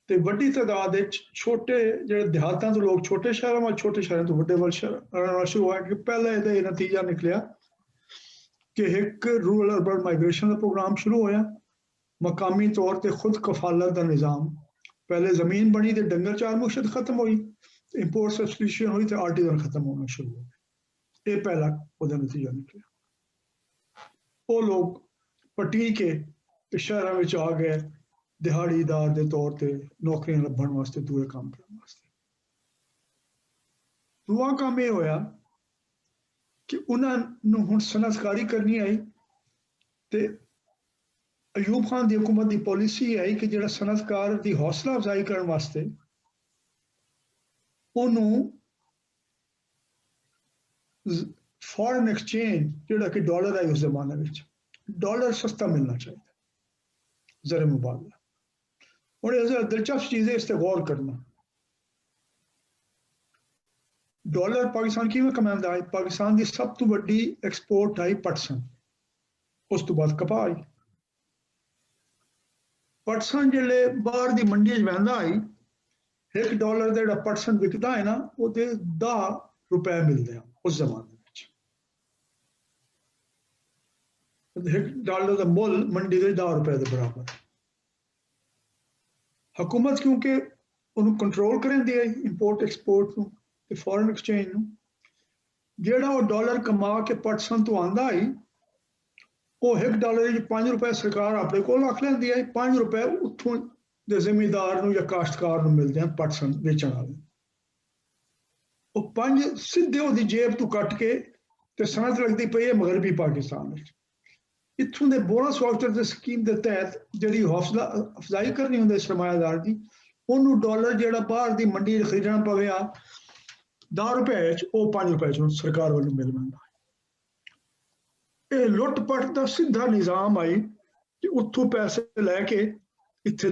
ਤੇ ਵੱਡੀ ਤਾਦਾਦ ਵਿੱਚ ਛੋਟੇ ਜਿਹੜੇ ਦਿਹਾਤਾਂ ਤੋਂ ਲੋਕ ਛੋਟੇ ਸ਼ਹਿਰਾਂ ਵੱਲ, ਛੋਟੇ ਸ਼ਹਿਰਾਂ ਤੋਂ ਵੱਡੇ ਵੱਲ ਸ਼ੁਰੂ ਹੋਇਆ, ਕਿ ਪਹਿਲਾਂ ਇਹਦਾ ਇਹ ਨਤੀਜਾ ਨਿਕਲਿਆ ਕਿ ਇੱਕ ਰੂਰਲ ਅਰਬਨ ਮਾਈਗ੍ਰੇਸ਼ਨ ਦਾ ਪ੍ਰੋਗਰਾਮ ਸ਼ੁਰੂ ਹੋਇਆ, ਮਕਾਮੀ ਤੌਰ ਤੇ ਖੁਦ ਕਫਾਲਤ ਦਾ ਨਿਜ਼ਾਮ, ਪਹਿਲੇ ਜ਼ਮੀਨ ਬਣੀ ਤੇ ਡੰਗਰ ਚਾਰ ਮੁਸ਼ਤ ਖਤਮ ਹੋਈ, ਇੰਪੋਰਟ ਸਬਸਟੀਟਿਊਸ਼ਨ ਹੋਈ ਤੇ ਆਰਟੀਜ਼ਨ ਖਤਮ ਹੋਣਾ ਸ਼ੁਰੂ ਹੋ ਗਿਆ। ਇਹ ਪਹਿਲਾ ਉਹਦਾ ਨਤੀਜਾ ਨਿਕਲਿਆ। ਉਹ ਲੋਕ ਪੱਟੀ ਕੇ ਤੇ ਸ਼ਹਿਰਾਂ ਵਿੱਚ ਆ ਗਏ ਦਿਹਾੜੀਦਾਰ ਦੇ ਤੌਰ ਤੇ ਨੌਕਰੀਆਂ ਲੱਭਣ ਵਾਸਤੇ, ਦੂਏ ਕੰਮ ਕਰਨ ਵਾਸਤੇ। ਦੂਆ ਕੰਮ ਇਹ ਹੋਇਆ ਕਿ ਉਹਨਾਂ ਨੂੰ ਹੁਣ ਸਨਅਤਕਾਰੀ ਕਰਨੀ ਆਈ, ਤੇ ਅਯੂਬ ਖਾਨ ਦੀ ਹਕੂਮਤ ਦੀ ਪਾਲਿਸੀ ਆਈ ਕਿ ਜਿਹੜਾ ਸਨਅਤਕਾਰ ਦੀ ਹੌਸਲਾ ਅਫਜ਼ਾਈ ਕਰਨ ਵਾਸਤੇ ਉਹਨੂੰ ਫੋਰਨ ਐਕਸਚੇਂਜ, ਜਿਹੜਾ ਕਿ ਡਾਲਰ ਹੈ ਉਸ ਜ਼ਮਾਨੇ ਵਿੱਚ, ਡਾਲਰ ਸਸਤਾ ਮਿਲਣਾ ਚਾਹੀਦਾ ਜ਼ਰ ਮੁਬਾਦਲਾ। ਹੁਣ ਇਹ ਦਿਲਚਸਪ ਚੀਜ਼ ਹੈ, ਇਸ ਤੇ ਗੌਰ ਕਰਨਾ। ਡਾਲਰ ਪਾਕਿਸਤਾਨ ਕਿਵੇਂ ਕਮਾਉਂਦਾ ਹੈ? ਪਾਕਿਸਤਾਨ ਦੀ ਸਭ ਤੋਂ ਵੱਡੀ ਐਕਸਪੋਰਟ ਆਈ ਪਟਸਨ, ਉਸ ਤੋਂ ਬਾਅਦ ਕਪਾਹ ਆਈ। ਪਟਸਨ ਜਿਹੜੇ ਬਾਹਰ ਦੀ ਮੰਡੀ 'ਚ ਵਹਿੰਦਾ ਹੈ, $1 ਦਾ ਜਿਹੜਾ ਪਟਸਨ ਵਿਕਦਾ ਹੈ ਨਾ, ਉਹਦੇ 10 ਰੁਪਏ ਮਿਲਦੇ ਆ ਉਸ ਜ਼ਮਾਨੇ ਵਿੱਚ। $1 ਦਾ ਮੁੱਲ ਮੰਡੀ ਦੇ 10 ਰੁਪਏ ਦੇ ਬਰਾਬਰ। ਹਕੂਮਤ ਕਿਉਂਕਿ ਉਹਨੂੰ ਕੰਟਰੋਲ ਕਰਦੀ ਹੈ, ਇੰਪੋਰਟ ਐਕਸਪੋਰਟ ਨੂੰ ਤੇ ਫੋਰਨ ਐਕਸਚੇਂਜ ਨੂੰ, ਜਿਹੜਾ ਉਹ ਡਾਲਰ ਕਮਾ ਕੇ ਪਟਸਨ ਤੋਂ ਆਉਂਦਾ ਹੈ, ਉਹ $1 ਵਿੱਚ 5 ਰੁਪਏ ਸਰਕਾਰ ਆਪਣੇ ਕੋਲ ਰੱਖ ਲੈਂਦੀ ਹੈ, 5 ਰੁਪਏ ਉੱਥੋਂ ਦੇ ਜ਼ਿਮੀਂਦਾਰ ਨੂੰ ਜਾਂ ਕਾਸ਼ਤਕਾਰ ਨੂੰ ਮਿਲਦੇ ਹਨ ਪਟਸਨ ਵੇਚਣ ਵਾਲੇ। ਉਹ 5 ਸਿੱਧੇ ਉਹਦੀ ਜੇਬ ਤੋਂ ਕੱਟ ਕੇ ਤੇ ਸਨਅਤ ਲੱਗਦੀ ਪਈ ਹੈ ਮਗਰਬੀ ਪਾਕਿਸਤਾਨ ਵਿੱਚ। ਇੱਥੋਂ ਦੇ ਬੋਨਸ ਵਾਊਚਰ ਦੀ ਸਕੀਮ ਦੇ ਤਹਿਤ ਜਿਹੜੀ ਹੌਸਲਾ ਅਫਜ਼ਾਈ ਕਰਨੀ ਹੁੰਦੀ ਸਰਮਾਇਆਦਾਰ ਦੀ, ਉਹਨੂੰ ਡਾਲਰ ਜਿਹੜਾ ਬਾਹਰ ਦੀ ਮੰਡੀ 'ਚ ਖਰੀਦਣਾ ਪਵੇਗਾ 10 ਰੁਪਏ 'ਚ, ਉਹ 5 ਰੁਪਏ 'ਚ ਸਰਕਾਰ ਵੱਲੋਂ ਮਿਲ ਜਾਂਦਾ। ਇਹ ਲੁੱਟ ਪੱਟ ਦਾ ਸਿੱਧਾ ਨਿਜ਼ਾਮ ਆਈ ਕਿ ਉੱਥੋਂ ਪੈਸੇ ਲੈ ਕੇ ਇੱਥੇ,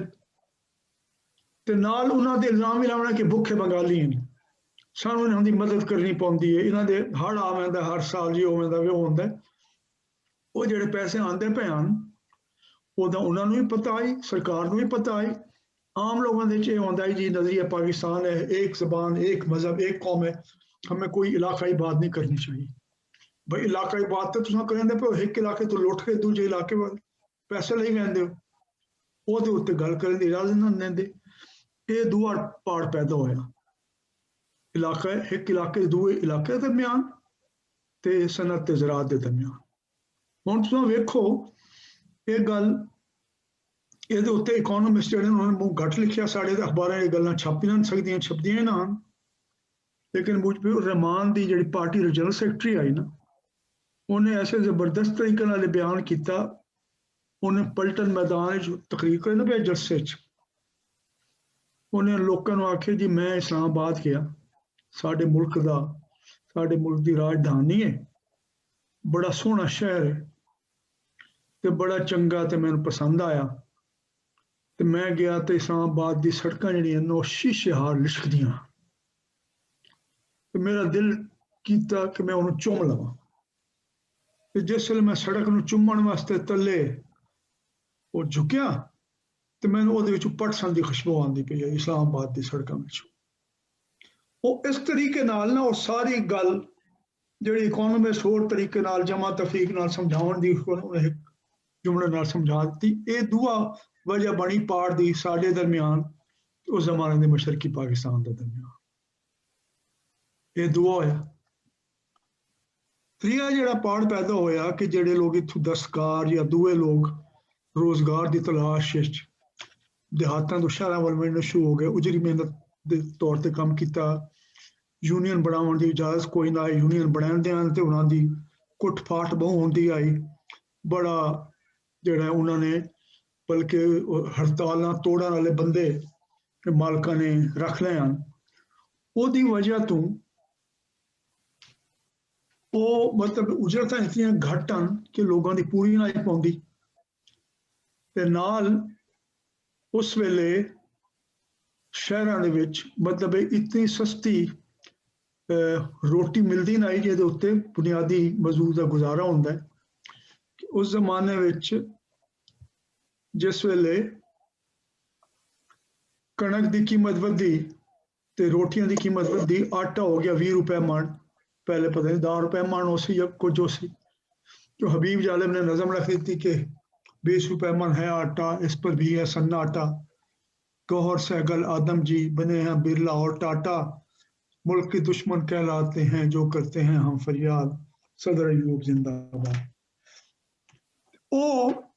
ਤੇ ਨਾਲ ਉਹਨਾਂ ਦੇ ਇਲਜ਼ਾਮ ਵੀ ਲਾਉਣਾ ਕਿ ਭੁੱਖੇ ਬੰਗਾਲੀ ਨੇ, ਸਾਨੂੰ ਇਹਨਾਂ ਦੀ ਮਦਦ ਕਰਨੀ ਪਾਉਂਦੀ ਹੈ, ਇਹਨਾਂ ਦੇ ਹੜ੍ਹ ਆਉਂਦਾ ਹਰ ਸਾਲ ਜੀ, ਉਵੇਂ ਦਾ ਵੀ ਹੁੰਦਾ। ਉਹ ਜਿਹੜੇ ਪੈਸੇ ਆਉਂਦੇ ਪਏ ਹਨ ਉਹਦਾ ਉਹਨਾਂ ਨੂੰ ਵੀ ਪਤਾ ਹੈ, ਸਰਕਾਰ ਨੂੰ ਵੀ ਪਤਾ ਹੈ। आम लोगों ने ये होता है जी नजरिया पाकिस्तान है, एक ज़बान एक मज़हब एक कौम है, हमें कोई इलाकाई बात नहीं करनी चाहिए। भाई इलाकाई बात तो तुम करेंगे पे एक इलाके तो लुट के दूजे इलाके पैसे ले लेंदे हो, ਉਹਦੇ ਉੱਤੇ ਗੱਲ ਕਰਨ ਦੀ ਇਜਾਜ਼ਤ ਨਾ ਦਿੰਦੇ। ਇਹ ਦੂਆ ਪਾੜ ਪੈਦਾ ਹੋਇਆ ਇਲਾਕਾ, ਇੱਕ ਇਲਾਕੇ ਦੂਏ ਇਲਾਕੇ ਦਰਮਿਆਨ ਤੇ ਸਨਅਤ ਤੇ ਜ਼ਰਾਅਤ ਦੇ ਦਰਮਿਆਨ। ਹੁਣ ਤੁਸੀਂ ਵੇਖੋ ਇਹ ਗੱਲ, ਇਹਦੇ ਉੱਤੇ ਇਕੋਨੋਮਿਸਟ ਜਿਹੜੇ ਉਹਨਾਂ ਨੇ ਮੂੰਹ ਘੱਟ ਲਿਖਿਆ, ਸਾਡੇ ਅਖਬਾਰਾਂ ਇਹ ਗੱਲਾਂ ਛਾਪੀ ਨਹੀਂ ਸਕਦੀਆਂ, ਛਪਦੀਆਂ ਨਾ ਹਨ। ਲੇਕਿਨ ਮੁਜੀਬੁਰ ਰਹਿਮਾਨ ਦੀ ਜਿਹੜੀ ਪਾਰਟੀ ਦੀ ਜਨਰਲ ਸੈਕਟਰੀ ਆਈ ਨਾ, ਉਹਨੇ ਐਸੇ ਜ਼ਬਰਦਸਤ ਤਰੀਕੇ ਨਾਲ ਬਿਆਨ ਕੀਤਾ। ਉਹਨੇ ਪਲਟਨ ਮੈਦਾਨ 'ਚ ਤਕਰੀਰ ਕਰੀ ਨਾ ਜਲਸੇ 'ਚ, ਉਹਨੇ ਲੋਕਾਂ ਨੂੰ ਆਖਿਆ ਜੀ ਮੈਂ ਇਸਲਾਮਾਬਾਦ ਗਿਆ, ਸਾਡੇ ਮੁਲਕ ਦੀ ਰਾਜਧਾਨੀ ਹੈ, ਬੜਾ ਸੋਹਣਾ ਸ਼ਹਿਰ ਹੈ ਤੇ ਬੜਾ ਚੰਗਾ ਤੇ ਮੈਨੂੰ ਪਸੰਦ ਆਇਆ। ਤੇ ਮੈਂ ਗਿਆ ਤੇ ਇਸਲਾਮਾਬਾਦ ਦੀ ਸੜਕਾਂ ਜਿਹੜੀਆਂ ਨੋ ਸ਼ੀਸ਼ੇ ਹਾਰ ਲਿਸ਼ਕਦੀਆਂ, ਤੇ ਮੇਰਾ ਦਿਲ ਕੀਤਾ ਕਿ ਮੈਂ ਉਹਨੂੰ ਚੁੰਮ ਲਵਾਂ। ਤੇ ਜਿਸ ਵੇਲੇ ਮੈਂ ਸੜਕ ਨੂੰ ਚੁੰਮਣ ਵਾਸਤੇ ਤੱਲੇ ਉਹ ਝੁਕਿਆ ਤੇ ਮੈਨੂੰ ਉਹਦੇ ਵਿੱਚੋਂ ਪਟਸਨ ਦੀ ਖੁਸ਼ਬੂ ਆਉਂਦੀ ਪਈ ਹੈ ਇਸਲਾਮਾਬਾਦ ਦੀ ਸੜਕਾਂ ਵਿੱਚ। ਉਹ ਇਸ ਤਰੀਕੇ ਨਾਲ ਨਾ ਉਹ ਸਾਰੀ ਗੱਲ ਜਿਹੜੀ ਇਕੋਨੋਮਿਸਟ ਹੋਰ ਤਰੀਕੇ ਨਾਲ ਜਮਾ ਤਫਰੀਕ ਨਾਲ ਸਮਝਾਉਣ ਦੀ ਉਹਨੇ ਇੱਕ ਜੁਮਲੇ ਨਾਲ ਸਮਝਾ ਦਿੱਤੀ। ਇਹ ਦੂਆ ਵਜ੍ਹਾ ਬਣੀ ਪਾੜ ਦੀ ਸਾਡੇ ਦਰਮਿਆਨ ਉਸ ਜ਼ਮਾਨੇ ਦੇ ਮਸ਼ਰਕੀ ਪਾਕਿਸਤਾਨ ਦੇ ਦਰਮਿਆਨ। ਇਹ ਦੂਆ ਹੋਇਆ। ਤੀਆ ਜਿਹੜਾ ਪਾੜ ਪੈਦਾ ਹੋਇਆ ਕਿ ਜਿਹੜੇ ਲੋਕ ਇੱਥੋਂ ਦਸਤਕਾਰ ਜਾਂ ਦੂਏ ਲੋਕ ਰੋਜ਼ਗਾਰ ਦੀ ਤਲਾਸ਼ ਵਿੱਚ ਦਿਹਾਤਾਂ ਤੋਂ ਸ਼ਹਿਰਾਂ ਵੱਲ ਮਿਲਣੇ ਸ਼ੁਰੂ ਹੋ ਗਏ, ਉਜਰੀ ਮਿਹਨਤ ਦੇ ਤੌਰ ਤੇ ਕੰਮ ਕੀਤਾ। ਯੂਨੀਅਨ ਬਣਾਉਣ ਦੀ ਇਜਾਜ਼ਤ ਕੋਈ ਨਾ ਆਈ, ਯੂਨੀਅਨ ਬਣਾਉਂਦੇ ਹਨ ਤੇ ਉਹਨਾਂ ਦੀ ਕੁੱਟ ਫਾਟ ਬਹੁ ਹੁੰਦੀ ਆਈ। ਬੜਾ ਜਿਹੜਾ ਉਹਨਾਂ ਨੇ ਬਲਕਿ ਹੜਤਾਲਾਂ ਤੋੜਨ ਵਾਲੇ ਬੰਦੇ ਮਾਲਕਾਂ ਨੇ ਰੱਖ ਲਏ ਹਨ। ਉਹਦੀ ਵਜ੍ਹਾ ਤੋਂ ਉਹ ਮਤਲਬ ਉਜਰਤਾਂ ਇਤਨੀਆਂ ਘੱਟ ਹਨ ਕਿ ਲੋਕਾਂ ਦੀ ਪੂਰੀ ਨਹੀਂ ਪਾਉਂਦੀ ਤੇ ਨਾਲ ਉਸ ਵੇਲੇ ਸ਼ਹਿਰਾਂ ਦੇ ਵਿੱਚ ਮਤਲਬ ਇਤਨੀ ਸਸਤੀ ਰੋਟੀ ਮਿਲਦੀ ਨਹੀਂ ਜਿਹਦੇ ਉੱਤੇ ਬੁਨਿਆਦੀ ਮਜ਼ਦੂਰ ਦਾ ਗੁਜ਼ਾਰਾ ਹੁੰਦਾ ਹੈ ਕਿ ਉਸ ਜ਼ਮਾਨੇ ਵਿੱਚ ਜਿਸ ਵੇਲੇ ਕਣਕ ਦੀ ਕੀਮਤ ਵਧੀ ਤੇ ਰੋਟੀਆਂ ਦੀ ਕੀਮਤ ਵਧੀ, ਆਟਾ ਹੋ ਗਿਆ 20 रुपए मण, पहले पता नहीं 10 रुपए मण हो सी या कुछ हो सी। तो हबीब जालिब ने नज़म रख दी थी कि 20 रुपए मण है आटा, इस पर भी है सन्ना आटा, गौहर सैगल आदम जी बने हैं बिरला और टाटा, मुल्क के दुश्मन कहलाते हैं जो करते हैं हम फरियाद, सदर अयूब जिंदाबाद।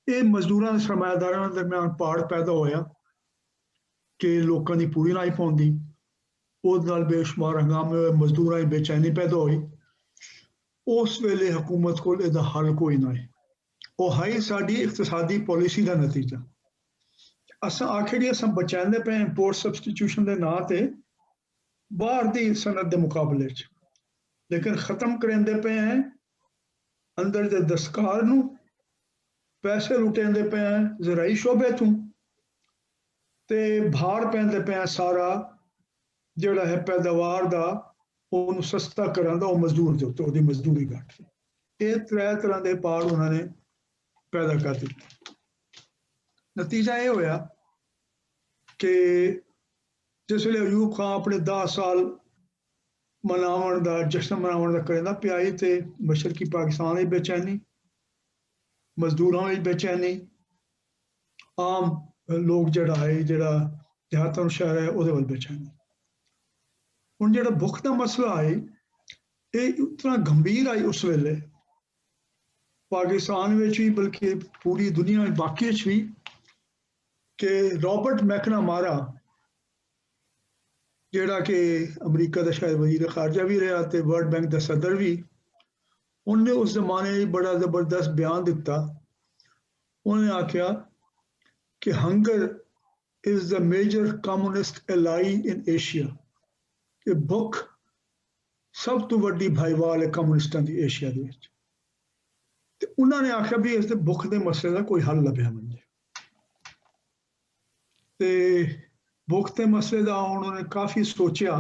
ये मजदूरों सरमायादारों के दरम्यान पाड़ पैदा होया कि लोगों की पूरी नहीं पाउंदी, ਉਹਦੇ ਨਾਲ ਬੇਸ਼ੁਮਾਰ ਹੰਗਾਮੇ ਹੋਏ, ਮਜ਼ਦੂਰਾਂ ਦੀ ਬੇਚੈਨੀ ਪੈਦਾ ਹੋਈ। ਉਸ ਵੇਲੇ ਹਕੂਮਤ ਕੋਲ ਇਹਦਾ ਹੱਲ ਕੋਈ ਨਾ ਹੈ। ਉਹ ਹੈ ਸਾਡੀ ਇਕਤਸਾਦੀ ਪਾਲਿਸੀ ਦਾ ਨਤੀਜਾ। ਅਸਾਂ ਆਖਿਰ ਅਸਾਂ ਬਚਾਉਂਦੇ ਪਏ ਇੰਪੋਰਟ ਸਬਸਟੀਟਿਊਸ਼ਨ ਦੇ ਨਾਂ ਤੇ ਬਾਹਰ ਦੀ ਸਨਅਤ ਦੇ ਮੁਕਾਬਲੇ 'ਚ, ਲੇਕਿਨ ਖਤਮ ਕਰਾਂਦੇ ਪਏ ਹੈ ਅੰਦਰ ਦੇ ਦਸਤਕਾਰ ਨੂੰ, ਪੈਸੇ ਲੁਟਾਉਂਦੇ ਪਏ ਹੈ ਜ਼ਰਾਈ ਸ਼ੋਬੇ ਤੋਂ ਤੇ ਭਾਰ ਪੈਂਦੇ ਪਏ ਸਾਰਾ ਜਿਹੜਾ ਹੈ ਪੈਦਾਵਾਰ ਦਾ ਉਹਨੂੰ ਸਸਤਾ ਕਰਨ ਦਾ ਉਹ ਮਜ਼ਦੂਰ ਦੇ ਉੱਤੇ ਉਹਦੀ ਮਜ਼ਦੂਰੀ ਘੱਟ। ਇਹ ਤਰ੍ਹਾਂ ਦੇ ਪਾੜ ਉਹਨਾਂ ਨੇ ਪੈਦਾ ਕਰ ਦਿੱਤੇ। ਨਤੀਜਾ ਇਹ ਹੋਇਆ ਕਿ ਜਿਸ ਵੇਲੇ ਅਯੂਬ ਖਾਨ ਆਪਣੇ 10 ਸਾਲ ਮਨਾਉਣ ਦਾ ਜਸ਼ਨ ਮਨਾਉਣ ਦਾ ਕਰਦਾ ਪਿਆ ਤੇ ਮਸ਼ਰਕੀ ਪਾਕਿਸਤਾਨ ਵਿੱਚ ਬੇਚੈਨੀ, ਮਜ਼ਦੂਰਾਂ ਵਿੱਚ ਬੇਚੈਨੀ, ਆਮ ਲੋਕ ਜਿਹੜਾ ਹੈ ਜਿਹੜਾ ਦਿਹਾਤਾਂ ਸ਼ਹਿਰ ਹੈ ਉਹਦੇ ਵੱਲ ਬੇਚੈਨੀ। ਹੁਣ ਜਿਹੜਾ ਭੁੱਖ ਦਾ ਮਸਲਾ ਹੈ ਇਹ ਉਤਨਾ ਗੰਭੀਰ ਆਈ ਉਸ ਵੇਲੇ ਪਾਕਿਸਤਾਨ ਵਿੱਚ ਵੀ ਬਲਕਿ ਪੂਰੀ ਦੁਨੀਆ ਵਿੱਚ ਬਾਕੀ ਵਿੱਚ ਵੀ ਕਿ ਰੌਬਰਟ ਮੈਕਨਾਮਾਰਾ ਜਿਹੜਾ ਕਿ ਅਮਰੀਕਾ ਦਾ ਸ਼ਾਇਦ ਵਜ਼ੀਰ ਖਾਰਜਾ ਵੀ ਰਿਹਾ ਤੇ ਵਰਲਡ ਬੈਂਕ ਦਾ ਸਦਰ ਵੀ, ਉਹਨੇ ਉਸ ਜ਼ਮਾਨੇ ਵਿੱਚ ਬੜਾ ਜ਼ਬਰਦਸਤ ਬਿਆਨ ਦਿੱਤਾ। ਉਹਨੇ ਆਖਿਆ ਕਿ hunger is the major communist ally in Asia, ਕਿ ਭੁੱਖ ਸਭ ਤੋਂ ਵੱਡੀ ਭਾਈਵਾਲ ਹੈ ਕਮਿਊਨਿਸਟਾਂ ਦੀ ਏਸ਼ੀਆ ਦੇ ਵਿੱਚ। ਤੇ ਉਹਨਾਂ ਨੇ ਆਖਿਆ ਵੀ ਇਸ ਦੇ ਭੁੱਖ ਦੇ ਮਸਲੇ ਦਾ ਕੋਈ ਹੱਲ ਲੱਭਿਆ ਮੰਜੇ। ਤੇ ਭੁੱਖ ਦੇ ਮਸਲੇ ਦਾ ਉਹਨਾਂ ਨੇ ਕਾਫੀ ਸੋਚਿਆ।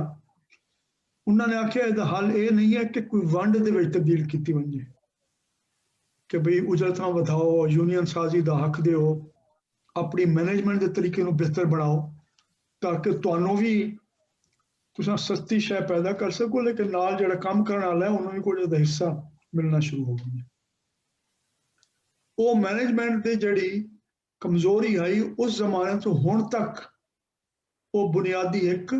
ਉਹਨਾਂ ਨੇ ਆਖਿਆ ਇਹਦਾ ਹੱਲ ਇਹ ਨਹੀਂ ਹੈ ਕਿ ਕੋਈ ਵੰਡ ਦੇ ਵਿੱਚ ਤਬਦੀਲ ਕੀਤੀ ਮੰਜੇ ਕਿ ਬਈ ਉਜਰਤਾਂ ਵਧਾਓ, ਯੂਨੀਅਨ ਸਾਜ਼ੀ ਦਾ ਹੱਕ ਦਿਓ, ਆਪਣੀ ਮੈਨੇਜਮੈਂਟ ਦੇ ਤਰੀਕੇ ਨੂੰ ਬਿਹਤਰ ਬਣਾਓ ਤਾਂ ਕਿ ਤੁਹਾਨੂੰ ਵੀ ਤੁਸੀਂ ਸਸਤੀ ਸ਼ੈ ਪੈਦਾ ਕਰ ਸਕੋ, ਲੇਕਿਨ ਨਾਲ ਜਿਹੜਾ ਕੰਮ ਕਰਨ ਵਾਲਾ ਹੈ ਉਹਨੂੰ ਵੀ ਕੋਈ ਉਹਦਾ ਹਿੱਸਾ ਮਿਲਣਾ ਸ਼ੁਰੂ ਹੋ ਗਿਆ। ਉਹ ਮੈਨੇਜਮੈਂਟ ਦੀ ਜਿਹੜੀ ਕਮਜ਼ੋਰੀ ਆਈ ਉਸ ਜ਼ਮਾਨੇ ਤੋਂ ਹੁਣ ਤੱਕ ਉਹ ਬੁਨਿਆਦੀ ਇੱਕ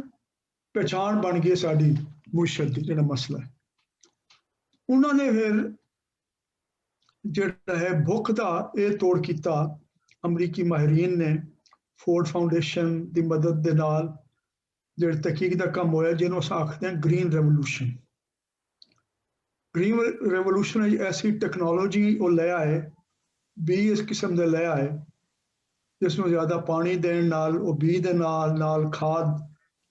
ਪਛਾਣ ਬਣ ਗਈ ਸਾਡੀ ਮੁਸ਼ਕਲ ਦੀ ਜਿਹੜਾ ਮਸਲਾ ਹੈ। ਉਹਨਾਂ ਨੇ ਫਿਰ ਜਿਹੜਾ ਹੈ ਭੁੱਖ ਦਾ ਇਹ ਤੋੜ ਕੀਤਾ। ਅਮਰੀਕੀ ਮਾਹਿਰੀਨ ਨੇ ਫੋਰਡ ਫਾਊਂਡੇਸ਼ਨ ਦੀ ਮਦਦ ਦੇ ਨਾਲ ਜਿਹੜੇ ਤਹਿਕੀਕ ਦਾ ਕੰਮ ਹੋਇਆ ਜਿਹਨੂੰ ਅਸੀਂ ਆਖਦੇ ਹਾਂ ਗ੍ਰੀਨ ਰੈਵੋਲੂਸ਼ਨ। ਗ੍ਰੀਨ ਰੈਵੋਲੂਸ਼ਨ ਵਿੱਚ ਐਸੀ ਟੈਕਨੋਲੋਜੀ ਉਹ ਲੈ ਆਏ, ਬੀਜ ਇਸ ਕਿਸਮ ਦੇ ਲੈ ਆਏ ਜਿਸ ਨੂੰ ਜ਼ਿਆਦਾ ਪਾਣੀ ਦੇਣ ਨਾਲ, ਉਹ ਬੀਜ ਦੇ ਨਾਲ ਖਾਦ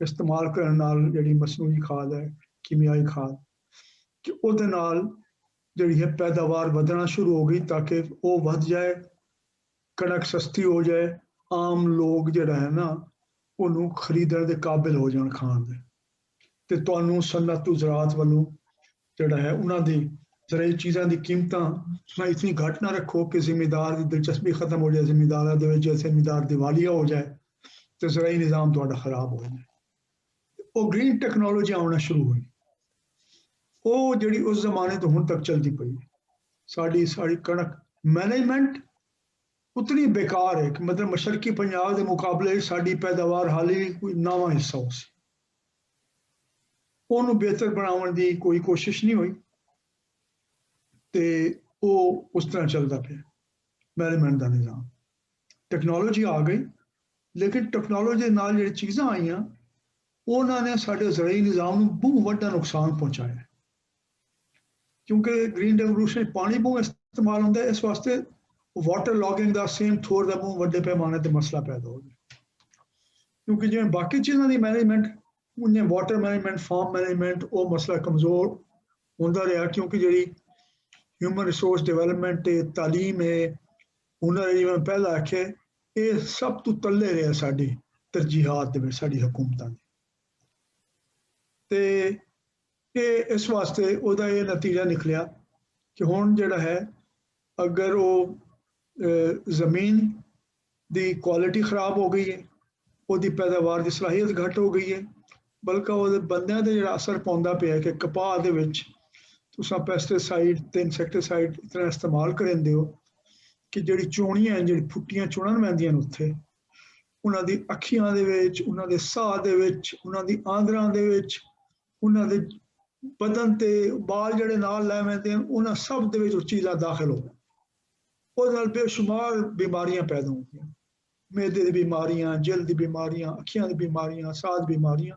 ਇਸਤੇਮਾਲ ਕਰਨ ਨਾਲ, ਜਿਹੜੀ ਮਸਨੂਈ ਖਾਦ ਹੈ, ਕੀਮਿਆਈ ਖਾਦ, ਕਿ ਉਹਦੇ ਨਾਲ ਜਿਹੜੀ ਹੈ ਪੈਦਾਵਾਰ ਵਧਣਾ ਸ਼ੁਰੂ ਹੋ ਗਈ ਤਾਂ ਕਿ ਉਹ ਵੱਧ ਜਾਏ, ਕਣਕ ਸਸਤੀ ਹੋ ਜਾਏ, ਆਮ ਲੋਕ ਜਿਹੜਾ ਹੈ ਨਾ ਉਹਨੂੰ ਖਰੀਦਣ ਦੇ ਕਾਬਿਲ ਹੋ ਜਾਣ ਖਾਣ ਦੇ। ਤੇ ਤੁਹਾਨੂੰ ਸਨਅਤ ਜ਼ਰਾਅਤ ਵੱਲੋਂ ਜਿਹੜਾ ਹੈ ਉਹਨਾਂ ਦੀ ਜ਼ਰਾਈ ਚੀਜ਼ਾਂ ਦੀ ਕੀਮਤਾਂ ਤੁਸੀਂ ਇਤਨੀ ਘੱਟ ਨਾ ਰੱਖੋ ਕਿ ਜ਼ਿਮੀਦਾਰ ਦੀ ਦਿਲਚਸਪੀ ਖਤਮ ਹੋ ਜਾਏ, ਜ਼ਿਮੀਦਾਰਾਂ ਦੇ ਵਿੱਚ ਜ਼ਿਮੀਦਾਰ ਦਿਵਾਲੀਆ ਹੋ ਜਾਏ ਤੇ ਜ਼ਰਾਈ ਨਿਜ਼ਾਮ ਤੁਹਾਡਾ ਖਰਾਬ ਹੋ ਜਾਏ। ਉਹ ਗ੍ਰੀਨ ਟੈਕਨੋਲੋਜੀ ਆਉਣਾ ਸ਼ੁਰੂ ਹੋਈ। ਉਹ ਜਿਹੜੀ ਉਸ ਜ਼ਮਾਨੇ ਤੋਂ ਹੁਣ ਤੱਕ ਚਲਦੀ ਪਈ ਹੈ। ਸਾਡੀ ਕਣਕ ਮੈਨੇਜਮੈਂਟ ਉਤਨੀ ਬੇਕਾਰ ਹੈ ਕਿ ਮਤਲਬ ਮਸ਼ਰਕੀ ਪੰਜਾਬ ਦੇ ਮੁਕਾਬਲੇ ਸਾਡੀ ਪੈਦਾਵਾਰ ਹਾਲੇ ਕੋਈ ਨਵਾਂ ਹਿੱਸਾ ਹੋ ਸੀ। ਉਹਨੂੰ ਬਿਹਤਰ ਬਣਾਉਣ ਦੀ ਕੋਈ ਕੋਸ਼ਿਸ਼ ਨਹੀਂ ਹੋਈ ਤੇ ਉਹ ਉਸ ਤਰ੍ਹਾਂ ਚੱਲਦਾ ਪਿਆ ਮੈਨੇਜਮੈਂਟ ਦਾ ਨਿਜ਼ਾਮ। ਟੈਕਨੋਲੋਜੀ ਆ ਗਈ, ਲੇਕਿਨ ਟੈਕਨੋਲੋਜੀ ਦੇ ਨਾਲ ਜਿਹੜੀ ਚੀਜ਼ਾਂ ਆਈਆਂ ਉਹਨਾਂ ਨੇ ਸਾਡੇ ਜ਼ਰਾਈ ਨਿਜ਼ਾਮ ਨੂੰ ਬਹੁਤ ਵੱਡਾ ਨੁਕਸਾਨ ਪਹੁੰਚਾਇਆ ਕਿਉਂਕਿ ਗ੍ਰੀਨ ਰੈਵੋਲੂਸ਼ਨ ਪਾਣੀ ਬਹੁਤ ਇਸਤੇਮਾਲ ਹੁੰਦਾ, ਇਸ ਵਾਸਤੇ ਵਾਟਰ ਲੌਗਿੰਗ ਦਾ ਸੇਮ ਥੋਰ ਦਾ ਬਹੁਤ ਵੱਡੇ ਪੈਮਾਨੇ ਤੇ ਮਸਲਾ ਪੈਦਾ ਹੋ ਗਿਆ। ਕਿਉਂਕਿ ਜਿਵੇਂ ਬਾਕੀ ਚੀਜ਼ਾਂ ਦੀ ਮੈਨੇਜਮੈਂਟ उन्हें वाटर मैनेजमेंट फार्म मैनेजमेंट वो मसला कमज़ोर होंदा रहा क्योंकि जी ह्यूमन रिसोर्स डेवलपमेंट है तालीम है हुनर है मैं पहला आखे ये सब तो तले रहा साड़ी तरजीहात साड़ी हुकूमतां ते ये इस वास्ते उहदा ये नतीजा निकलिया कि हुण जिहड़ा है अगर वो ज़मीन दी क्वालिटी खराब हो गई है ਉਹਦੀ ਪੈਦਾਵਾਰ ਦੀ ਸਲਾਹੀਅਤ ਘਟ ਹੋ ਗਈ ਹੈ ਬਲਕਿ ਉਹਦੇ ਬੰਦਿਆਂ ਤੇ ਜਿਹੜਾ ਅਸਰ ਪਾਉਂਦਾ ਪਿਆ ਕਿ ਕਪਾਹ ਦੇ ਵਿੱਚ ਤੁਸੀਂ ਪੈਸਟੀਸਾਈਡ ਤੇ ਇਨਸੈਕਟੀਸਾਈਡ ਇਤਨਾ ਇਸਤੇਮਾਲ ਕਰਦੇ ਹੋ ਕਿ ਜਿਹੜੀ ਚੋਣੀਆਂ ਜਿਹੜੀ ਫੁੱਟੀਆਂ ਚੁਣਨ ਪੈਂਦੀਆਂ ਨੇ ਉੱਥੇ ਉਹਨਾਂ ਦੀ ਅੱਖੀਆਂ ਦੇ ਵਿੱਚ ਉਹਨਾਂ ਦੇ ਸਾਹ ਦੇ ਵਿੱਚ ਉਹਨਾਂ ਦੀ ਆਂਦਰਾਂ ਦੇ ਵਿੱਚ ਉਹਨਾਂ ਦੇ ਬਦਨ ਤੇ ਬਾਲ ਜਿਹੜੇ ਨਾਲ ਲੈ ਪੈਂਦੇ ਹਨ ਉਹਨਾਂ ਸਭ ਦੇ ਵਿੱਚ ਉਹ ਚੀਜ਼ਾਂ ਦਾਖਲ ਹੋ ਉਹਦੇ ਨਾਲ ਬੇਸ਼ੁਮਾਰ ਬਿਮਾਰੀਆਂ ਪੈਦਾ ਹੁੰਦੀਆਂ मैदे की बीमारियां जल्द की बीमारियां अखियां की बीमारियां साह की बीमारियां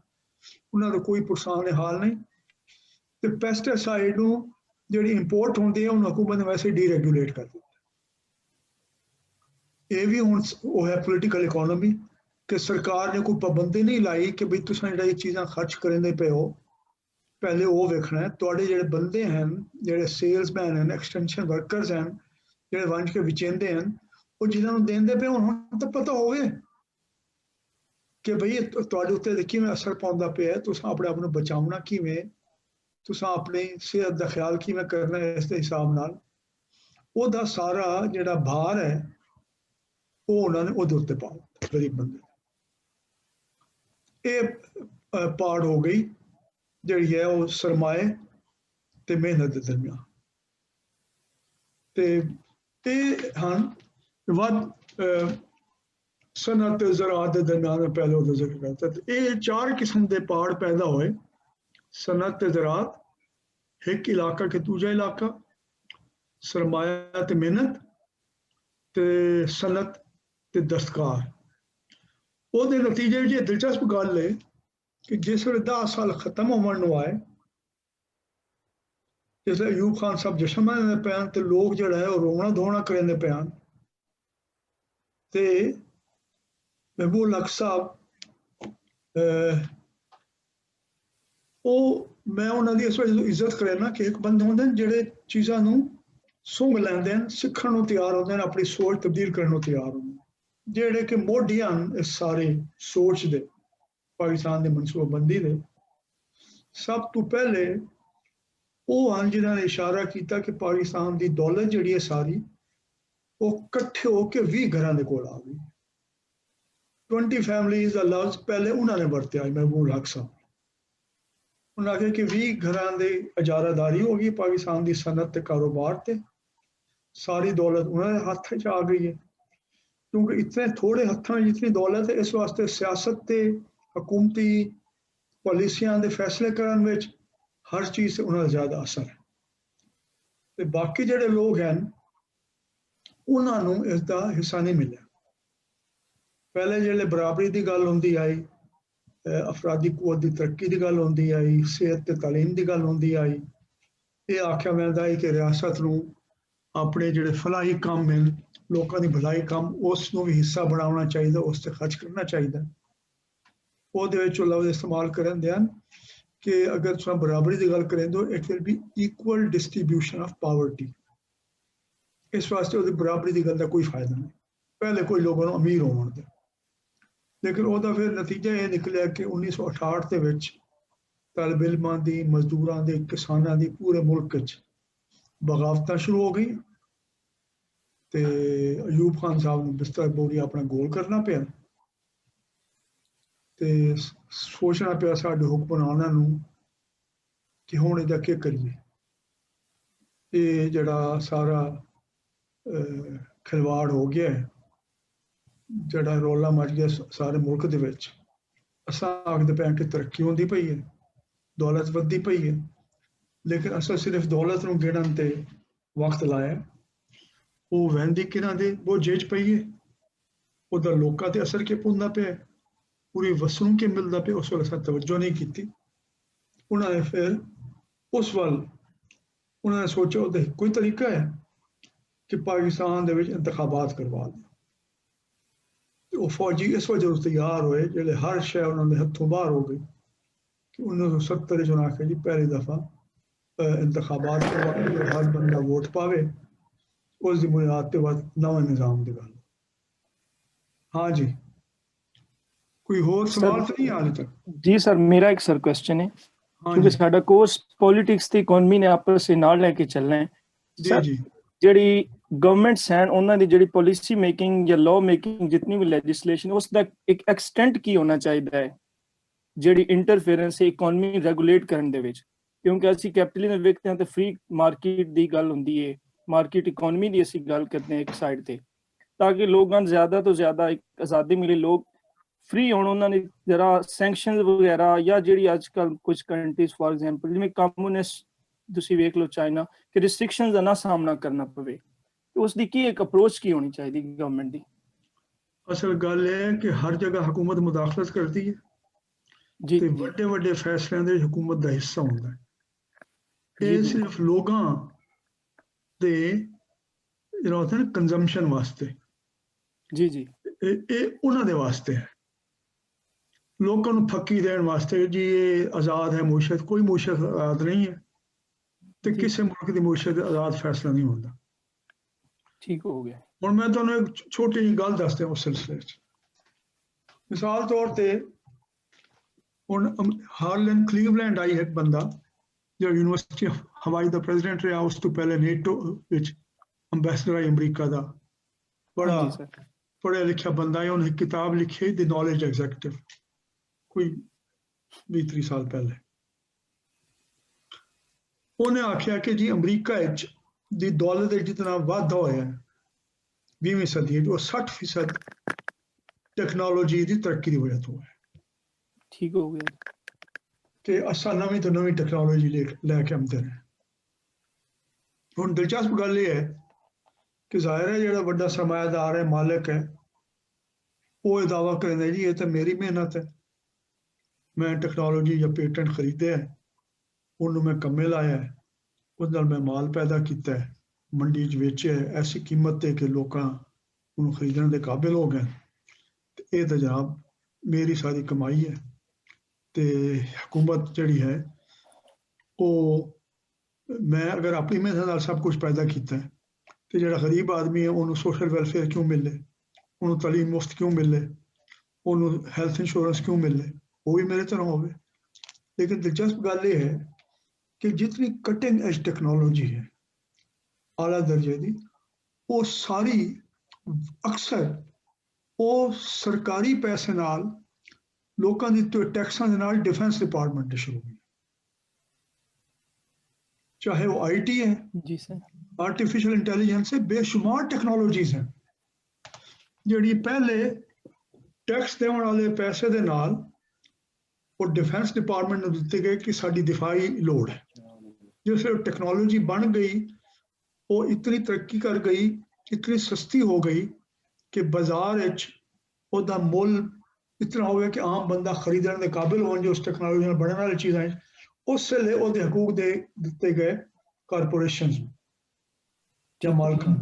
उन्होंने कोई पुरसान हाल नहीं तो पेस्टिसाइड जी इंपोर्ट होंगे है उन्होंने हुकूमत ने वैसे डीरेगूलेट कर दिया ये भी हुण वो है पोलिटिकल इकोनॉमी कि सरकार ने कोई पाबंदी नहीं लाई कि भाई तुसीं जिहड़ी चीज़ां खर्च करेंदे पे हो पहले वो वेखना है तुहाडे जिहड़े बंदे हैं जिहड़े सेल्समैन हैं एक्सटेंशन वर्कर्स हैं जिहड़े वंड के विचेंदे हैं वो जिन्होंने देंदे पे हुण तो पता होवे कि भाई तुहाडे उत्ते किवें असर पाउंदा पिया तुसां अपने आप नूं बचाउणा किवें तुसां अपनी सेहत दा ख्याल किवें करना है इस दे हिसाब नाल ओहदा सारा जिहड़ा भार है वो उन्होंने ओहदे उत्ते पाओ गरीब बंदे ये पाड़ हो गई जिहड़ी है वो सरमाए ते मेहनत दे दरमियान ते हन वध सनत ज़राअत के दरमियान में पहले उहदा जिक्र करता तो ये 4 किस्म के पाड़ पैदा होए सनत ज़राअत एक इलाका के दूजा इलाका सरमाया ते मेहनत ते सनत ते दस्तकार ਉਹਦੇ नतीजे में दिलचस्प गल है कि जिस वे 10 साल खत्म होने आए जिसले अयूब खान साहब जश्न मनाते पे तो लोग जोड़ा है रोना धोना करेंदे पे ते महबूब हक साहब मैं उन्होंने इस वजह इज्जत करना कि एक बंदे होंगे जिहड़े चीज़ों नूं सूंघ लैंदे हैं सीखण नूं तैयार होंदे हैं अपनी सोच तब्दील करने नूं तैयार होंदे जिहड़े कि मोढी हन इस सारे सोच दे पाकिस्तान की मनसूबाबंदी दे सब तो पहले वो हन जिन्होंने इशारा किया कि पाकिस्तान की दौलत जिहड़ी है सारी वो कट्ठे होकर 20 घरां दे कोल आ गई 20 फैमिलीज का लफ्ज पहले उन्होंने वरत्या महबूब हक साहब उन्होंने आख्या कि 20 घरां दे इजारादारी हो गई पाकिस्तान की सनत ते कारोबार ते सारी दौलत उन्होंने हाथ च आ गई है क्योंकि इतने थोड़े हथों में जितनी दौलत है इस वास्ते सियासत ते हुकूमती पॉलिसियां दे फैसले करन विच हर चीज़ से उन्होंने ज़्यादा असर है ते बाकी जिहड़े लोग हैं उन्होंने इसका हिस्सा नहीं मिला पहले जिहड़े बराबरी की गल होंदी आई अफरादी कुवत की तरक्की की गल होंदी आई सेहत ते तालीम की गल होंदी आई ये आख्या वैंदा है कि रियासत नूं अपने जिहड़े फलाही काम हैं लोगों की भलाई काम उसनूं भी हिस्सा बनाना चाहिए उस ते खर्च करना चाहिए ਉਹਦੇ ਵਿੱਚ ਲਫ਼ਜ਼ इस्तेमाल करन देन कि अगर तुम बराबरी की गल करें तो it will be equal distribution of poverty इस वास्ते वो बराबरी की गल का कोई फायदा नहीं पहले कोई लोगों को अमीर होने दे लेकिन वह फिर नतीजा ये निकलिया कि 1968 के तलब इलमां दी मजदूरां दी किसानां दी पूरे मुल्क बगावतां शुरू हो गई ते अयूब खान साहब ने बिस्तर बोरी अपना गोल करना पिया ते सोचना पिया साडे हुक्मरानां नूं कि हुण इहदा की करिए ये जिहड़ा सारा खिलवाड़ हो गया है जिहड़ा रौला मच गया सारे मुल्क दे विच असां आखदे पे कि तरक्की होंदी पई है दौलत वधदी पई है लेकिन असां सिर्फ दौलत नूं गिणन ते वक्त लाया वो वहंदी किन्हां दे बोझे च पई है उहदा लोकां ते असर के पौंदा पिया पूरी वसूं के मिलता पे उस वाल तवज्जो नहीं की उन्होंने फिर उस वाल उन्होंने सोचा उहदा कोई तरीका है कि पाकिस्तान दे विच इंतखाबात करवा दें वो फौजी इस वजह से तैयार हुए जिहड़े हर शय उन्होंने हथों बाहर हो गई कि 1970 च उन्हें आख्या जी पहली दफा इंतखाबात करवाए, हर बंदा वोट पावे, उस दी बुनियाद ते बाद नवा निजाम दी गल। हाँ जी, कोई होर सवाल तो नहीं हाले तक? जी सर, मेरा एक सर क्वेश्चन है, हाँ क्योंकि जी साडा कोर्स पॉलिटिक्स ਤੇ ਇਕਨੋਮੀ ਨੇ ਆਪਸ ਵਿੱਚ ਨਾਲ ਲੈ ਕੇ ਚੱਲਣਾ ਹੈ जी ਸਰ। जी ਜਿਹੜੀ ਗਵਰਨਮੈਂਟਸ ਹਨ ਉਹਨਾਂ ਦੀ ਜਿਹੜੀ ਪਾਲਿਸੀ ਮੇਕਿੰਗ ਜਾਂ ਲਾਅ ਮੇਕਿੰਗ ਜਿੰਨੀ ਵੀ ਲੈਜਿਸਲੇਸ਼ਨ ਉਸ ਦਾ ਇੱਕ ਐਕਸਟੈਂਟ ਕੀ ਹੋਣਾ ਚਾਹੀਦਾ ਹੈ ਜਿਹੜੀ ਇੰਟਰਫੇਰੈਂਸ ਹੈ ਇਕਨੋਮੀ ਰੈਗੂਲੇਟ ਕਰਨ ਦੇ ਵਿੱਚ, ਕਿਉਂਕਿ ਅਸੀਂ ਕੈਪੀਟਲਿਜ਼ਮ ਵੇਖਦੇ ਹਾਂ ਤੇ ਫ੍ਰੀ ਮਾਰਕੀਟ ਦੀ ਗੱਲ ਹੁੰਦੀ ਹੈ, ਮਾਰਕੀਟ ਇਕਨੋਮੀ ਦੀ ਅਸੀਂ ਗੱਲ ਕਰਦੇ ਹਾਂ ਇੱਕ ਸਾਈਡ ਤੇ, ਤਾਂ ਕਿ ਲੋਕਾਂ ਨੂੰ ਜ਼ਿਆਦਾ ਤੋਂ ਜ਼ਿਆਦਾ ਇੱਕ ਆਜ਼ਾਦੀ ਮਿਲੇ, ਲੋਕ ਫ੍ਰੀ ਹੋਣ, ਉਹਨਾਂ ਨੇ ਜਰਾ ਸੈਂਕਸ਼ਨਸ ਵਗੈਰਾ ਜਾਂ ਜਿਹੜੀ ਅੱਜ ਕੱਲ ਕੁਝ ਕੰਟਰੀਜ਼ ਫॉर ਐਗਜ਼ਾਮਪਲ ਜਿਵੇਂ ਕਮਿਊਨਿਸਟ ਤੁਸੀਂ ਵੇਖ ਲਓ ਚਾਈਨਾ, ਕਿ ਰਿਸਟ੍ਰਿਕਸ਼ਨਸ ਦਾ ਨਾ ਸਾਹਮਣਾ ਕਰਨਾ ਪਵੇ, ਉਸ ਦੀ ਕੀ ਇੱਕ ਅਪਰੋਚ ਕੀ ਹੋਣੀ ਚਾਹੀਦੀ ਗਵਰਨਮੈਂਟ ਦੀ? असल गल है कि हर जगह हुकूमत मुदाखलत करती है ਜੀ ਤੇ ਜੀ ਵੱਡੇ ਵੱਡੇ ਫੈਸਲਿਆਂ ਦੇ ਹੁਕੂਮਤ ਦਾ ਹਿੱਸਾ ਹੁੰਦਾ ਹੈ। ਜੀ ਇਹ ਜੀ ਸਿਰਫ ਲੋਕਾਂ ਦੇ ਜਿਹੜਾ ਹੁੰਦਾ ਨਾ ਕੰਜ਼ੰਪਸ਼ਨ ਵਾਸਤੇ, ਜੀ ਜੀ ਇਹ ਉਹਨਾਂ ਦੇ ਵਾਸਤੇ ਹੈ, ਲੋਕਾਂ ਨੂੰ ਫੱਕੀ ਦੇਣ ਵਾਸਤੇ ਜੀ ਇਹ ਆਜ਼ਾਦ ਹੈ ਮੁਸ਼ਤ, ਕੋਈ ਮੁਸ਼ਤ ਆਜ਼ਾਦ ਨਹੀਂ ਹੈ ਤੇ ਜੀ ਕਿਸੇ ਮੁਲਕ ਦੀ ਮੁਸ਼ਤ ਆਜ਼ਾਦ ਫੈਸਲਾ ਨਹੀਂ ਹੁੰਦਾ। ਠੀਕ ਹੋ ਗਿਆ। ਹੁਣ ਮੈਂ ਤੁਹਾਨੂੰ ਇੱਕ ਛੋਟੀ ਜਿਹੀ ਗੱਲ ਦੱਸਦਾ ਉਸ ਸਿਲਸਿਲੇ 'ਚ। ਮਿਸਾਲ ਤੌਰ ਤੇ ਹੁਣ ਹਾਰਲੈਂਡ ਕਲੀਵਲੈਂਡ ਆਈ ਇੱਕ ਬੰਦਾ ਜਿਹੜਾ ਯੂਨੀਵਰਸਿਟੀ ਹਵਾਈ ਦਾ ਪ੍ਰੈਜ਼ੀਡੈਂਟ ਰਿਹਾ, ਉਸ ਤੋਂ ਪਹਿਲੇ ਨੇਟੋ ਵਿੱਚ ਅੰਬੈਸਡਰ ਹੈ ਅਮਰੀਕਾ ਦਾ, ਬੜਾ ਹਾਂਜੀ ਸਰ। ਪੜ੍ਹਿਆ ਲਿਖਿਆ ਬੰਦਾ ਹੈ। ਉਹਨੇ ਇੱਕ ਕਿਤਾਬ ਲਿਖੀ ਦ ਨੌਲੇਜ ਐਗਜ਼ੈਕਟਿਵ, ਕੋਈ 20-30 ਸਾਲ ਪਹਿਲੇ। ਉਹਨੇ ਆਖਿਆ ਕਿ ਜੀ ਅਮਰੀਕਾ ਵਿੱਚ ਦੀ ਦੌਲਤ ਵਿੱਚ ਜਿਤਨਾ ਵਾਧਾ ਹੋਇਆ 20ਵੀਂ ਸਦੀ 'ਚ, ਉਹ 60% ਟੈਕਨੋਲੋਜੀ ਦੀ ਤਰੱਕੀ ਦੀ ਵਜ੍ਹਾ ਤੋਂ ਹੈ ਠੀਕ ਹੋ ਗਿਆ। ਕਿ ਅਸਾਂ ਨਵੀਂ ਤੋਂ ਨਵੀਂ ਟੈਕਨੋਲੋਜੀ ਲੈ ਕੇ ਆਉਂਦੇ ਨੇ। ਹੁਣ ਦਿਲਚਸਪ ਗੱਲ ਇਹ ਹੈ ਕਿ ਜ਼ਾਹਿਰ ਹੈ ਜਿਹੜਾ ਵੱਡਾ ਸਰਮਾਇਆਦਾਰ ਹੈ, ਮਾਲਕ ਹੈ, ਉਹ ਇਹ ਦਾਅਵਾ ਕਰਦੇ ਜੀ ਇਹ ਤਾਂ ਮੇਰੀ ਮਿਹਨਤ ਹੈ, ਮੈਂ ਟੈਕਨੋਲੋਜੀ ਜਾਂ ਪੇਟੈਂਟ ਖਰੀਦਿਆ, ਉਹਨੂੰ ਮੈਂ ਕੰਮੇ ਲਾਇਆ, ਉਹਦੇ ਨਾਲ ਮੈਂ ਮਾਲ ਪੈਦਾ ਕੀਤਾ, ਮੰਡੀ 'ਚ ਵੇਚਿਆ ਐਸੀ ਕੀਮਤ ਤੇ ਕਿ ਲੋਕਾਂ ਉਹਨੂੰ ਖਰੀਦਣ ਦੇ ਕਾਬਿਲ ਹੋ ਗਏ, ਤੇ ਇਹ ਤਾਂ ਜਨਾਬ ਮੇਰੀ ਸਾਰੀ ਕਮਾਈ ਹੈ। ਤੇ ਹਕੂਮਤ ਜਿਹੜੀ ਹੈ ਉਹ ਮੈਂ ਅਗਰ ਆਪਣੀ ਮਿਹਨਤ ਨਾਲ ਸਭ ਕੁਝ ਪੈਦਾ ਕੀਤਾ ਤੇ ਜਿਹੜਾ ਗਰੀਬ ਆਦਮੀ ਹੈ ਉਹਨੂੰ ਸੋਸ਼ਲ ਵੈਲਫੇਅਰ ਕਿਉਂ ਮਿਲੇ, ਉਹਨੂੰ ਤਾਲੀਮ ਮੁਫਤ ਕਿਉਂ ਮਿਲੇ, ਉਹਨੂੰ ਹੈਲਥ ਇੰਸ਼ੋਰੈਂਸ ਕਿਉਂ ਮਿਲੇ, ਉਹ ਵੀ ਮੇਰੇ ਤਰ੍ਹਾਂ ਹੋਵੇ। ਲੇਕਿਨ ਦਿਲਚਸਪ ਗੱਲ ਇਹ ਹੈ ਕਿ ਜਿਤਨੀ ਕਟਿੰਗ ਐਜ ਟੈਕਨੋਲੋਜੀ ਹੈ ਆਲਾ ਦਰਜੇ ਦੀ, ਉਹ ਸਾਰੀ ਅਕਸਰ ਉਹ ਸਰਕਾਰੀ ਪੈਸੇ ਨਾਲ, ਲੋਕਾਂ ਦੀ ਟੈਕਸਾਂ ਦੇ ਨਾਲ ਡਿਫੈਂਸ ਡਿਪਾਰਟਮੈਂਟ ਸ਼ੁਰੂ ਹੋਈ, ਚਾਹੇ ਉਹ IT है, जी सर, आर्टिफिशियल इंटेलिजेंस है, बेशुमार टेक्नोलॉजीज हैं ਜਿਹੜੀ ਪਹਿਲੇ ਟੈਕਸ ਦੇਣ ਵਾਲੇ ਪੈਸੇ ਦੇ ਨਾਲ ਉਹ ਡਿਫੈਂਸ ਡਿਪਾਰਟਮੈਂਟ ਨੂੰ ਦਿੱਤੇ ਗਏ ਕਿ ਸਾਡੀ ਦਿਫਾਈ ਲੋੜ ਹੈ। ਜਿਸ ਵੇਲੇ ਟੈਕਨੋਲੋਜੀ ਬਣ ਗਈ, ਉਹ ਇਤਨੀ ਤਰੱਕੀ ਕਰ ਗਈ, ਇਤਨੀ ਸਸਤੀ ਹੋ ਗਈ ਕਿ ਬਾਜ਼ਾਰ ਵਿੱਚ ਉਹਦਾ ਮੁੱਲ ਇਤਨਾ ਹੋ ਗਿਆ ਕਿ ਆਮ ਬੰਦਾ ਖਰੀਦਣ ਦੇ ਕਾਬਿਲ ਹੋਣ ਜੋ ਉਸ ਟੈਕਨੋਲੋਜੀ ਨਾਲ ਬਣਨ ਵਾਲੀ ਚੀਜ਼ਾਂ ਹੈ। ਉਸ ਵੇਲੇ ਉਹਦੇ ਹਕੂਕ ਦੇ ਦਿੱਤੇ ਗਏ ਕਾਰਪੋਰੇਸ਼ਨਸ ਜਾਂ ਮਾਲਕਾਂ,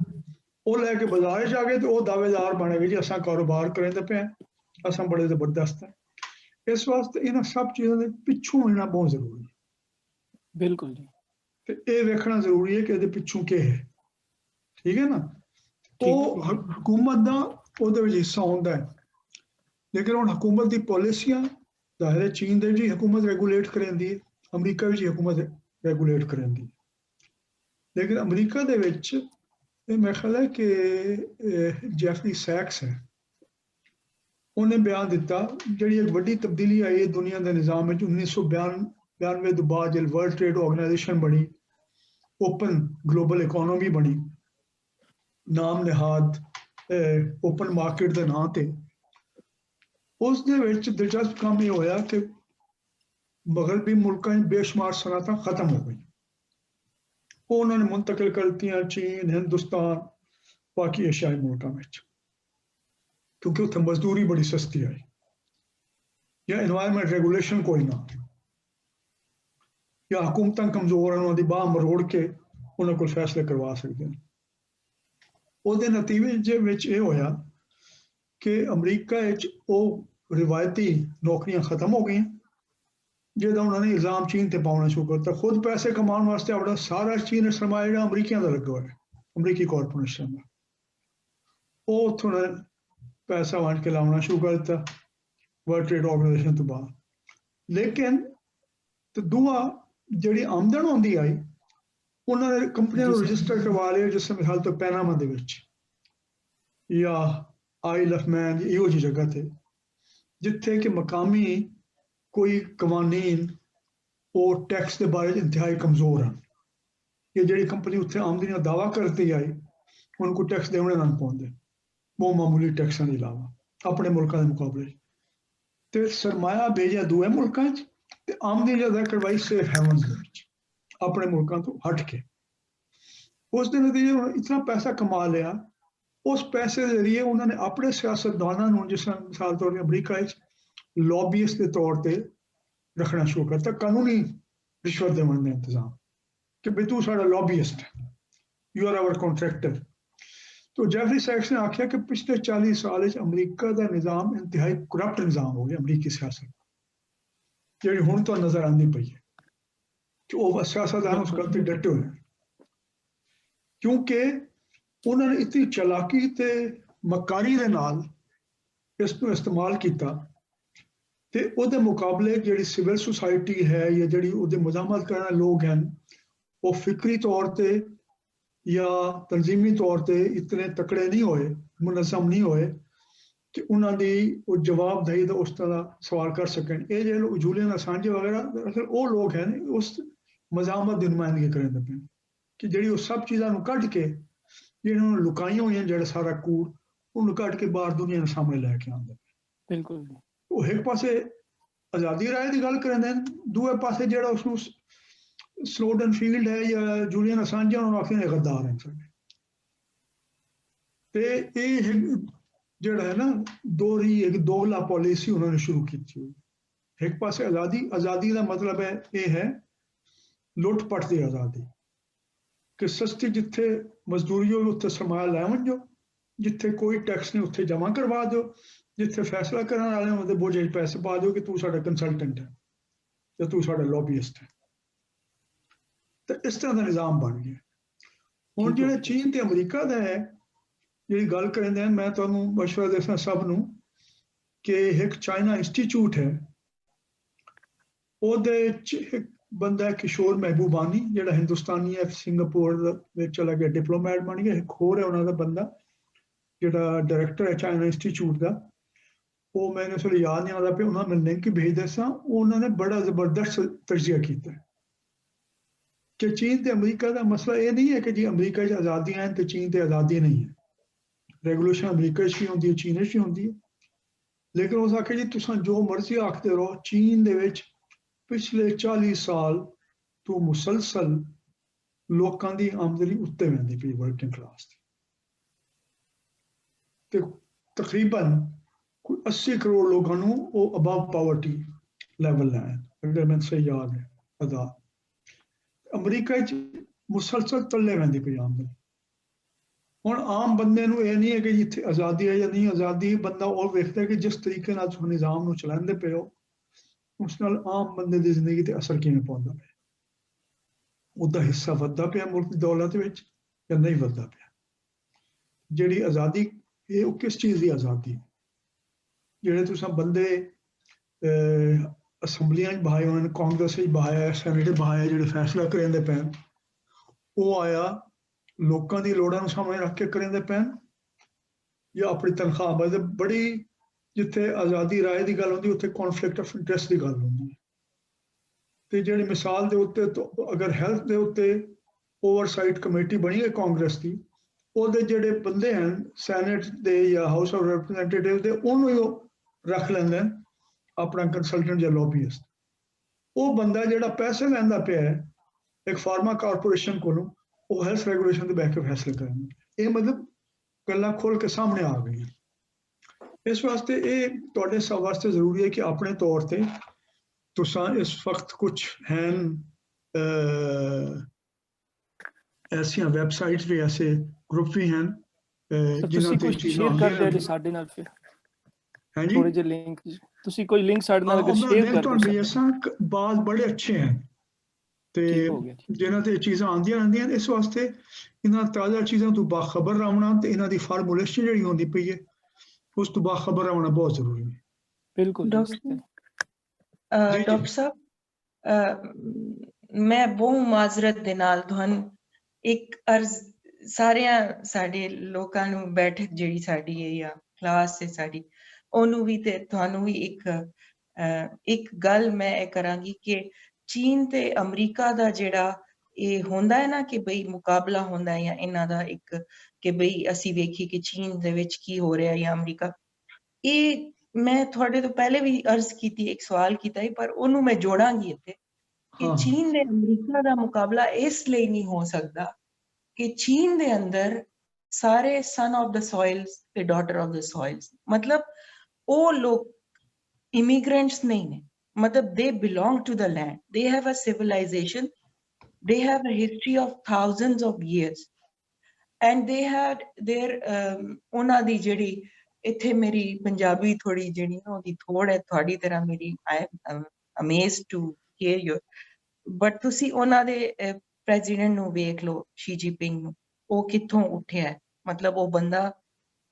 ਉਹ ਲੈ ਕੇ ਬਾਜ਼ਾਰ 'ਚ ਆ ਗਏ ਤੇ ਉਹ ਦਾਅਵੇਦਾਰ ਬਣ ਗਏ ਜੀ ਅਸਾਂ ਕਾਰੋਬਾਰ ਕरेंदे पे हैं, ਅਸਾਂ ਬੜੇ ਜ਼ਬਰਦਸਤ ਹੈ। ਇਸ ਵਾਸਤੇ ਇਹਨਾਂ ਸਭ ਚੀਜ਼ਾਂ ਦੇ ਪਿੱਛੋਂ ਹੋਣਾ ਬਹੁਤ ਜ਼ਰੂਰੀ ਹੈ। ਬਿਲਕੁਲ ਜੀ। ਤੇ ਇਹ ਵੇਖਣਾ ਜ਼ਰੂਰੀ ਹੈ ਕਿ ਇਹਦੇ ਪਿੱਛੋਂ ਕੀ ਹੈ, ਠੀਕ ਹੈ ਨਾ। ਉਹ ਹਕੂਮਤ ਦਾ ਉਹਦੇ ਵਿੱਚ ਹਿੱਸਾ ਹੁੰਦਾ ਹੈ, ਲੇਕਿਨ ਹੁਣ ਹਕੂਮਤ ਦੀ ਪਾਲਿਸੀਆਂ ਜ਼ਾਹਿਰ ਹੈ ਚੀਨ ਦੇ ਵੀ ਹਕੂਮਤ ਰੈਗੂਲੇਟ ਕਰਾਂਦੀ ਹੈ, ਅਮਰੀਕਾ ਵਿੱਚ ਹਕੂਮਤ ਰੈਗੂਲੇਟ ਕਰਾਂਦੀ ਹੈ। ਲੇਕਿਨ ਅਮਰੀਕਾ ਦੇ ਵਿੱਚ ਇਹ ਮੇਰੇ ਖਿਆਲ ਹੈ ਕਿ ਜੈਫਰੀ ਸੈਕਸ ਹੈ, ਉਹਨੇ ਬਿਆਨ ਦਿੱਤਾ ਜਿਹੜੀ ਇੱਕ ਵੱਡੀ ਤਬਦੀਲੀ ਆਈ ਹੈ ਦੁਨੀਆ ਦੇ ਨਿਜ਼ਾਮ ਵਿੱਚ 1992 ਤੋਂ ਬਾਅਦ ਜਦ ਵਰਲਡ ਟ੍ਰੇਡ ਆਰਗੇਨਾਈਜੇਸ਼ਨ ਬਣੀ, ਓਪਨ ਗਲੋਬਲ ਇਕੋਨੋਮੀ ਬਣੀ, ਨਾਮ ਨਿਹਾਦ ਓਪਨ ਮਾਰਕੀਟ ਦੇ ਨਾਂ ਤੇ। ਉਸ ਦੇ ਵਿੱਚ ਦਿਲਚਸਪ ਕੰਮ ਇਹ ਹੋਇਆ ਕਿ ਮਗਰਬੀ ਮੁਲਕਾਂ 'ਚ ਬੇਸ਼ੁਮਾਰ ਸਨਅਤਾਂ ਖਤਮ ਹੋ ਗਈਆਂ, ਉਹ ਉਹਨਾਂ ਨੇ ਮੁੰਤਕਿਲ ਕਰਤੀਆਂ ਚੀਨ, ਹਿੰਦੁਸਤਾਨ, ਬਾਕੀ ਏਸ਼ੀਆਈ ਮੁਲਕਾਂ ਵਿੱਚ, ਕਿਉਂਕਿ ਉੱਥੇ ਮਜ਼ਦੂਰੀ ਬੜੀ ਸਸਤੀ ਆਈ ਜਾਂ ਇਨਵਾਇਰਮੈਂਟ ਰੈਗੂਲੇਸ਼ਨ ਕੋਈ ਨਾ, ਜਾਂ ਹਕੂਮਤਾਂ ਕਮਜ਼ੋਰ ਹਨ, ਉਹਨਾਂ ਦੀ ਬਾਂਹ ਮਰੋੜ ਕੇ ਉਹਨਾਂ ਕੋਲ ਫੈਸਲੇ ਕਰਵਾ ਸਕਦੇ ਨੇ। ਉਹਦੇ ਨਤੀਜੇ ਵਿੱਚ ਇਹ ਹੋਇਆ ਕਿ ਅਮਰੀਕਾ ਵਿੱਚ ਉਹ ਰਿਵਾਇਤੀ ਨੌਕਰੀਆਂ ਖਤਮ ਹੋ ਗਈਆਂ, ਜਿਹਦਾ ਉਹਨਾਂ ਨੇ ਇਲਜ਼ਾਮ ਚੀਨ ਤੇ ਪਾਉਣਾ ਸ਼ੁਰੂ ਕਰਤਾ। ਖੁਦ ਪੈਸੇ ਕਮਾਉਣ ਵਾਸਤੇ ਆਪਣਾ ਸਾਰਾ ਚੀਨ ਸਰਮਾਇਆ ਜਿਹੜਾ ਅਮਰੀਕੀਆਂ ਦਾ ਲੱਗਾ ਹੋਇਆ, ਅਮਰੀਕੀ ਕਾਰਪੋਰੇਸ਼ਨ ਦਾ, ਉਹ ਉੱਥੋਂ ਪੈਸਾ ਵੰਡ ਕੇ ਲਾਉਣਾ ਸ਼ੁਰੂ ਕਰ ਦਿੱਤਾ ਵਰਲਡ ਟ੍ਰੇਡ ਆਰਗੇਨਾਈਜੇਸ਼ਨ ਤੋਂ ਬਾਅਦ। ਲੇਕਿਨ ਤੇ ਦੂਆ ਜਿਹੜੀ ਆਮਦਨ ਆਉਂਦੀ ਆਈ, ਉਹਨਾਂ ਨੇ ਕੰਪਨੀਆਂ ਨੂੰ ਰਜਿਸਟਰ ਕਰਵਾ ਲਿਆ, ਜਿਸ ਮਿਸਾਲ ਤੋਂ ਪੈਨਾਮਾ ਦੇ ਵਿੱਚ ਜਾਂ ਆਈਲ ਆਫ ਮੈਨ, ਇਹੋ ਜਿਹੀ ਜਗ੍ਹਾ ਤੇ ਜਿੱਥੇ ਕਿ ਮਕਾਮੀ ਕੋਈ ਕਵਾਨੀਨ ਉਹ ਟੈਕਸ ਦੇ ਬਾਰੇ ਇੰਤਹਾਈ ਕਮਜ਼ੋਰ ਹਨ। ਇਹ ਜਿਹੜੀ ਕੰਪਨੀ ਉੱਥੇ ਆਮਦਨੀ ਦਾ ਦਾਅਵਾ ਕਰਦੀ ਆਈ, ਉਹਨੂੰ ਕੋਈ ਟੈਕਸ ਦੇਣੇ ਨਾ ਪਾਉਂਦੇ, ਬਹੁਤ ਮਾਮੂਲੀ ਟੈਕਸਾਂ ਦੇ ਇਲਾਵਾ ਆਪਣੇ ਮੁਲਕਾਂ ਦੇ ਮੁਕਾਬਲੇ। ਤੇ ਸਰਮਾਇਆ ਭੇਜਿਆ ਦੂਏ ਮੁਲਕਾਂ 'ਚ ਤੇ ਆਮਦਨੀ ਜ਼ਿਆਦਾ ਕਰਵਾਈ ਸੇਫ ਹੈਵਨਸ ਦੇ ਵਿੱਚ, ਆਪਣੇ ਮੁਲਕਾਂ ਤੋਂ ਹਟ ਕੇ। ਉਸ ਦੇ ਨਤੀਜੇ ਉਹਨਾਂ ਇਤਨਾ ਪੈਸਾ ਕਮਾ ਲਿਆ, ਉਸ ਪੈਸੇ ਦੇ ਜ਼ਰੀਏ ਉਹਨਾਂ ਨੇ ਆਪਣੇ ਸਿਆਸਤਦਾਨਾਂ ਨੂੰ, ਜਿਸ ਤਰ੍ਹਾਂ ਮਿਸਾਲ ਤੌਰ ਤੇ ਅਮਰੀਕਾ ਵਿੱਚ ਲੌਬੀਇਸਟ ਦੇ ਤੌਰ ਤੇ ਰੱਖਣਾ ਸ਼ੁਰੂ ਕਰਤਾ, ਕਾਨੂੰਨੀ ਰਿਸ਼ਵਤ ਦੇਣ ਦਾ ਇੰਤਜ਼ਾਮ ਕਿ ਵੀ ਤੂੰ ਸਾਡਾ ਲੌਬੀਇਸਟ ਹੈ, ਯੂ ਆਰ ਆਵਰ ਕੰਟਰੈਕਟਰ। तो जेफरी सैक्स ने आख्या कि पिछले 40 साल अमरीका का निज़ाम इंतहाई करप्ट निज़ाम हो गया, अमरीकी सियासत जी हुण तो नजर आती पई है कि वह सियासतदान उस गल ते डटे हुए, क्योंकि उन्होंने इतनी चलाकी ते मकारी दे नाल इसनूं इस्तेमाल किया ते उहदे मुकाबले जिहड़ी सिविल सोसाइटी है या जिहड़ी उहदे मुजामत करने वाले लोग हैं, वो फिक्री तौर ते या तंजीमी तौर पे इतने तकड़े नहीं होए, मुनज़्ज़म नहीं होए कि उन्होंने वो जवाबदेही का उस तरह सवाल कर सकें। ये जो जूलियन असांजे वगैरह दरअसल वो लोग हैं उस मज़ामत की नुमाइंदगी करें पे कि जी वो सब चीज़ों कढ़ के जिन्होंने लुकाई हुई जो सारा कूड़ उन्होंने कढ़ के बाहर दुनिया के सामने लैके आते पे। बिल्कुल वो एक पासे आज़ादी राय की गल करें, दूए पासे जो उसको स्नोडन फील्ड है या जूलियन असांजे उन्होंने आखिर गद्दार हैं साडे। ते ये जिहड़ा है ना दोहरी एक दोगला पॉलिसी उन्होंने शुरू की हुई। एक पासे आज़ादी, आज़ादी का मतलब है ये है लुट-पट की आज़ादी कि सस्ती जिथे मजदूरी हो उत्थे सरमाया लै वंजो, जिथे कोई टैक्स नहीं उत्थे जमा करवा दो, जिथे फैसला करने वाले उहदे बोझे पैसे पा दो कि तू साडा कंसलटेंट है या तू साडा लॉबीइस्ट है। तो इस तरह का निज़ाम बन गया। हुण जिहड़ा चीन ते अमरीका का है जी गल करेंदे, मैं तुहानूं मशवरा देसां सब नूं कि एक चाइना इंस्टीट्यूट है, उहदे च एक बंदा किशोर महबूबानी जिहड़ा हिंदुस्तानी है, सिंगापुर विच चला गया, डिप्लोमैट बन गया। एक होर है उन्हां दा बंदा जिहड़ा डायरैक्टर है चाइना इंस्टीट्यूट का, वो मैंने इस वेले याद नहीं आता पे, उन्होंने मैं लिंक भेज दसां। उन्होंने बड़ा जबरदस्त तजिया किया कि चीन ते अमरीका का मसला ये नहीं है कि जी अमरीका च आज़ादियां हैं तो चीन ते आज़ादी नहीं है। रेगूलेशन अमरीका च भी होंदी है, चीन च भी होंदी है, लेकिन उस आखे जी तुसां जो मर्जी आखते रहो, चीन दे विच पिछले 40 साल तो मुसलसल लोकां दी आमदनी उत्ते वैंदी पई वर्किंग क्लास दी, ते तकरीबन कोई 80 करोड़ लोगों नूं वो अबव पावर्टी लैवल है, अगर मैं सही याद है आज़ाद। अमरीका मुसलसल तले वैंदी पई आमदनी। हुण आम बंदे नूं ये नहीं है कि जिथे आज़ादी है या नहीं आज़ादी, बंदा और वेखदा कि जिस तरीके नाल तुसीं निज़ाम नूं चलांदे पे हो उस नाल आम बंदे दी जिंदगी ते असर किवें पौंदा पिया, उहदा हिस्सा वधदा पिया मुल्क दी दौलत विच या नहीं वधदा पिया। जिहड़ी आज़ादी ये किस चीज़ की आज़ादी, जिहड़े तुसां बंदे असैंबलियां बहाए उन्होंने, कांग्रेस बहाया, सैनेट बहाया, जो फैसला करेंदे पैन वो आया लोगों की लोड़ां नूं सामने रख के करेंदे पैन या अपनी तनख्वाह बदे। बड़ी जिथे आज़ादी राय की गल होंदी उत्थे कॉन्फ्लिक्ट ऑफ इंटरस्ट की गल होंदी। तो जी मिसाल के उत्ते तो अगर हेल्थ के उत्ते ओवरसाइट कमेटी बनी है कांग्रेस की, ਉਹਦੇ ਜਿਹੜੇ ਬੰਦੇ ਹਨ ਸੈਨੇਟ ਦੇ ਜਾਂ ਹਾਊਸ ਆਫ ਰਿਪਰੈਜ਼ੈਂਟੇਟਿਵ ਦੇ, ਉਹਨੂੰ ਹੀ ਉਹ ਰੱਖ ਲੈਂਦੇ ਨੇ ਆਪਣਾ ਕੰਸਲਟੈਂਟ ਜਾਂ ਲੌਬੀਇਸਟ। ਉਹ ਬੰਦਾ ਜਿਹੜਾ ਪੈਸੇ ਲੈਂਦਾ ਪਿਆ ਹੈ ਇੱਕ ਫਾਰਮਾ ਕਾਰਪੋਰੇਸ਼ਨ ਕੋਲੋਂ, ਉਹ ਹੈਲਥ ਰੈਗੂਲੇਸ਼ਨ ਦੇ ਬਹਿ ਕੇ ਫੈਸਲੇ ਕਰਨ। ਇਹ ਮਤਲਬ ਗੱਲਾਂ ਖੋਲ ਕੇ ਸਾਹਮਣੇ ਆ ਗਈਆਂ। ਇਸ ਵਾਸਤੇ ਇਹ ਤੁਹਾਡੇ ਸਭ ਵਾਸਤੇ ਜ਼ਰੂਰੀ ਹੈ ਕਿ ਆਪਣੇ ਤੌਰ ਤੇ ਤੁਸੀਂ ਇਸ ਵਕਤ ਕੁਝ ਹਨ ऐसिया वेबसाइट्स भी, ऐसे ग्रुप भी हैं जिन्होंने कुछ शेयर कर दिया जी साडे नाल, फिर हां जी थोड़े जे लिंक ਤੁਸੀਂ ਕੋਈ ਲਿੰਕ ਸਾਡੇ ਨਾਲ ਅਗਰ ਉਹਦਾ ਸ਼ੇਅਰ ਲਿੰਕ ਕਰ ਤੁਹਾਨੂੰ ਦਿਓ ਭੇਜਾਂ, ਬਾਤ ਬੜੇ ਅੱਛੇ ਹਨ ਤੇ ਠੀਕ ਹੋ ਗਿਆ ਜੀ। ਜਿਨ੍ਹਾਂ ਤੇ ਚੀਜ਼ਾਂ ਆਉਂਦੀਆਂ ਰਹਿੰਦੀਆਂ, ਇਸ ਵਾਸਤੇ ਇਹਨਾਂ ਤਾਜ਼ਾ ਚੀਜ਼ਾਂ ਤੋਂ ਬਾਖਬਰ ਰਹਿਣਾ ਤੇ ਇਹਨਾਂ ਦੀ ਫਾਰਮੂਲੇਸ਼ਨ ਜਿਹੜੀ ਹੁੰਦੀ ਪਈ ਹੈ ਉਸ ਤੋਂ ਬਾਖਬਰ ਰਹਿਣਾ ਬਹੁਤ ਜ਼ਰੂਰੀ ਹੈ। ਬਿਲਕੁਲ ਜੀ। ਜੀ ਡਾਕਟਰ ਸਾਹਿਬ, ਮੈਂ ਬਹੁਤ ਮਾਜ਼ਰਤ ਦੇ ਨਾਲ ਤੁਹਾਨੂੰ ਇੱਕ ਅਰਜ਼ ਸਾਰਿਆਂ ਸਾਡੇ ਲੋਕਾਂ ਨੂੰ ਬੈਠਕ ਜਿਹੜੀ ਸਾਡੀ ਹੈ ਜਾਂ ਕਲਾਸ ਹੈ ਸਾਡੀ, ਉਹਨੂੰ ਵੀ ਤੇ ਤੁਹਾਨੂੰ ਵੀ ਇੱਕ ਗੱਲ ਮੈਂ ਇਹ ਕਰਾਂਗੀ ਕਿ ਚੀਨ ਤੇ ਅਮਰੀਕਾ ਦਾ ਜਿਹੜਾ ਇਹ ਹੁੰਦਾ ਹੈ ਨਾ ਕਿ ਬਈ ਮੁਕਾਬਲਾ ਹੁੰਦਾ ਹੈ ਜਾਂ ਇਹਨਾਂ ਦਾ ਇੱਕ ਕਿ ਬਈ ਅਸੀਂ ਵੇਖੀ ਕਿ ਚੀਨ ਦੇ ਵਿੱਚ ਕੀ ਹੋ ਰਿਹਾ ਜਾਂ ਅਮਰੀਕਾ, ਇਹ ਮੈਂ ਤੁਹਾਡੇ ਤੋਂ ਪਹਿਲੇ ਵੀ ਅਰਜ਼ ਕੀਤੀ, ਇੱਕ ਸਵਾਲ ਕੀਤਾ ਹੈ ਪਰ ਉਹਨੂੰ ਮੈਂ ਜੋੜਾਂਗੀ ਇੱਥੇ ਕਿ ਚੀਨ ਦੇ ਅਮਰੀਕਾ ਦਾ ਮੁਕਾਬਲਾ ਇਸ ਲਈ ਨਹੀਂ ਹੋ ਸਕਦਾ ਕਿ ਚੀਨ ਦੇ ਅੰਦਰ ਸਾਰੇ ਸਨ ਆਫ ਦ ਸੋਇਲਸ ਤੇ ਡਾਟਰ ਆਫ ਦ ਸੋਇਲਸ, ਮਤਲਬ ਉਹ ਲੋਕ ਇਮੀਗ੍ਰੈਂਟਸ ਨਹੀਂ ਨੇ, ਮਤਲਬ they belong to the land, they have a civilization, they have a history of thousands of years and they had their ਉਹਨਾਂ ਦੀ ਜਿਹੜੀ ਇੱਥੇ ਮੇਰੀ ਪੰਜਾਬੀ ਥੋੜੀ ਜਿਹੜੀ ਨਾ ਉਹਦੀ ਥੋੜ ਹੈ ਤੁਹਾਡੀ ਤਰ੍ਹਾਂ ਮੇਰੀ, I am amazed to hear you, but ਤੁਸੀਂ ਉਹਨਾਂ ਦੇ ਪ੍ਰੈਜ਼ੀਡੈਂਟ ਨੂੰ ਵੇਖ ਲਓ, ਸ਼ੀ ਜਿਨਪਿੰਗ ਨੂੰ, ਉਹ ਕਿੱਥੋਂ ਉੱਠਿਆ ਹੈ, ਮਤਲਬ ਉਹ ਬੰਦਾ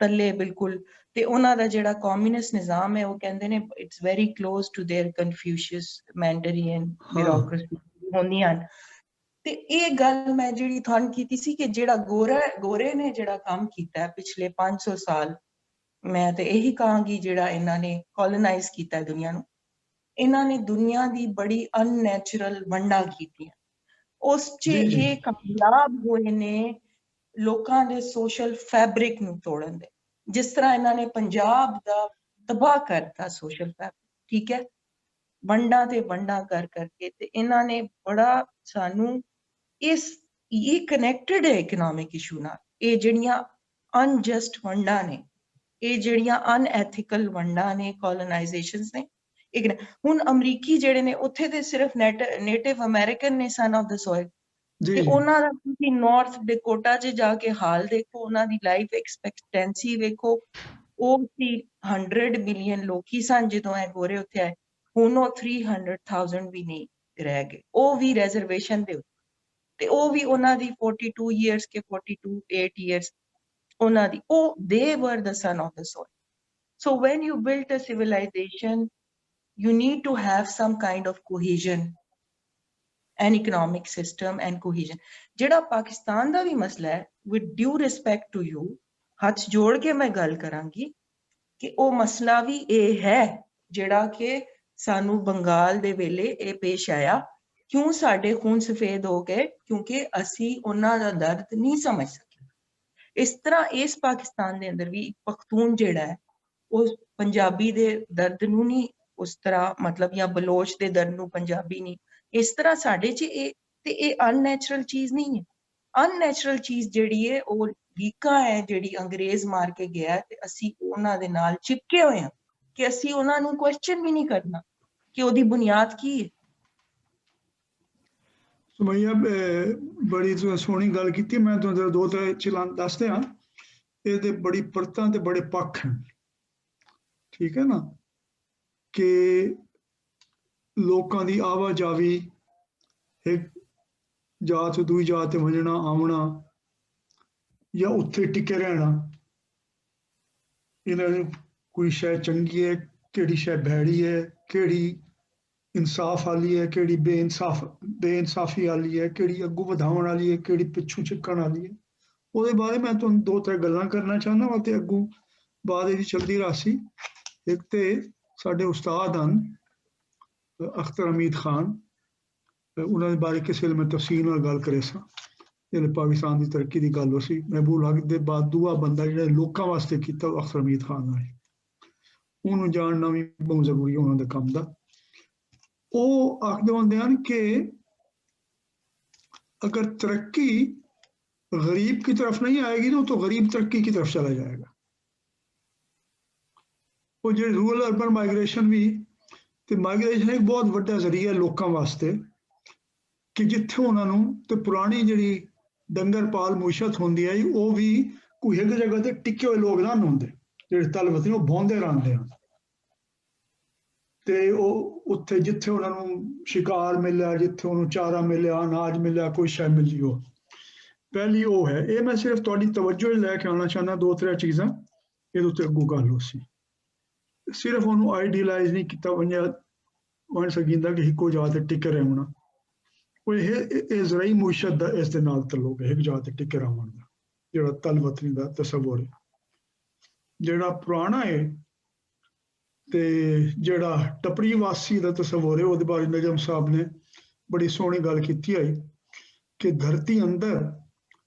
ਤੱਲੇ ਬਿਲਕੁਲ, ਤੇ ਉਹਨਾਂ ਦਾ ਜਿਹੜਾ ਕਮਿਊਨਿਸਟ ਨਿਜ਼ਾਮ ਹੈ ਉਹ ਕਹਿੰਦੇ ਨੇ it's very close to their Confucius mandarin bureaucracy ਹੁੰਦੀਆਂ ਹਨ। ਤੇ ਇਹ ਗੱਲ ਮੈਂ ਜਿਹੜੀ ਤੁਹਾਨੂੰ ਕੀਤੀ ਸੀ ਕਿ ਜਿਹੜਾ ਗੋਰੇ ਨੇ ਜਿਹੜਾ ਕੰਮ ਕੀਤਾ ਪਿਛਲੇ 500 ਸਾਲ, ਮੈਂ ਤੇ ਇਹੀ ਕਹਾਂਗੀ ਜਿਹੜਾ ਇਹਨਾਂ ਨੇ ਕੋਲੋਨਾਈਜ਼ ਕੀਤਾ ਦੁਨੀਆ ਨੂੰ, ਇਹਨਾਂ ਨੇ ਦੁਨੀਆ ਦੀ ਬੜੀ ਅਨਨੈਚੁਰਲ ਵੰਡਾਂ ਕੀਤੀਆਂ, ਉਸ 'ਚ ਇਹ ਕਾਮਯਾਬ ਹੋਏ ਨੇ ਲੋਕਾਂ ਦੇ ਸੋਸ਼ਲ ਫੈਬਰਿਕ ਨੂੰ ਤੋੜਨ ਦੇ, ਜਿਸ ਤਰ੍ਹਾਂ ਇਹਨਾਂ ਨੇ ਪੰਜਾਬ ਦਾ ਤਬਾਹ ਕਰਤਾ ਸੋਸ਼ਲ ਫੈਬਰਿਕ, ਠੀਕ ਹੈ, ਵੰਡਾਂ ਤੇ ਵੰਡਾਂ ਕਰ ਕਰਕੇ, ਤੇ ਇਹਨਾਂ ਨੇ ਬੜਾ ਸਾਨੂੰ ਇਹ ਕਨੈਕਟਡ ਹੈ ਇਕਨੋਮਿਕ ਇਸ਼ੂ ਨਾਲ, ਇਹ ਜਿਹੜੀਆਂ ਅਨਜਸਟ ਵੰਡਾਂ ਨੇ, ਇਹ ਜਿਹੜੀਆਂ ਅਨਐਥੀਕਲ ਵੰਡਾਂ ਨੇ, ਕੋਲੋਨਾਈਜ਼ੇਸ਼ਨਸ ਨੇ। ਹੁਣ ਅਮਰੀਕੀ ਜਿਹੜੇ ਨੇ ਉੱਥੇ ਤੇ ਸਿਰਫ ਨੇਟਿਵ ਅਮਰੀਕਨ ਨੇ ਸਨ ਆਫ ਦ ਸੋਇਲ, ਤੇ ਉਹਨਾਂ ਦਾ ਤੁਸੀਂ ਨਾਰਥ ਡਕੋਟਾ 'ਚ ਜਾ ਕੇ ਹਾਲ ਦੇਖੋ, ਉਹਨਾਂ ਦੀ ਲਾਈਫ ਐਕਸਪੈਕਟੈਂਸੀ ਵੇਖੋ, ਉਹ ਸੀ 100 ਮਿਲੀਅਨ ਲੋਕੀ ਸਨ ਜਦੋਂ ਇਹ ਗੋਰੇ ਉੱਥੇ ਆਏ, ਹੁਣ ਉਹ 300,000 ਵੀ ਨਹੀਂ ਰਹਿ ਗਏ, ਉਹ ਵੀ ਰਿਜ਼ਰਵੇਸ਼ਨ ਦੇ ਉੱਤੇ, ਤੇ ਉਹ ਵੀ ਉਹਨਾਂ ਦੀ 42 years ਕੇ 8 years ਉਹਨਾਂ ਦੀ, ਉਹ they were the son of the soil. So when you build a civilization, you need to have some kind of cohesion, an economic system and cohesion. ਜਿਹੜਾ ਪਾਕਿਸਤਾਨ ਦਾ ਵੀ ਮਸਲਾ ਹੈ, with due respect to you, ਹੱਥ ਜੋੜ ਕੇ ਮੈਂ ਗੱਲ ਕਰਾਂਗੀ ਕਿ ਉਹ ਮਸਲਾ ਵੀ ਇਹ ਹੈ ਜਿਹੜਾ ਕਿ ਸਾਨੂੰ ਬੰਗਾਲ ਦੇ ਵੇਲੇ ਇਹ ਪੇਸ਼ ਆਇਆ, ਕਿਉਂ ਸਾਡੇ ਖੂਨ ਸਫੇਦ ਹੋ ਗਏ, ਕਿਉਂਕਿ ਅਸੀਂ ਉਹਨਾਂ ਦਾ ਦਰਦ ਨਹੀਂ ਸਮਝ ਸਕੇ। ਇਸ ਤਰ੍ਹਾਂ ਇਸ ਪਾਕਿਸਤਾਨ ਦੇ ਅੰਦਰ ਵੀ ਪਖਤੂਨ ਜਿਹੜਾ ਹੈ ਉਹ ਪੰਜਾਬੀ ਦੇ ਦਰਦ ਨੂੰ ਨਹੀਂ ਉਸ ਤਰ੍ਹਾਂ, ਮਤਲਬ ਜਾਂ ਬਲੋਚ ਦੇ ਦਰਦ ਨੂੰ ਪੰਜਾਬੀ ਨਹੀਂ, ਇਸ ਤਰ੍ਹਾਂ ਸਾਡੇ 'ਚ ਇਹ ਅਨਨੈਚੁਰਲ ਚੀਜ਼ ਨਹੀਂ ਹੈ। ਅਨਨੈਚੁਰਲ ਚੀਜ਼ ਜਿਹੜੀ ਹੈ ਉਹ ਲੀਕਾਂ ਹੈ ਜਿਹੜੀ ਅੰਗਰੇਜ਼ ਮਾਰ ਕੇ ਗਿਆ, ਤੇ ਅਸੀਂ ਉਹਨਾਂ ਦੇ ਨਾਲ ਚਿਪਕੇ ਹੋਏ ਹਾਂ ਕਿ ਅਸੀਂ ਉਹਨਾਂ ਨੂੰ ਕੁਐਸਚਨ ਵੀ ਨਹੀਂ ਕਰਨਾ ਕਿ ਉਹਦੀ ਬੁਨਿਆਦ ਕੀ ਹੈ। ਸੁਮਈਆ, ਬੜੀ ਸੋਹਣੀ ਗੱਲ ਕੀਤੀ, ਮੈਂ ਤੁਹਾਨੂੰ ਦੋ ਤਰ੍ਹਾਂ ਚਲਾਨ ਦੱਸਦੇ ਹਾਂ, ਇਹਦੇ ਬੜੀ ਪਰਤਾਂ ਤੇ ਬੜੇ ਪੱਖ ਹਨ, ਠੀਕ ਹੈ ਨਾ, ਕਿ ਲੋਕਾਂ ਦੀ ਆਵਾਜਾਵੀ, ਇੱਕ ਜਾਤ ਤੋਂ ਦੂਜੀ ਜਾਤ ਤੇ ਵੰਜਣਾ ਆਉਣਾ ਜਾਂ ਉੱਥੇ ਟਿਕੇ ਰਹਿਣਾ, ਇਹਨਾਂ ਨੂੰ ਕੋਈ ਸ਼ੈ ਚੰਗੀ ਹੈ, ਕਿਹੜੀ ਸ਼ੈ ਭੈੜੀ ਹੈ, ਕਿਹੜੀ ਇਨਸਾਫ ਵਾਲੀ ਹੈ, ਕਿਹੜੀ ਬੇਇਨਸਾਫੀ ਵਾਲੀ ਹੈ, ਕਿਹੜੀ ਅੱਗੋਂ ਵਧਾਉਣ ਵਾਲੀ ਹੈ, ਕਿਹੜੀ ਪਿੱਛੋਂ ਚਿੱਕਣ ਵਾਲੀ ਹੈ, ਉਹਦੇ ਬਾਰੇ ਮੈਂ ਤੁਹਾਨੂੰ ਦੋ ਤਰ੍ਹਾਂ ਗੱਲਾਂ ਕਰਨਾ ਚਾਹੁੰਦਾ ਵਾ, ਤੇ ਅੱਗੋਂ ਬਾਅਦ ਇਹਦੀ ਚਲਦੀ ਰਾਸੀ। ਇੱਕ ਤੇ ਸਾਡੇ ਉਸਤਾਦ ਹਨ ਅਖਤਰ ਹਮੀਦ ਖਾਨ, ਉਹਨਾਂ ਦੇ ਬਾਰੇ ਕਿਸੇ ਵੇਲੇ ਮੈਂ ਤਫਸੀਲ ਨਾਲ ਗੱਲ ਕਰੇ ਸਾਂ, ਜਿਹੜੇ ਪਾਕਿਸਤਾਨ ਦੀ ਤਰੱਕੀ ਦੀ ਗੱਲ ਹੋ ਸੀ, ਮਹਿਬੂਬ ਹਕ ਦੇ ਬਾਅਦ ਦੂਆ ਬੰਦਾ ਜਿਹੜਾ ਲੋਕਾਂ ਵਾਸਤੇ ਕੀਤਾ ਉਹ ਅਖਤਰ ਹਮੀਦ ਖਾਨ ਹੈ, ਉਹਨੂੰ ਜਾਣਨਾ ਵੀ ਬਹੁਤ ਜ਼ਰੂਰੀ ਉਹਨਾਂ ਦੇ ਕੰਮ ਦਾ। ਉਹ ਆਖਦੇ ਹੁੰਦੇ ਹਨ ਕਿ अगर तरक्की गरीब की तरफ नहीं आएगी तो गरीब तरक्की की तरफ चला जाएगा। वो जो रूरल अर्बन माइग्रेशन भी तो माइग्रेशन एक बहुत वड्डा जरिया लोगों वास्ते कि जिथे उन्होंने तो पुरानी जी डंगर पाल मूशत होंगी आई वो भी कोई एक जगह से टिके हुए लोग ना होंगे जो तल वतनी वो बौंदे रहते हैं। ਤੇ ਉਹ ਉੱਥੇ ਜਿੱਥੇ ਉਹਨਾਂ ਨੂੰ ਸ਼ਿਕਾਰ ਮਿਲਿਆ, ਜਿੱਥੇ ਉਹਨੂੰ ਚਾਰਾ ਮਿਲਿਆ, ਅਨਾਜ ਮਿਲਿਆ, ਕੋਈ ਸ਼ੈ ਮਿਲੀ, ਉਹ ਪਹਿਲੀ ਉਹ ਹੈ। ਇਹ ਮੈਂ ਸਿਰਫ ਤੁਹਾਡੀ ਤਵੱਜੋ ਲੈ ਕੇ ਆਉਣਾ ਚਾਹੁੰਦਾ, ਦੋ ਤਿੰਨ ਚੀਜ਼ਾਂ ਇਹਦੇ ਉੱਤੇ ਅੱਗੋਂ ਗੱਲ ਹੋ ਸੀ। ਸਿਰਫ ਉਹਨੂੰ ਆਈਡੀਅਲਾਈਜ਼ ਨਹੀਂ ਕੀਤਾ ਵਣ ਸਕੀਂਦਾ ਕਿ ਇੱਕੋ ਜਗ੍ਹਾ ਤੇ ਟਿਕੇ ਰਹਿਣਾ। ਉਹ ਇਹ ਜ਼ਰਾਈ ਮੁਸ਼ਤ ਦਾ ਇਸ ਦੇ ਨਾਲ ਤਾਲੁਕ ਹੈ, ਇੱਕ ਜਗ੍ਹਾ ਤੇ ਟਿਕੇ ਰਹਿਣ ਦਾ, ਜਿਹੜਾ ਤਲ ਵਤਨੀ ਦਾ ਤਸਵਰ ਹੈ, ਜਿਹੜਾ ਪੁਰਾਣਾ ਹੈ। ਤੇ ਜਿਹੜਾ ਟਪਰੀ ਵਾਸੀ ਦਾ ਤਸਵਰ ਹੈ, ਉਹਦੇ ਬਾਰੇ ਨਜਮ ਸਾਹਿਬ ਨੇ ਬੜੀ ਸੋਹਣੀ ਗੱਲ ਕੀਤੀ ਹੈ ਕਿ ਧਰਤੀ ਅੰਦਰ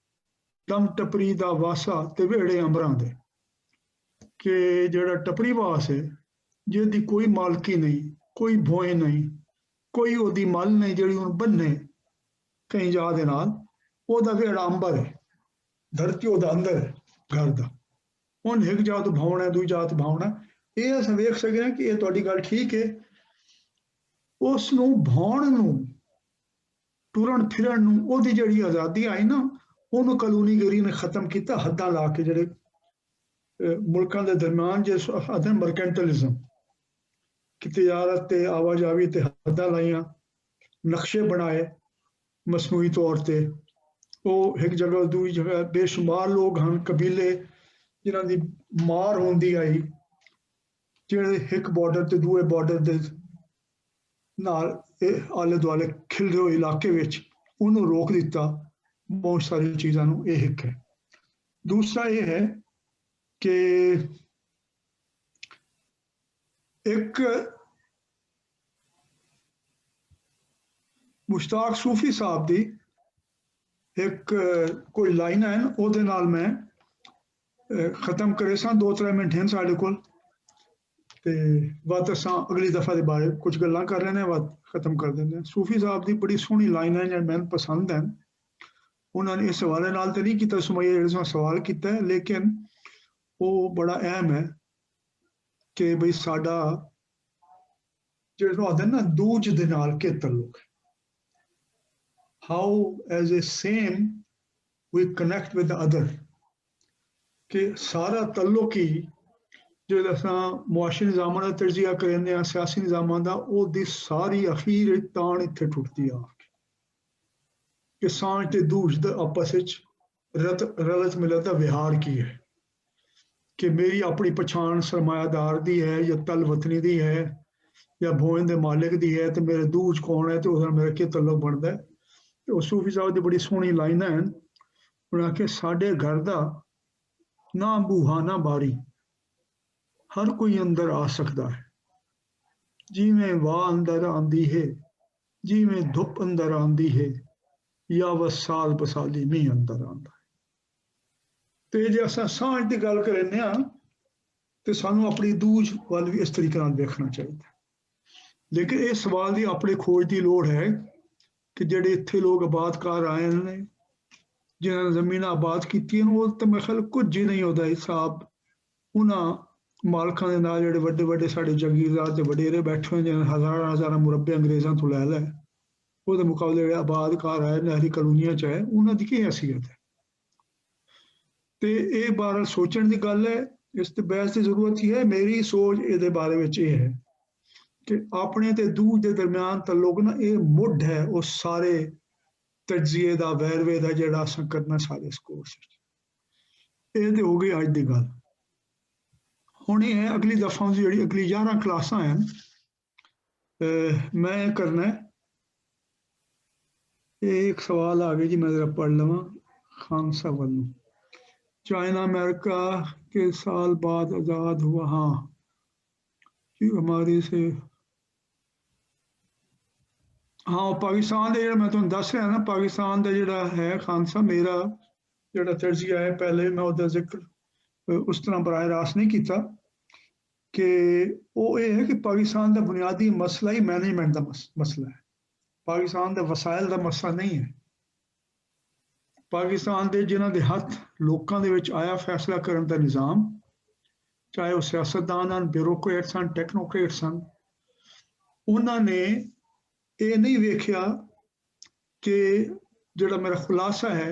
ਦਮ ਟਪਰੀ ਦਾ ਵਾਸਾ ਤੇ ਵੇੜੇ ਅੰਬਰਾਂ ਦੇ, ਕਿ ਜਿਹੜਾ ਟਪਰੀ ਵਾਸ ਹੈ ਜਿਹਦੀ ਕੋਈ ਮਾਲਕੀ ਨਹੀਂ, ਕੋਈ ਭੋਏ ਨਹੀਂ, ਕੋਈ ਉਹਦੀ ਮਲ ਨਹੀਂ ਜਿਹੜੀ ਉਹਨੂੰ ਬੰਨੇ ਕਈ ਜਗ੍ਹਾ ਦੇ ਨਾਲ, ਉਹਦਾ ਵੇੜਾ ਅੰਬਰ ਹੈ, ਧਰਤੀ ਉਹਦਾ ਅੰਦਰ ਹੈ ਘਰ ਦਾ। ਹੁਣ ਇੱਕ ਜਗ੍ਹਾ ਤੋਂ ਭਾਉਣਾ, ਦੂਜੀ ਜਗ੍ਹਾ ਤੋਂ ਭਾਉਣਾ। ਇਹ ਅਸੀਂ ਵੇਖ ਸਕਦੇ ਹਾਂ ਕਿ ਇਹ ਤੁਹਾਡੀ ਗੱਲ ਠੀਕ ਹੈ। ਉਸ ਨੂੰ ਭਾਉਣ ਨੂੰ, ਟੁਰਨ ਫਿਰਨ ਨੂੰ, ਉਹਦੀ ਜਿਹੜੀ ਆਜ਼ਾਦੀ ਆਈ ਨਾ, ਉਹਨੂੰ ਕਲੋਨੀਗਰੀ ਨੇ ਖਤਮ ਕੀਤਾ, ਹੱਦਾਂ ਲਾ ਕੇ। ਜਿਹੜੇ ਮੁਲਕਾਂ ਦੇ ਦਰਮਿਆਨ ਜਿਸ ਅਦਨ ਮਰਕੈਂਟਲਿਜ਼ਮ ਕਿ ਤਜਾਰਤ ਤੇ ਆਵਾਜਾਵੀ ਤੇ ਹੱਦਾਂ ਲਾਈਆਂ, ਨਕਸ਼ੇ ਬਣਾਏ ਮਸਨੂਈ ਤੌਰ ਤੇ। ਉਹ ਇੱਕ ਜਗ੍ਹਾ ਦੂਜੀ ਜਗ੍ਹਾ ਬੇਸ਼ੁਮਾਰ ਲੋਕ ਹਨ, ਕਬੀਲੇ ਜਿਨ੍ਹਾਂ ਦੀ ਮਾਰ ਹੁੰਦੀ ਆਈ, ਜਿਹੜੇ ਇੱਕ ਬਾਰਡਰ ਤੇ ਦੂਏ ਬਾਰਡਰ ਦੇ ਨਾਲ ਇਹ ਆਲੇ ਦੁਆਲੇ ਖਿਲਰੇ ਹੋਏ ਇਲਾਕੇ ਵਿੱਚ, ਉਹਨੂੰ ਰੋਕ ਦਿੱਤਾ। ਬਹੁਤ ਸਾਰੀ ਚੀਜ਼ਾਂ ਨੂੰ ਇਹ ਇੱਕ ਹੈ। ਦੂਸਰਾ ਇਹ ਹੈ ਕਿ ਇੱਕ ਮੁਸ਼ਤਾਕ ਸੂਫੀ ਸਾਹਿਬ ਦੀ ਇੱਕ ਕੋਈ ਲਾਈਨ ਹੈ, ਉਹਦੇ ਨਾਲ ਮੈਂ ਖਤਮ ਕਰੇ ਸਾਂ। 2-3 ਮਿੰਟ ਹਨ ਸਾਡੇ ਕੋਲ, ਤੇ ਬਾਅਦ ਅਸਾਂ ਅਗਲੀ ਦਫਾ ਦੇ ਬਾਰੇ ਕੁਝ ਗੱਲਾਂ ਕਰ ਰਹੇ ਨੇ, ਬਾਅਦ ਖਤਮ ਕਰ ਦਿੰਦੇ ਹਾਂ। ਸੂਫੀ ਸਾਹਿਬ ਦੀ ਬੜੀ ਸੋਹਣੀ ਲਾਈਨ ਹੈ ਜਿਹੜੀ ਮੈਨੂੰ ਪਸੰਦ ਹੈ। ਉਹਨਾਂ ਨੇ ਇਸ ਹਵਾਲੇ ਨਾਲ ਤਾਂ ਨਹੀਂ ਕੀਤਾ ਸੁਮਈਆ ਜਿਹੜਾ ਸਵਾਲ ਕੀਤਾ ਹੈ, ਲੇਕਿਨ ਉਹ ਬੜਾ ਅਹਿਮ ਹੈ ਕਿ ਬਈ ਸਾਡਾ ਜਿਹੜਾ ਆਦਨ ਨਾ ਦੂਜ ਦੇ ਨਾਲ ਕੀ ਤਾਲੁਕ ਹੈ। How as a same we connect with the other, ਕਿ ਸਾਰਾ ਤਾਲੁਕ ਹੀ ਜਿਹੜਾ ਅਸਾਂ ਮੁਆਸ਼ੀ ਨਿਜ਼ਾਮਾਂ ਦਾ ਤਰਜੀਹਾ ਕਰਦੇ ਹਾਂ, ਸਿਆਸੀ ਨਿਜ਼ਾਮਾਂ ਦਾ, ਉਹਦੀ ਸਾਰੀ ਅਖੀਰ ਤਾਣ ਇੱਥੇ ਟੁੱਟਦੀ ਆ ਕਿ ਸਾਂਝ ਤੇ ਦੂਜ ਦਾ ਆਪਸ ਵਿੱਚ ਰਲਤ ਮਿਲਤ ਦਾ ਵਿਹਾਰ ਕੀ ਹੈ, ਕਿ ਮੇਰੀ ਆਪਣੀ ਪਛਾਣ ਸਰਮਾਇਆਦਾਰ ਦੀ ਹੈ ਜਾਂ ਤਲ ਵਤਨੀ ਦੀ ਹੈ ਜਾਂ ਭੋਇੰ ਦੇ ਮਾਲਿਕ ਦੀ ਹੈ, ਤੇ ਮੇਰੇ ਦੂਜ ਕੌਣ ਹੈ ਤੇ ਉਹਦਾ ਮੇਰਾ ਕੀ ਤਾਲੁਕ ਬਣਦਾ ਹੈ। ਤੇ ਉਹ ਸੂਫੀ ਸਾਹਿਬ ਦੀ ਬੜੀ ਸੋਹਣੀ ਲਾਈਨ ਹੈ। ਉਹਨਾਂ ਕਿ ਸਾਡੇ ਘਰ ਦਾ ਨਾ ਬੂਹਾ ਨਾ ਬਾਰੀ, ਹਰ ਕੋਈ ਅੰਦਰ ਆ ਸਕਦਾ ਹੈ। ਜਿਵੇਂ ਵਾਹ ਅੰਦਰ ਆਂਦੀ ਹੈ, ਜਿਵੇਂ ਧੁੱਪ ਅੰਦਰ ਆਂਦੀ ਹੈ, ਜਾਂ ਵਸਾਲ ਬਸਾਲੀ ਮੀਂਹ ਅੰਦਰ ਆਂਦਾ ਹੈ। ਤੇ ਜੇ ਅਸਾਂ ਸਾਂਝ ਦੀ ਗੱਲ ਕਰਨੇ ਆ ਤੇ ਸਾਨੂੰ ਆਪਣੀ ਦੂਜ ਵੱਲ ਵੀ ਇਸ ਤਰੀਕੇ ਨਾਲ ਵੇਖਣਾ ਚਾਹੀਦਾ। ਲੇਕਿਨ ਇਹ ਸਵਾਲ ਦੀ ਆਪਣੇ ਖੋਜ ਦੀ ਲੋੜ ਹੈ ਕਿ ਜਿਹੜੇ ਇੱਥੇ ਲੋਕ ਆਬਾਦਕਾਰ ਆਏ ਨੇ, ਜਿਨ੍ਹਾਂ ਨੇ ਜ਼ਮੀਨਾਂ ਆਬਾਦ ਕੀਤੀਆਂ, ਉਹ ਤਾਂ ਮੇਰੇ ਖਿਆਲ ਕੁਝ ਹੀ ਨਹੀਂ ਉਹਦਾ ਹਿਸਾਬ ਉਹਨਾਂ ਮਾਲਕਾਂ ਦੇ ਨਾਲ ਜਿਹੜੇ ਵੱਡੇ ਵੱਡੇ ਸਾਡੇ ਜਗੀਰਦਾਰ ਤੇ ਵਡੇਰੇ ਬੈਠੇ ਹੋਏ, ਜਿਹਨਾਂ ਹਜ਼ਾਰਾਂ ਹਜ਼ਾਰਾਂ ਮੁਰੱਬੇ ਅੰਗਰੇਜ਼ਾਂ ਤੋਂ ਲੈ ਲੈ, ਉਹਦੇ ਮੁਕਾਬਲੇ ਜਿਹੜੇ ਆਬਾਦਕਾਰ ਆਏ ਨਹਿਰੀ ਕਲੋਨੀਆਂ 'ਚ ਆਏ, ਉਹਨਾਂ ਦੀ ਕੀ ਹੈਸੀਅਤ ਹੈ। ਤੇ ਇਹ ਬਾਰੇ ਸੋਚਣ ਦੀ ਗੱਲ ਹੈ, ਇਸ ਤੇ ਬਹਿਸ ਦੀ ਜ਼ਰੂਰਤ ਹੀ ਹੈ। ਮੇਰੀ ਸੋਚ ਇਹਦੇ ਬਾਰੇ ਵਿੱਚ ਇਹ ਹੈ ਕਿ ਆਪਣੇ ਤੇ ਦੂਜ ਦੇ ਦਰਮਿਆਨ ਤਾਲੁਕ ਨਾ ਇਹ ਮੁੱਢ ਹੈ ਉਹ ਸਾਰੇ ਤਜਜ਼ੀਏ ਦਾ, ਵੈਰਵੇ ਦਾ ਜਿਹੜਾ ਅਸਾਂ ਕਰਨਾ ਸਾਰੇ ਇਸ ਕੋਰਸ ਵਿੱਚ। ਇਹ ਤੇ ਹੋ ਗਈ ਅੱਜ ਦੀ ਗੱਲ। ਹੁਣ ਇਹ ਹੈ ਅਗਲੀ ਦਫਾ ਦੀ ਜਿਹੜੀ ਅਗਲੀ 11 ਕਲਾਸਾਂ ਹਨ, ਮੈਂ ਕਰਨਾ ਇਹ ਇੱਕ ਸਵਾਲ ਆ ਗਿਆ ਜੀ, मैं जरा पढ़ लवा। खान साहब वालों, चाइना अमेरिका के साल बाद आज़ाद हुआ, हाँ कि हमारे से हाँ पाकिस्तान ਦੇ ਜਿਹੜਾ ਮੈਂ ਤੁਹਾਨੂੰ ਦੱਸ ਰਿਹਾ ਨਾ, ਪਾਕਿਸਤਾਨ ਦਾ ਜਿਹੜਾ ਹੈ ਖਾਨ ਸਾਹਿਬ, ਮੇਰਾ ਜਿਹੜਾ ਤਰਜੀਹਾ ਹੈ, ਪਹਿਲੇ ਮੈਂ ਉਹਦਾ ਜ਼ਿਕਰ ਉਸ ਤਰ੍ਹਾਂ ਬਰਾਹ ਰਾਸਤ ਨਹੀਂ ਕੀਤਾ ਕਿ ਉਹ ਇਹ ਹੈ ਕਿ ਪਾਕਿਸਤਾਨ ਦਾ ਬੁਨਿਆਦੀ ਮਸਲਾ ਹੀ ਮੈਨੇਜਮੈਂਟ ਦਾ ਮਸਲਾ ਹੈ। ਪਾਕਿਸਤਾਨ ਦੇ ਵਸਾਇਲ ਦਾ ਮਸਲਾ ਨਹੀਂ ਹੈ। ਪਾਕਿਸਤਾਨ ਦੇ ਜਿਨ੍ਹਾਂ ਦੇ ਹੱਥ ਲੋਕਾਂ ਦੇ ਵਿੱਚ ਆਇਆ ਫੈਸਲਾ ਕਰਨ ਦਾ ਨਿਜ਼ਾਮ, ਚਾਹੇ ਉਹ ਸਿਆਸਤਦਾਨ ਹਨ, ਬਿਊਰੋਕਰੇਟਸ ਹਨ, ਟੈਕਨੋਕਰੇਟਸ ਹਨ, ਉਹਨਾਂ ਨੇ ਇਹ ਨਹੀਂ ਵੇਖਿਆ ਕਿ ਜਿਹੜਾ ਮੇਰਾ ਖੁਲਾਸਾ ਹੈ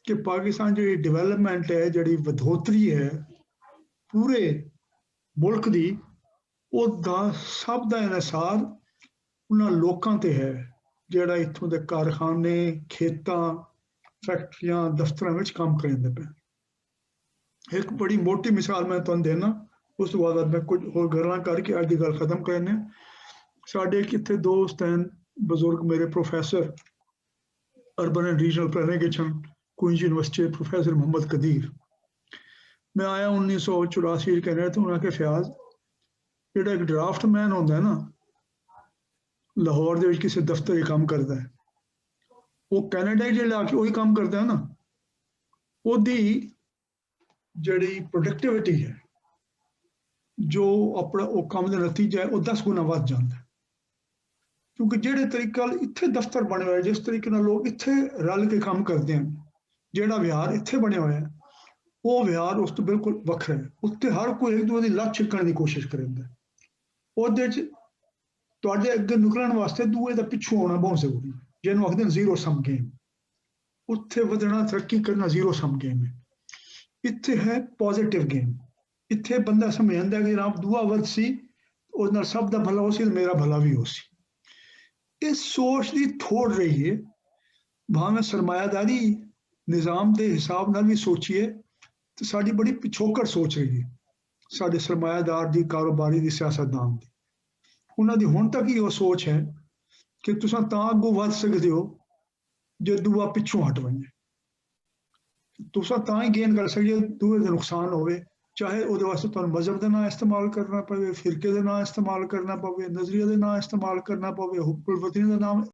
ਕਿ ਪਾਕਿਸਤਾਨ ਜਿਹੜੀ ਡਿਵੈਲਪਮੈਂਟ ਹੈ, ਜਿਹੜੀ ਵਧੋਤਰੀ ਹੈ ਪੂਰੇ ਮੁਲਕ ਦੀ, ਉਹਦਾ ਸਭ ਦਾ ਇਨਸਾਰ ਉਹਨਾਂ ਲੋਕਾਂ ਤੇ ਹੈ ਜਿਹੜਾ ਇੱਥੋਂ ਦੇ ਕਾਰਖਾਨੇ, ਖੇਤਾਂ, ਫੈਕਟਰੀਆਂ, ਦਫ਼ਤਰਾਂ ਵਿੱਚ ਕੰਮ ਕਰਦੇ ਪਏ। ਇੱਕ ਬੜੀ ਮੋਟੀ ਮਿਸਾਲ ਮੈਂ ਤੁਹਾਨੂੰ ਦੇਣਾ, ਉਸ ਤੋਂ ਬਾਅਦ ਮੈਂ ਕੁਝ ਹੋਰ ਗੱਲਾਂ ਕਰਕੇ ਅੱਜ ਦੀ ਗੱਲ ਖਤਮ ਕਰਨੇ। ਸਾਡੇ ਕਿੱਥੇ ਦੋਸਤ ਹਨ ਬਜ਼ੁਰਗ ਮੇਰੇ professor urban and regional planning Queen's university professor Mohammad Qadir. मैं आया 1984 कनाडा तो उन्होंने फयाज जो एक ड्राफ्टमैन होंगे ना लाहौर के किसी दफ्तर काम करता है, वो कैनेडा जो आके वही काम करता है ना, ਉਹਦੀ ਜਿਹੜੀ ਪ੍ਰੋਡਕਟਿਵਿਟੀ ਹੈ ਜੋ ਆਪਣਾ ਉਹ ਕੰਮ ਦਾ ਨਤੀਜਾ ਹੈ ਉਹ 10 ਗੁਣਾ ਵੱਧ ਜਾਂਦਾ। ਕਿਉਂਕਿ ਜਿਹੜੇ ਤਰੀਕੇ ਨਾਲ ਇੱਥੇ ਦਫ਼ਤਰ ਬਣੇ ਹੋਏ, ਜਿਸ ਤਰੀਕੇ ਨਾਲ ਲੋਕ ਇੱਥੇ ਰਲ ਕੇ ਕੰਮ ਕਰਦੇ ਹਨ, ਜਿਹੜਾ ਵਿਹਾਰ ਇੱਥੇ ਬਣਿਆ ਹੋਇਆ ਹੈ ਉਹ ਵਿਹਾਰ ਉਸ ਤੋਂ ਬਿਲਕੁਲ ਵੱਖਰਾ ਹੈ। ਉੱਤੇ ਹਰ ਕੋਈ ਇੱਕ ਦੂਜੇ ਦੀ ਲੱਤ ਛਿੱਕਣ ਦੀ ਕੋਸ਼ਿਸ਼ ਕਰਦਾ। ਉਹਦੇ 'ਚ ਤੁਹਾਡੇ ਅੱਗੇ ਨਿਕਲਣ ਵਾਸਤੇ ਦੂਏ ਦਾ ਪਿੱਛੋਂ ਆਉਣਾ ਬਹੁਤ ਜ਼ਰੂਰੀ ਹੈ, ਜਿਹਨੂੰ ਆਖਦੇ ਜ਼ੀਰੋ ਸਮ ਗੇਮ। ਉੱਥੇ ਵਧਣਾ, ਤਰੱਕੀ ਕਰਨਾ ਜ਼ੀਰੋ ਸਮ ਗੇਮ ਹੈ। ਇੱਥੇ ਹੈ ਪੋਜ਼ਿਟਿਵ ਗੇਮ। ਇੱਥੇ ਬੰਦਾ ਸਮਝਦਾ ਕਿ ਰਾਮ ਦੂਆ ਵੱਧ ਸੀ, ਉਹਦੇ ਨਾਲ ਸਭ ਦਾ ਭਲਾ ਹੋ ਸੀ, ਮੇਰਾ ਭਲਾ ਵੀ ਹੋ ਸੀ। ਇਸ ਸੋਚ ਦੀ ਥੋੜ ਰਹੀ ਹੈ। ਭਾਵੇਂ ਸਰਮਾਇਆਦਾਰੀ ਨਿਜ਼ਾਮ ਦੇ ਹਿਸਾਬ ਨਾਲ ਵੀ ਸੋਚੀਏ ਤੇ ਸਾਡੀ ਬੜੀ ਪਿਛੋਕੜ ਸੋਚ ਰਹੀ ਹੈ ਸਾਡੇ ਸਰਮਾਇਆਦਾਰ ਦੀ, ਕਾਰੋਬਾਰੀ ਦੀ, ਸਿਆਸਤਦਾਨ ਦੀ। ਉਹਨਾਂ ਦੀ ਹੁਣ ਤੱਕ ਹੀ ਉਹ ਸੋਚ ਹੈ ਕਿ ਤੁਸੀਂ ਤਾਂ ਅੱਗੋਂ ਵੱਧ ਸਕਦੇ ਹੋ ਜੇ ਦੂਆ ਪਿੱਛੋਂ ਹਟ ਵੰਜੇ। ਤੁਸੀਂ ਤਾਂ ਹੀ ਗੇਨ ਕਰ ਸਕਦੇ ਹੋ ਦੂਏ ਦਾ ਨੁਕਸਾਨ ਹੋਵੇ, ਚਾਹੇ ਉਹਦੇ ਵਾਸਤੇ ਤੁਹਾਨੂੰ ਮਜ਼ਹਬ ਦੇ ਨਾਂ ਇਸਤੇਮਾਲ ਕਰਨਾ ਪਵੇ, ਫਿਰਕੇ ਦੇ ਨਾਂ ਇਸਤੇਮਾਲ ਕਰਨਾ ਪਵੇ, ਨਜ਼ਰੀਏ ਦੇ ਨਾਂ ਇਸਤੇਮਾਲ ਕਰਨਾ ਪਵੇ, ਹੁਕਮ ਵਤਨੀ ਦਾ ਨਾਮ